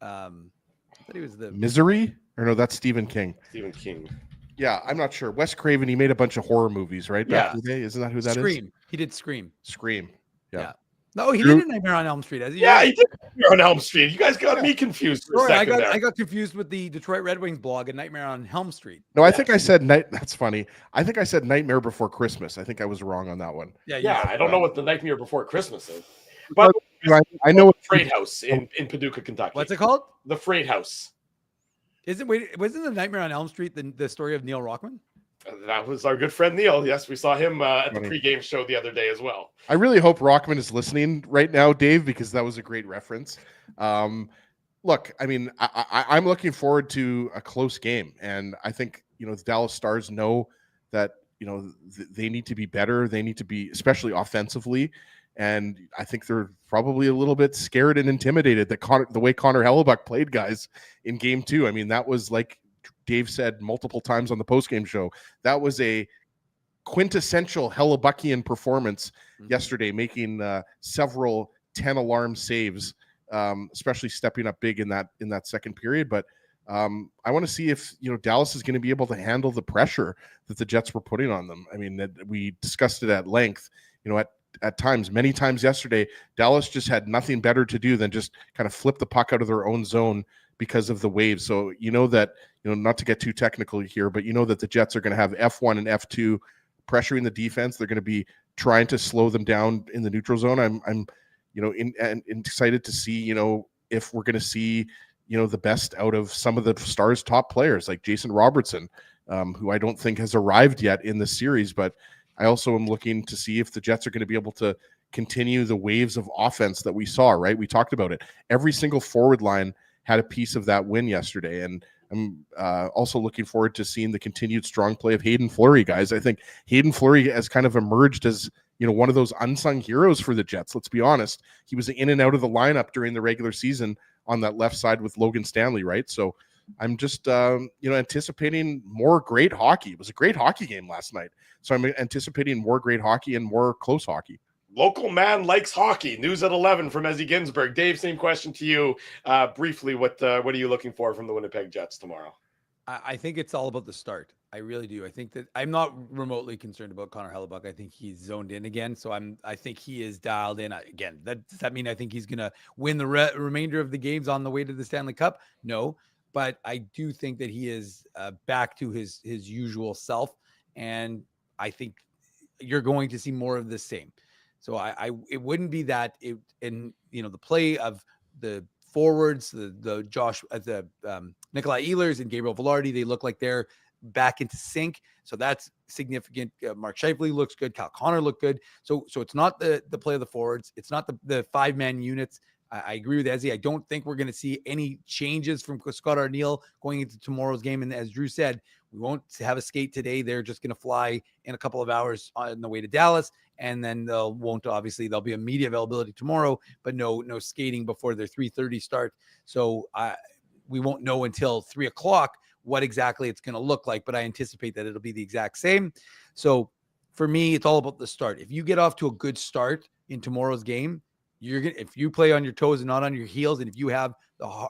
I thought he was the
Misery, or no, that's Stephen King.
Stephen King.
Yeah, I'm not sure. Wes Craven, he made a bunch of horror movies, right? Back in the day, isn't that who that is?
Scream. He did Scream.
Scream. Yeah.
No, he did Nightmare on Elm Street.
He did Nightmare on Elm Street. You guys got me confused for a second
I got confused with the Detroit Red Wings blog and Nightmare on Elm Street.
No, I think I said That's funny. I think I said Nightmare Before Christmas. I think I was wrong on that one.
Yeah. I don't know what the Nightmare Before Christmas is. But
I know
it's Freight House in Paducah, Kentucky.
What's it called?
The Freight House.
Wasn't the Nightmare on Elm Street the story of Neil Rockman?
That was our good friend Neil. Yes, we saw him at the pregame show the other day as well.
I really hope Rockman is listening right now, Dave, because that was a great reference. Look, I mean, I'm looking forward to a close game, and I think the Dallas Stars know that they need to be better. They need to be, especially offensively, and I think they're probably a little bit scared and intimidated that the way Connor Hellebuyck played guys in Game 2. I mean, that was like Dave said multiple times on the postgame show, that was a quintessential Hellebuckian performance yesterday, making several 10 alarm saves, especially stepping up big in that second period. But I want to see if Dallas is going to be able to handle the pressure that the Jets were putting on them. I mean, we discussed it at length. at times, many times yesterday, Dallas just had nothing better to do than just kind of flip the puck out of their own zone because of the waves. So not to get too technical here, but that the Jets are going to have F1 and F2 pressuring the defense. They're going to be trying to slow them down in the neutral zone. I'm excited to see, if we're going to see, the best out of some of the Stars' top players like Jason Robertson, who I don't think has arrived yet in the series, but I also am looking to see if the Jets are going to be able to continue the waves of offense that we saw, right? We talked about it. Every single forward line had a piece of that win yesterday. And I'm also looking forward to seeing the continued strong play of Hayden Fleury, guys. I think Hayden Fleury has kind of emerged as, one of those unsung heroes for the Jets. Let's be honest. He was in and out of the lineup during the regular season on that left side with Logan Stanley, right? So I'm just, anticipating more great hockey. It was a great hockey game last night. So I'm anticipating more great hockey and more close hockey.
Local man likes hockey. News at 11 from Ezzy Ginsburg. Dave, same question to you. Briefly, what are you looking for from the Winnipeg Jets tomorrow?
I think it's all about the start. I really do. I think that I'm not remotely concerned about Connor Hellebuyck. I think he's zoned in again. So I think he is dialed in again. Does that mean I think he's going to win the remainder of the games on the way to the Stanley Cup? No, but I do think that he is back to his usual self. And I think you're going to see more of the same. So it wouldn't be that the play of the forwards, the Nikolai Ehlers and Gabriel Velarde, they look like they're back into sync. So that's significant. Mark Scheifele looks good. Kyle Connor looked good. So it's not the play of the forwards. It's not the 5-man units. I agree with Ezzy. I don't think we're going to see any changes from Scott Arniel going into tomorrow's game. And as Drew said, we won't have a skate today. They're just going to fly in a couple of hours on the way to Dallas. And then there'll be a media availability tomorrow, but no skating before their 3:30 start. So we won't know until 3:00 what exactly it's going to look like, but I anticipate that it'll be the exact same. So for me, it's all about the start. If you get off to a good start in tomorrow's game, if you play on your toes and not on your heels, and if you have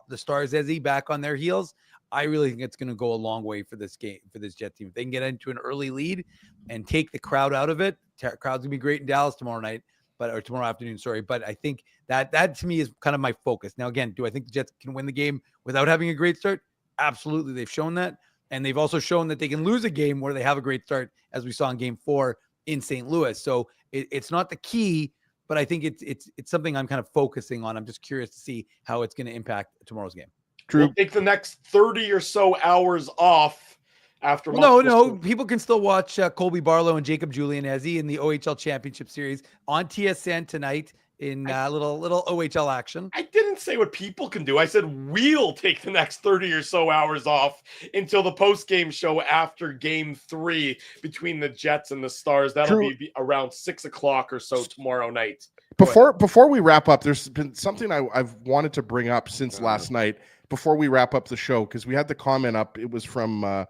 the Stars Ezzy back on their heels, I really think it's going to go a long way for this game, for this Jet team. If they can get into an early lead and take the crowd out of it, crowd's going to be great in Dallas tomorrow afternoon. But I think that to me is kind of my focus. Now, again, do I think the Jets can win the game without having a great start? Absolutely. They've shown that. And they've also shown that they can lose a game where they have a great start, as we saw in Game 4 in St. Louis. So it's not the key, but I think it's something I'm kind of focusing on. I'm just curious to see how it's going to impact tomorrow's game.
Drew, we'll take the next 30 or so hours off after.
No, people can still watch Colby Barlow and Jacob Julian Ezzy in the OHL Championship Series on TSN tonight in little OHL action.
I didn't say what people can do. I said we'll take the next 30 or so hours off until the post-game show after Game 3 between the Jets and the Stars. That'll be around 6:00 or so tomorrow night.
Before we wrap up, there's been something I've wanted to bring up since last night. Before we wrap up the show, because we had the comment up. It was from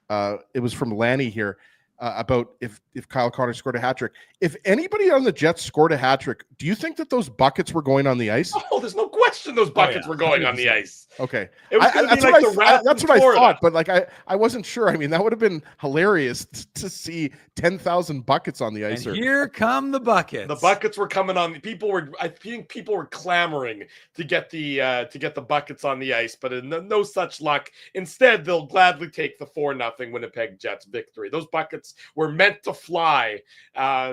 Lanny here. About if Kyle Connor scored a hat trick. If anybody on the Jets scored a hat trick, do you think that those buckets were going on the ice?
Oh, there's no question those buckets were going 100%. On the ice.
Okay.
It was going to be like the Raps
that's what I thought, but I wasn't sure. I mean, that would have been hilarious to see 10,000 buckets on the ice.
And here come the buckets.
The buckets were coming on. I think people were clamoring to get the buckets on the ice, but no such luck. Instead, they'll gladly take the 4-0 Winnipeg Jets victory. Those buckets were meant to fly,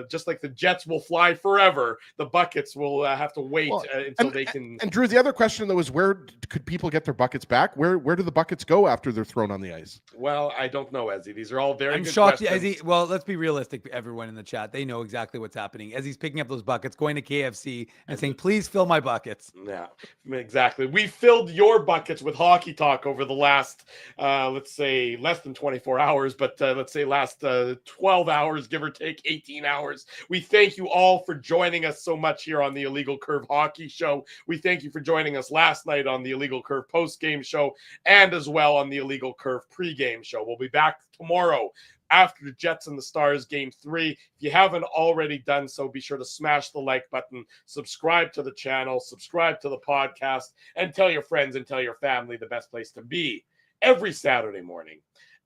just like the Jets will fly forever. The buckets will have to wait until they can.
And Drew, the other question though is, where could people get their buckets back? Where do the buckets go after they're thrown on the ice?
Well, I don't know, Ezzy. These are all very.
I'm
good
shocked,
questions.
Ezzy. Well, let's be realistic. Everyone in the chat, they know exactly what's happening. Ezzy's picking up those buckets, going to KFC, and saying, "Please fill my buckets."
Yeah, exactly. We filled your buckets with hockey talk over the last, let's say, less than 24 hours, but let's say last 12 hours, give or take 18 hours. We thank you all for joining us so much here on the Illegal Curve Hockey Show. We thank you for joining us last night on the Illegal Curve post-game show and as well on the Illegal Curve pre-game show. We'll be back tomorrow after the Jets and the Stars Game 3. If you haven't already done so, be sure to smash the like button, subscribe to the channel, subscribe to the podcast, and tell your friends and tell your family the best place to be every Saturday morning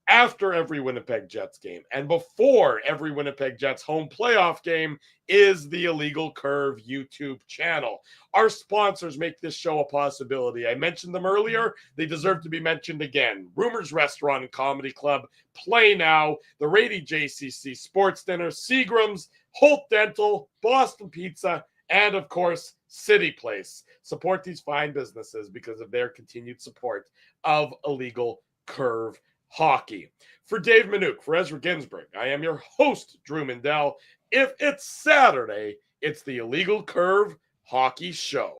After every Winnipeg Jets game and before every Winnipeg Jets home playoff game is the Illegal Curve YouTube channel. Our sponsors make this show a possibility. I mentioned them earlier. They deserve to be mentioned again. Rumors Restaurant and Comedy Club, PlayNow, the Rady JCC Sports Dinner, Seagram's, Holt Dental, Boston Pizza, and of course, City Place. Support these fine businesses because of their continued support of Illegal Curve Hockey. For Dave Minuk, for Ezra Ginsburg, I am your host, Drew Mindell. If it's Saturday, it's the Illegal Curve Hockey Show.